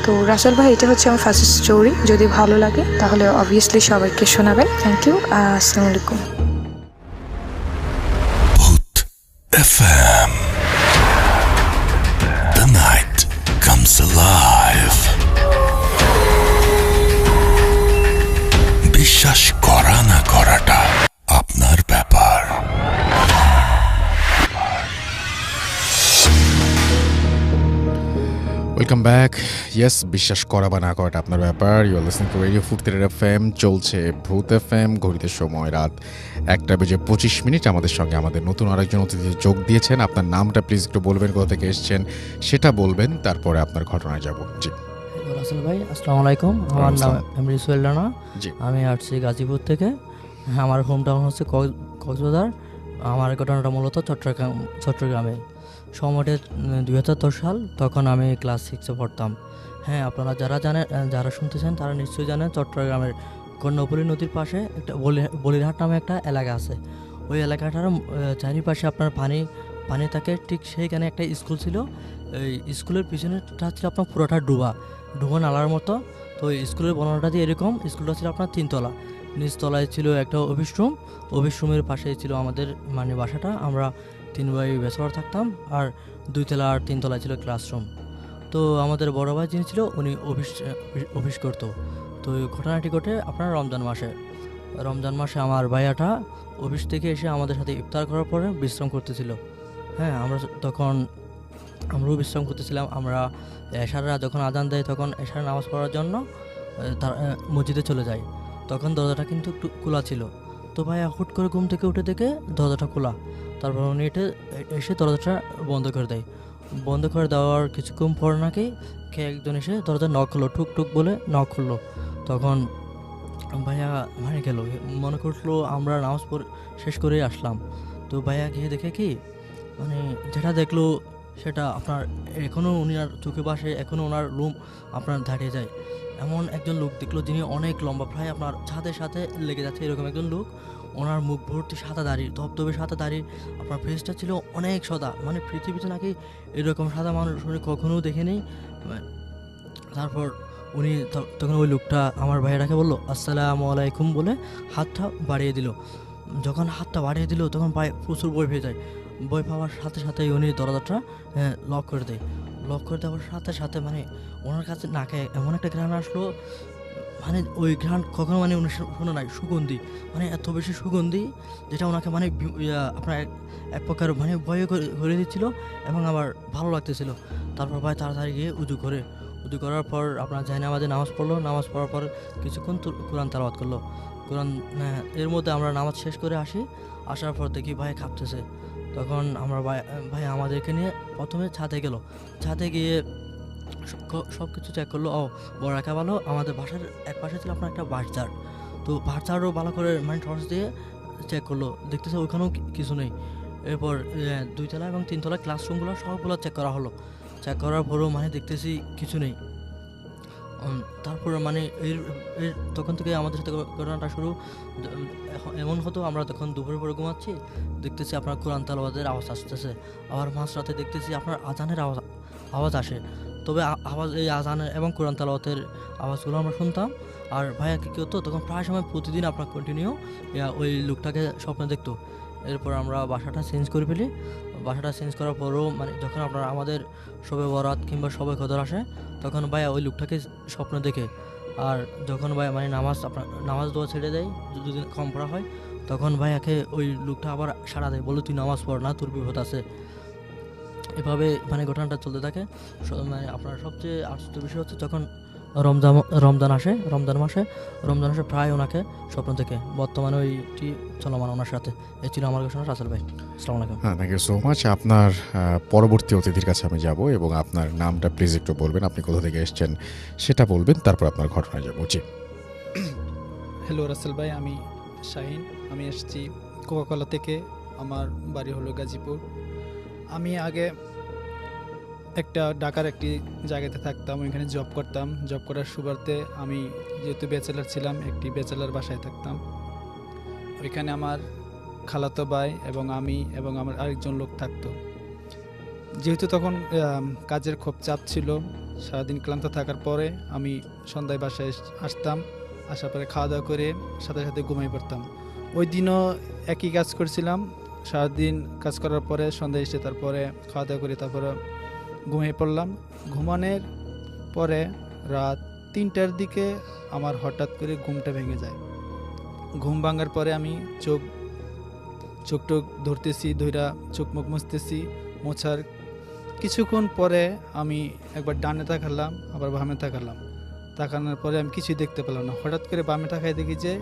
তো রাসেল ভাই, এটা হচ্ছে আমার ফার্স্ট স্টোরি। যদি ভালো লাগে তাহলে অবভিয়াসলি সবাইকে শোনাবেন। Thank you. আসসালামু আলাইকুম। Bhoot FM. The night comes alive. বিশ্বাস করা না করাটা আপনার ব্যাপার। Welcome back. ইয়েস, বিশ্বাস করা বা না করাটা আপনার ব্যাপার। You are listening to radio Furfura FM, চলছে ভূত FM। ঘড়িতে সময় রাত 1:25। আমাদের সঙ্গে আমাদের নতুন আরেকজন অতিথি যোগ দিয়েছেন। আপনার নামটা প্লিজ একটু বলবেন, কোথা থেকে এসেছেন সেটা বলবেন, তারপরে আপনার ঘটনায় যাব। জি রাসেল ভাই, আসসালামু আলাইকুম। আমার নাম এমরি সোহেল রানা। জি, আমি আসছি গাজীপুর থেকে। আমার হোম টাউন হচ্ছে কক্সবাজার। আমার ঘটনাটা মূলত চট্টগ্রামে। সময়টা 2010 সাল। তখন আমি ক্লাস 6-এ পড়তাম। হ্যাঁ, আপনারা যারা শুনতেছেন তারা নিশ্চয়ই জানেন, চট্টগ্রামের কর্ণফুলী নদীর পাশে একটা বলিরহাট নামে একটা এলাকা আছে। ওই এলাকাটার চারিপাশে আপনার পানি থাকে। ঠিক সেইখানে একটা স্কুল ছিল। এই স্কুলের পিছনেটা ছিল আপনার পুরোটা ডুবা নালার মতো। তো এই স্কুলের বর্ণনাটা দিয়ে এরকম, স্কুলটা ছিল আপনার 3 তলা। নিচতলায় ছিল একটা অফিস রুমের পাশেই ছিল আমাদের বাসাটা। আমরা 3 ভাই ব্যাচেলর থাকতাম, আর 2 তলা আর 3 তলায় ছিল ক্লাসরুম। তো আমাদের বড় ভাই যিনি ছিল উনি অফিস করতো। তো এই ঘটনাটি ঘটে আপনার রমজান মাসে আমার ভাইয়াটা অফিস থেকে এসে আমাদের সাথে ইফতার করার পরে বিশ্রাম করতেছিল। হ্যাঁ, আমরাও বিশ্রাম করতেছিলাম। আমরা এশারা যখন আজান দেয় তখন এশারা নামাজ পড়ার জন্য তার মসজিদে চলে যাই। তখন দরজাটা কিন্তু একটু খোলা ছিল। তো ভাইয়া হুট করে ঘুম থেকে উঠে দেখে দরজাটা খোলা। তারপর উনি এসে দরজাটা বন্ধ করে দেয়। বন্ধ করে দেওয়ার কিছুক্ষণ পর নাকি একজন এসে দরজা নক খুললো, টুক বলে নক খুললো। তখন ভাইয়া গেল, মনে করলো আমরা নামাজ শেষ করেই আসলাম। তো ভাইয়া গিয়ে দেখে কি যেটা দেখলো সেটা আপনার এখনও উনার চোখে বাসে, এখনও ওনার রুম আপনার দাঁড়িয়ে যায়। এমন একজন লোক দেখলো যিনি অনেক লম্বা, প্রায় আপনার ছাদের সাথে লেগে যাচ্ছে এরকম একজন লোক। ওনার মুখ ভর্তি সাদা দাড়ি, ধবধবে সাদা দাড়ি। আপনার ফেসটা ছিল অনেক সাদা, পৃথিবীতে নাকি এরকম সাদা মানুষ উনি কখনো দেখেনি। তারপর উনি তখন ওই লোকটা আমার ভাইয়াটাকে বললো আসসালামু আলাইকুম বলে হাতটা বাড়িয়ে দিল। যখন হাতটা বাড়িয়ে দিল তখন প্রচুর ভয় পেয়ে যায়। ভয় পাওয়ার সাথে সাথেই উনি দরজাটা লক করে দেয়। লক করে দেওয়ার সাথে সাথে ওনার কাছে নাকে এমন একটা ঘ্রাণ আসলো, ওই ঘ্রাণ কখনো উনি শুনে নাই। সুগন্ধি, এত বেশি সুগন্ধি যেটা ওনাকে আপনার এক প্রকার ভয় করে দিচ্ছিল এবং আবার ভালো লাগতেছিল। তারপর ভাই তাড়াতাড়ি গিয়ে উজু করার পর আপনার আমাদের নামাজ পড়লো। নামাজ পড়ার পর কিছুক্ষণ কোরআন তেলাওয়াত করলো। এর মধ্যে আমরা নামাজ শেষ করে আসার পর দেখি ভাই কাঁপতেছে। তখন আমরা ভাই আমাদেরকে নিয়ে প্রথমে ছাদে গেল। ছাদে গিয়ে সব কিছু চেক করলো। বড় রাখা ভালো। আমাদের বাসার এক পাশে ছিল আপনার একটা বাঁশঝাড়। তো বাঁশঝাড়ও ভালো করে টর্চ দিয়ে চেক করলো, দেখতেছে ওইখানেও কিছু নেই। এরপর 2 তলা এবং 3 তলা ক্লাসরুমগুলো সবগুলো চেক করা হলো। চেক করার পরেও দেখতেছি কিছু নেই। তারপর তখন থেকে আমাদের সাথে ঘটনাটা শুরু। এমন হতো আমরা তখন দুপুরের পরে ঘুমাচ্ছি, দেখতেছি আপনার কোরআন তেলাওয়াতের আওয়াজ আসতেছে। আবার মাঝরাতে দেখতেছি আপনার আজানের আওয়াজ আসে। তবে এই আজানের এবং কোরআন তেলাওয়াতের আওয়াজগুলো আমরা শুনতাম। আর ভাইয়া কী হতো তখন প্রায় সময় প্রতিদিন আপনার কন্টিনিউ ওই লোকটাকে স্বপ্নে দেখতো। এরপর আমরা বাসাটা চেঞ্জ করে ফেলি। বাসাটা চেঞ্জ করার পরেও মানে যখন আপনার আমাদের শবে বরাত কিংবা শবে কদর আসে তখন ভাইয়া ওই লোকটাকে স্বপ্ন দেখে। আর যখন ভাইয়া মানে নামাজ দোয়া ছেড়ে দেয়, যদি কম পড়া হয় তখন ভাইয়াকে ওই লোকটা আবার সাড়া দেয়, বলে তুই নামাজ পড় না, তোর বিপদ আছে। এভাবে মানে ঘটনাটা চলতে থাকে। মানে আপনার সবচেয়ে আশ্চর্য বিষয় হচ্ছে যখন রমজান মাসে প্রায় ওনাকে স্বপ্ন থেকে বর্তমানে ওইটি চলমান ওনার সাথে। এই ছিল আমার ঘোষণা। রাসেল ভাই, আসসালামু আলাইকুম। হ্যাঁ, থ্যাংক ইউ সো মাচ। আপনার পরবর্তী অতিথির কাছে আমি যাব এবং আপনার নামটা প্লিজ একটু বলবেন, আপনি কোথা থেকে এসেছেন সেটা বলবেন, তারপর আপনার ঘটনায় যাবো। জি। হ্যালো রাসেল ভাই, আমি শাহিন, আমি এসেছি কোকাকোলা থেকে। আমার বাড়ি হলো গাজীপুর। আমি আগে ঢাকার একটি জায়গাতে থাকতাম, ওইখানে জব করতাম। জব করার সুবাদে আমি যেহেতু ব্যাচেলার ছিলাম, একটি ব্যাচেলার বাসায় থাকতাম। ওইখানে আমার খালাতো ভাই এবং আমি এবং আমার আরেকজন লোক থাকতো। যেহেতু তখন কাজের খুব চাপ ছিল, সারাদিন ক্লান্ত থাকার পরে আমি সন্ধ্যায় বাসায় আসতাম। আসার পরে খাওয়া দাওয়া করে সাথে সাথে ঘুমাই পড়তাম। ওই দিনও একই কাজ করছিলাম। সারাদিন কাজ করার পরে সন্ধ্যায় এসে তারপরে খাওয়া দাওয়া করে তারপরে ঘুমিয়ে পড়লাম। ঘুমানোর পরে রাত 3টার দিকে আমার হঠাৎ করে ঘুমটা ভেঙে যায়। ঘুম ভাঙার পরে আমি চোখ ধরতেছি, ধইরা চোখ মুখ মুছতেছি। মোছার কিছুক্ষণ পরে আমি একবার ডানে তাকালাম, আবার বামে তাকালাম। তাকানোর পরে আমি কিছুই দেখতে পেলাম না। হঠাৎ করে বামে তাকায় দেখি যে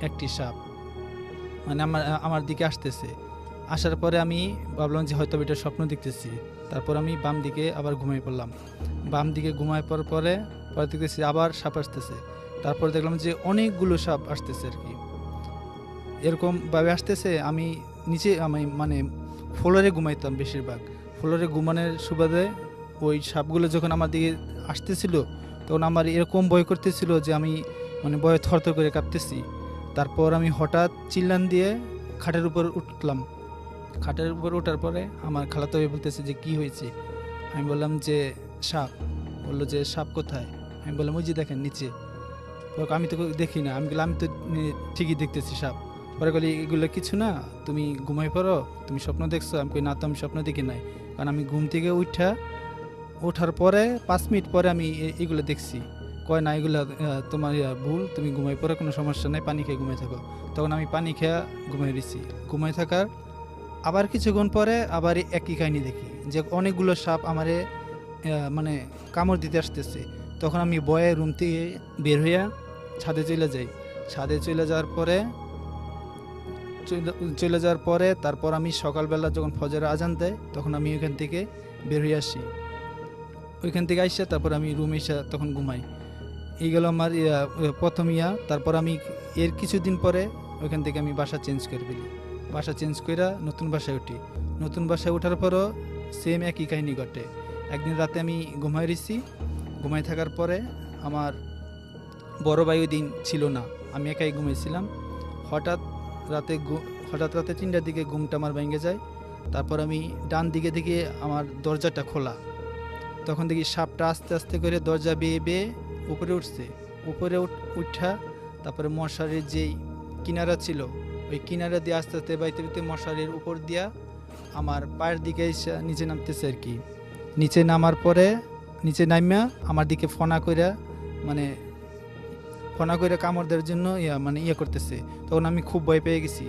একটি সাপ মানে আমার দিকে আসতেছে। আসার পরে আমি ভাবলাম যে হয়তো এটা স্বপ্ন দেখতেছি। তারপর আমি বাম দিকে আবার ঘুমিয়ে পড়লাম। বাম দিকে ঘুমায় পড়ার পরে দেখতেছি আবার সাপ আসতেছে। তারপর দেখলাম যে অনেকগুলো সাপ আসতেছে আর কি, এরকমভাবে আসতেছে। আমি মানে ফ্লোরে ঘুমাইতাম বেশিরভাগ। ফ্লোরে ঘুমানোর সুবাদে ওই সাপগুলো যখন আমার দিকে আসতেছিল তখন আমার এরকম ভয় করতেছিল যে আমি মানে ভয়ে থরথর করে কাঁপতেছি। তারপর আমি হঠাৎ চিল্লান দিয়ে খাটের উপর উঠলাম। খাটের উপর ওঠার পরে আমার খালাতো ভাই বলতেছে যে কি হয়েছে। আমি বললাম যে সাপ। বললো যে সাপ কোথায়? আমি বললাম ওই যে দেখেন নিচে। আমি তো দেখি না। আমি বললাম আমি তো ঠিকই দেখতেছি সাপ। পরে বলি এগুলো কিছু না, তুমি ঘুমাই পড়ো, তুমি স্বপ্ন দেখছো। আমি কই না তো, আমি স্বপ্ন দেখি নাই, কারণ আমি ঘুম থেকে ওঠার পরে 5 মিনিট পরে আমি এগুলো দেখছি। কয় না এগুলো তোমার ভুল, তুমি ঘুমাই পড়ো, কোনো সমস্যা নেই, পানি খেয়ে ঘুমাই থাকো। তখন আমি পানি খেয়ে ঘুমাই দিছি। ঘুমাই থাকার আবার কিছুক্ষণ পরে আবার একই কাহিনী দেখি যে অনেকগুলো সাপ আমারে মানে কামড় দিতে আসতেছে। তখন আমি ভয়ে রুম থেকে বের হইয়া ছাদে চলে যাই। ছাদে চলে যাওয়ার পরে তারপর আমি সকালবেলা যখন ফজরের আজান দেয় তখন আমি ওইখান থেকে বের হয়ে আসি। ওইখান থেকে আসা তারপর আমি রুমে এসে তখন ঘুমাই। এই গেল আমার প্রথম তারপর আমি এর কিছুদিন পরে ওইখান থেকে আমি বাসা চেঞ্জ করে ফেলি। বাসা চেঞ্জ করে নতুন বাসায় উঠি। নতুন বাসায় ওঠার পরও সেম একই কাহিনী ঘটে। একদিন রাতে আমি ঘুমাই থাকার পরে আমার বড় ভাই ওই দিন ছিল না, আমি একাই ঘুমাইছিলাম। হঠাৎ রাতে 3টার দিকে ঘুমটা আমার ভেঙে যায়। তারপর আমি ডান দিকে দেখি আমার দরজাটা খোলা। তখন দেখি সাপটা আস্তে আস্তে করে দরজা বেয়ে উপরে উঠছে। উপরে উঠা তারপরে মশারির যেই কিনারা ছিল ওই কিনারা দিয়ে আস্তে আস্তে বাইতে মশারির উপর দিয়া আমার পায়ের দিকে নিচে নামতেছে আর কি। নিচে নামার পরে নিচে নামিয়া আমার দিকে ফোনা করে কামড় দেওয়ার জন্য ইয়ে করতেছে। তখন আমি খুব ভয় পেয়ে গেছি।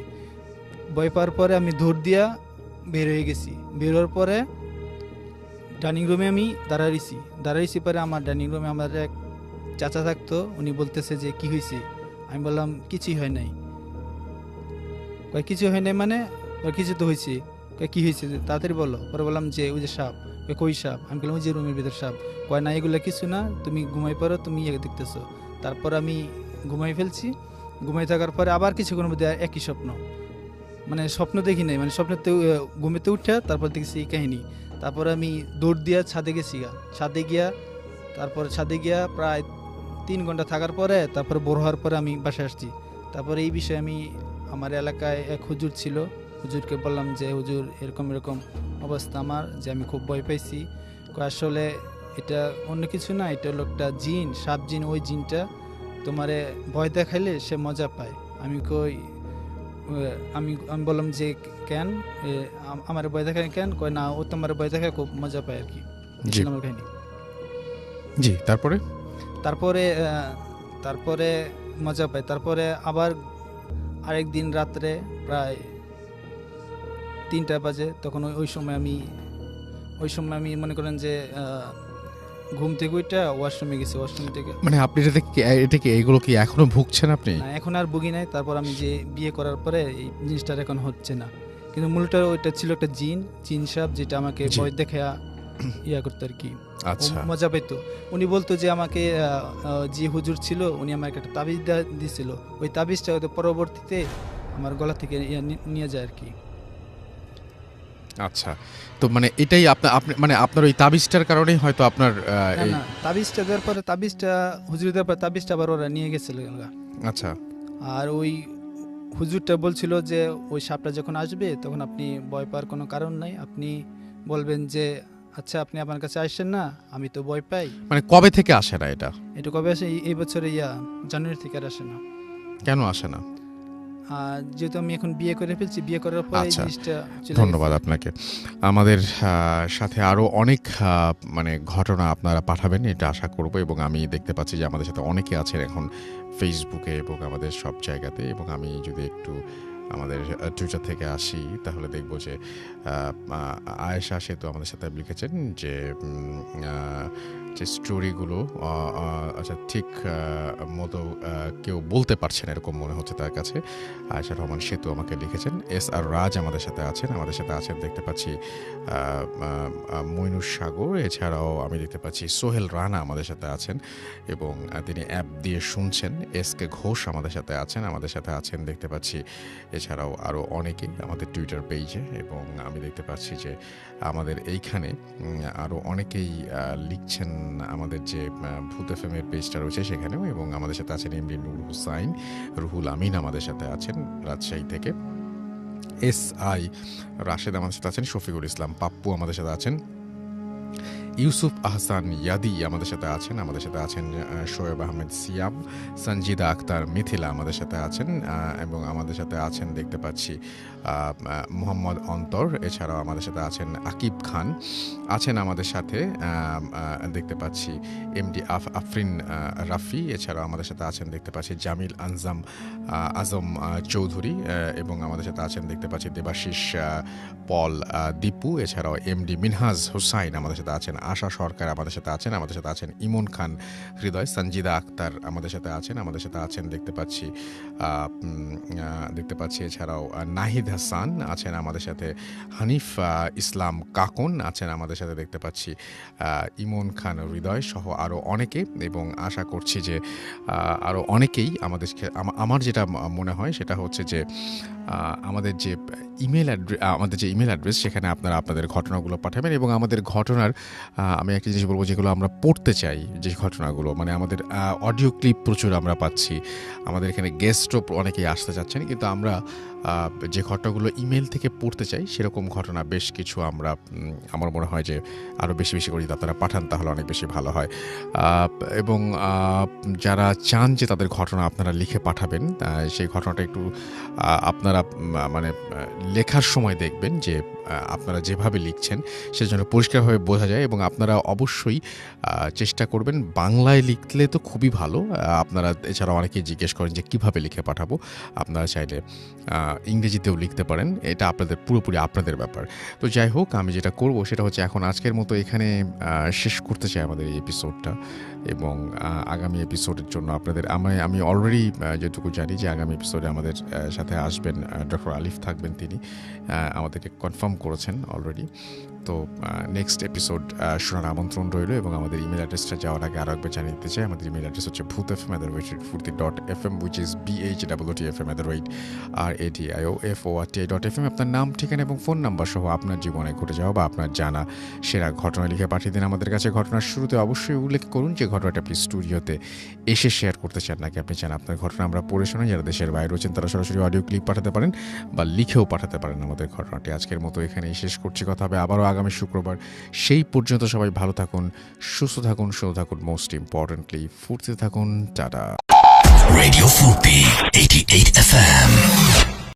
ভয় পাওয়ার পরে আমি দৌড় দিয়া বের হয়ে গেছি। বেরোর পরে ডাইনিং রুমে আমি দাঁড়াইছি পরে আমার ডাইনিং রুমে আমার এক চাচা থাকতো। উনি বলতেছে যে কি হয়েছে? আমি বললাম কিছুই হয় নাই। কিছু হয় নাই মানে কিছু তো হয়েছে। কি হয়েছে তাড়াতাড়ি বলো। পরে বললাম যে ওই যে সাপ। কই সাপ? আমি বললাম ওই যে রুমের ভিতর সাপ। কয় না এগুলো কিছু না, তুমি ঘুমাই পড়ো, তুমি দেখতেছো। তারপর আমি ঘুমাই ফেলছি। ঘুমাই থাকার পরে আবার কিছুক্ষণের মধ্যে একই স্বপ্ন, মানে স্বপ্ন দেখি নাই, মানে স্বপ্নতে ঘুমেতে উঠে তারপর দেখছি এই কাহিনী। তারপর আমি দৌড় দিয়া ছাদে গেছি। ছাদে গিয়া প্রায় 3 ঘন্টা থাকার পরে তারপরে বড় হওয়ার পরে আমি বাসায় আসছি। তারপরে এই বিষয়ে আমি আমার এলাকায় এক হুজুর ছিল, হুজুরকে বললাম যে হুজুর এরকম অবস্থা আমার, যে আমি খুব ভয় পাইছি। আসলে এটা অন্য কিছু না, এটা হলো একটা জিন, সাপ জিন। ওই জিনটা তোমারে ভয় দেখাইলে সে মজা পায়। আমি কই আমি বললাম যে কেন আমার বই দেখেন কেন, কয় না ও তোমার বই দেখে খুব মজা পায় আর কি। জি। ইসলামের কাহিনী। জি, তারপরে তারপরে মজা পায়। তারপরে আবার আরেক দিন রাত্রে প্রায় 3টা বাজে, তখন ওই সময় আমি মনে করেন যে ঘুম থেকে ওইটা ওয়াশরুমে গেছি। ওয়াশরুম থেকে মানে আপনি এটা কি এইগুলো কি এখনো ভুগছেন আপনি? না, এখন আর ভুগি নাই। তারপর আমি যে বিয়ে করার পরে এই জিনিসটা এখন হচ্ছে না, কিন্তু মূলত ওইটা ছিল একটা জিন সাপ, যেটা আমাকে জি। বই দেখে ইয়া করতো আর কি। আচ্ছা। ও মজা পেতো। উনি বলতো যে আমাকে যে হুজুর ছিল উনি আমাকে একটা তাবিজ দিয়েছিল, ওই তাবিজটা হয়তো পরবর্তীতে আমার গলা থেকে নিয়ে যায় আর কি। আচ্ছা, তো মানে এটাই আপনি মানে আপনার ওই তাবিজটার কারণেই হয়তো আপনার না এই না, তাবিজটা দেওয়ার পরে হুজুর দেওয়ার পরে তাবিজটা আবার ওরা নিয়ে গেছিল। আচ্ছা। আর ওই হুজুরটা বলছিল যে ওই সাপটা যখন আসবে তখন আপনি ভয় পাওয়ার কোনো কারণ নাই, আপনি বলবেন যে আচ্ছা আপনি আমার কাছে আসছেন না, আমি তো ভয় পাই। মানে কবে থেকে আসে না এটা? এটা কবে আসে? এই বছরে জানুয়ারি থেকে আর আসে না। কেন আসে না? যেহেতু আমি এখন বিয়ে করে ফেলছি, বিয়ে করার পরে এই আচ্ছা, জিনিসটা চলে ধন্যবাদ গেছে। আপনাকে। আমাদের সাথে আরও অনেক মানে ঘটনা আপনারা পাঠাবেন এটা আশা করব, এবং আমি দেখতে পাচ্ছি যে আমাদের সাথে অনেকে আছেন এখন ফেসবুকে এবং আমাদের সব জায়গাতে। এবং আমি যদি একটু আমাদের টুইটার থেকে আসি তাহলে দেখব যে আয়েশা সেতু আমাদের সাথে লিখেছেন যে যে স্টোরিগুলো আচ্ছা ঠিক মতো কেউ বলতে পারছেন এরকম মনে হচ্ছে তার কাছে। আয়েশা রহমান সেতু আমাকে লিখেছেন। SR রাজ আমাদের সাথে আছেন দেখতে পাচ্ছি মইনুর সাগর। এছাড়াও আমি দেখতে পাচ্ছি সোহেল রানা আমাদের সাথে আছেন এবং তিনি অ্যাপ দিয়ে শুনছেন। SK ঘোষ আমাদের সাথে আছেন দেখতে পাচ্ছি। এছাড়াও আরও অনেকেই আমাদের টুইটার পেজে, এবং আমি দেখতে পাচ্ছি যে আমাদের এইখানে আরও অনেকেই লিখছেন আমাদের যে ভূত এফএমের পেজটা রয়েছে সেখানেও। এবং আমাদের সাথে আছেন এমডি নূর হুসাইন, রুহুল আমিন আমাদের সাথে আছেন রাজশাহী থেকে, SI রাশেদ আমাদের সাথে আছেন, শফিকুল ইসলাম পাপ্পু আমাদের সাথে আছেন, ইউসুফ আহসান ইয়াদি আমাদের সাথে আছেন শোয়েব আহমেদ সিয়াম, সঞ্জিদা আক্তার মিথিলা আমাদের সাথে আছেন, এবং আমাদের সাথে আছেন দেখতে পাচ্ছি মোহাম্মদ অন্তর। এছাড়াও আমাদের সাথে আছেন আকিব খান আছেন আমাদের সাথে, দেখতে পাচ্ছি MD আফরিন রাফি। এছাড়াও আমাদের সাথে আছেন দেখতে পাচ্ছি জামিল আজম চৌধুরী, এবং আমাদের সাথে আছেন দেখতে পাচ্ছি দেবাশিস পল দীপু। এছাড়াও MD মিনহাজ হুসাইন আমাদের সাথে আছেন, আশা সরকার আমাদের সাথে আছেন ইমন খান হৃদয়, সঞ্জিদা আক্তার আমাদের সাথে আছেন দেখতে পাচ্ছি এছাড়াও নাহিদ হাসান আছেন আমাদের সাথে, হানিফ ইসলাম কাকন আছেন আমাদের সাথে দেখতে পাচ্ছি, ইমন খান হৃদয় সহ আরও অনেকে। এবং আশা করছি যে আরও অনেকেই আমার যেটা মনে হয় সেটা হচ্ছে যে আমাদের যে ইমেল অ্যাড্রেস সেখানে আপনারা আপনাদের ঘটনাগুলো পাঠাবেন। এবং আমাদের ঘটনার আমি একটা জিনিস বলবো, যেগুলো আমরা পড়তে চাই, যে ঘটনাগুলো মানে আমাদের অডিও ক্লিপ প্রচুর আমরা পাচ্ছি, আমাদের এখানে গেস্টও অনেকেই আসতে চাচ্ছেন, কিন্তু আমরা যে ঘটনাগুলো ইমেল থেকে পড়তে চাই সেরকম ঘটনা বেশ কিছু আমার মনে হয় যে আরও বেশি বেশি করে যদি আপনারা পাঠান তাহলে অনেক বেশি ভালো হয়। এবং যারা চান যে তাদের ঘটনা আপনারা লিখে পাঠাবেন, সেই ঘটনাটা একটু আপনারা মানে লেখার সময় দেখবেন যে আপনারা যেভাবে লিখছেন সেজন্য পরিষ্কারভাবে বোঝা যায়। এবং আপনারা অবশ্যই চেষ্টা করবেন বাংলায় লিখলে তো খুবই ভালো। আপনারা এছাড়া অনেকেই জিজ্ঞেস করেন যে কীভাবে লিখে পাঠাবো, আপনারা চাইলে ইংরেজিতেও লিখতে পারেন, এটা পুরোপুরি আপনাদের ব্যাপার। তো যাই হোক, আমি যেটা করব সেটা হচ্ছে এখন আজকের মতো এখানে শেষ করতে চাই আমাদের এই এপিসোডটা। এবং আগামী এপিসোডের জন্য আমি অলরেডি যেটুকু জানি যে আগামী এপিসোডে আমাদের সাথে আসবেন ডক্টর আলিফ থাকবেন, তিনি আমাদেরকে কনফার্ম করেছেন অলরেডি। তো নেক্সট এপিসোড শোনার আমন্ত্রণ রইল। এবং আমাদের ইমেল অ্যাড্রেসটা যাওয়ার আগে আরও একবার জানিয়ে দিতে চাই, আমাদের ইমেল অ্যাড্রেস হচ্ছে bhootfm@furti.fm, which is bhwtfm@radioFORTI.fm। আপনার নাম, ঠিকানা এবং ফোন নাম্বার সহ আপনার জীবনে ঘটে যাওয়া বা আপনার জানা সেরা ঘটনা লিখে পাঠিয়ে দিন আমাদের কাছে। ঘটনার শুরুতে অবশ্যই উল্লেখ করুন যে ঘটনাটা আপনি স্টুডিওতে এসে শেয়ার করতে চান, নাকি আপনি চান আপনার ঘটনা আমরা পড়ে শোনাই। যারা দেশের বাইরে রয়েছেন তারা সরাসরি অডিও ক্লিপ পাঠাতে পারেন বা লিখেও পাঠাতে পারেন আমাদের ঘটনাটি। আজকের মতো এখানেই শেষ করছি, কথা হবে আবারও আগামী শুক্রবার। সেই পর্যন্ত সবাই ভালো থাকুন, সুস্থ থাকুন, মোস্ট ইম্পর্টেন্টলি ফুর্তিতে থাকুন। টাটা। Radio Futi 88 FM.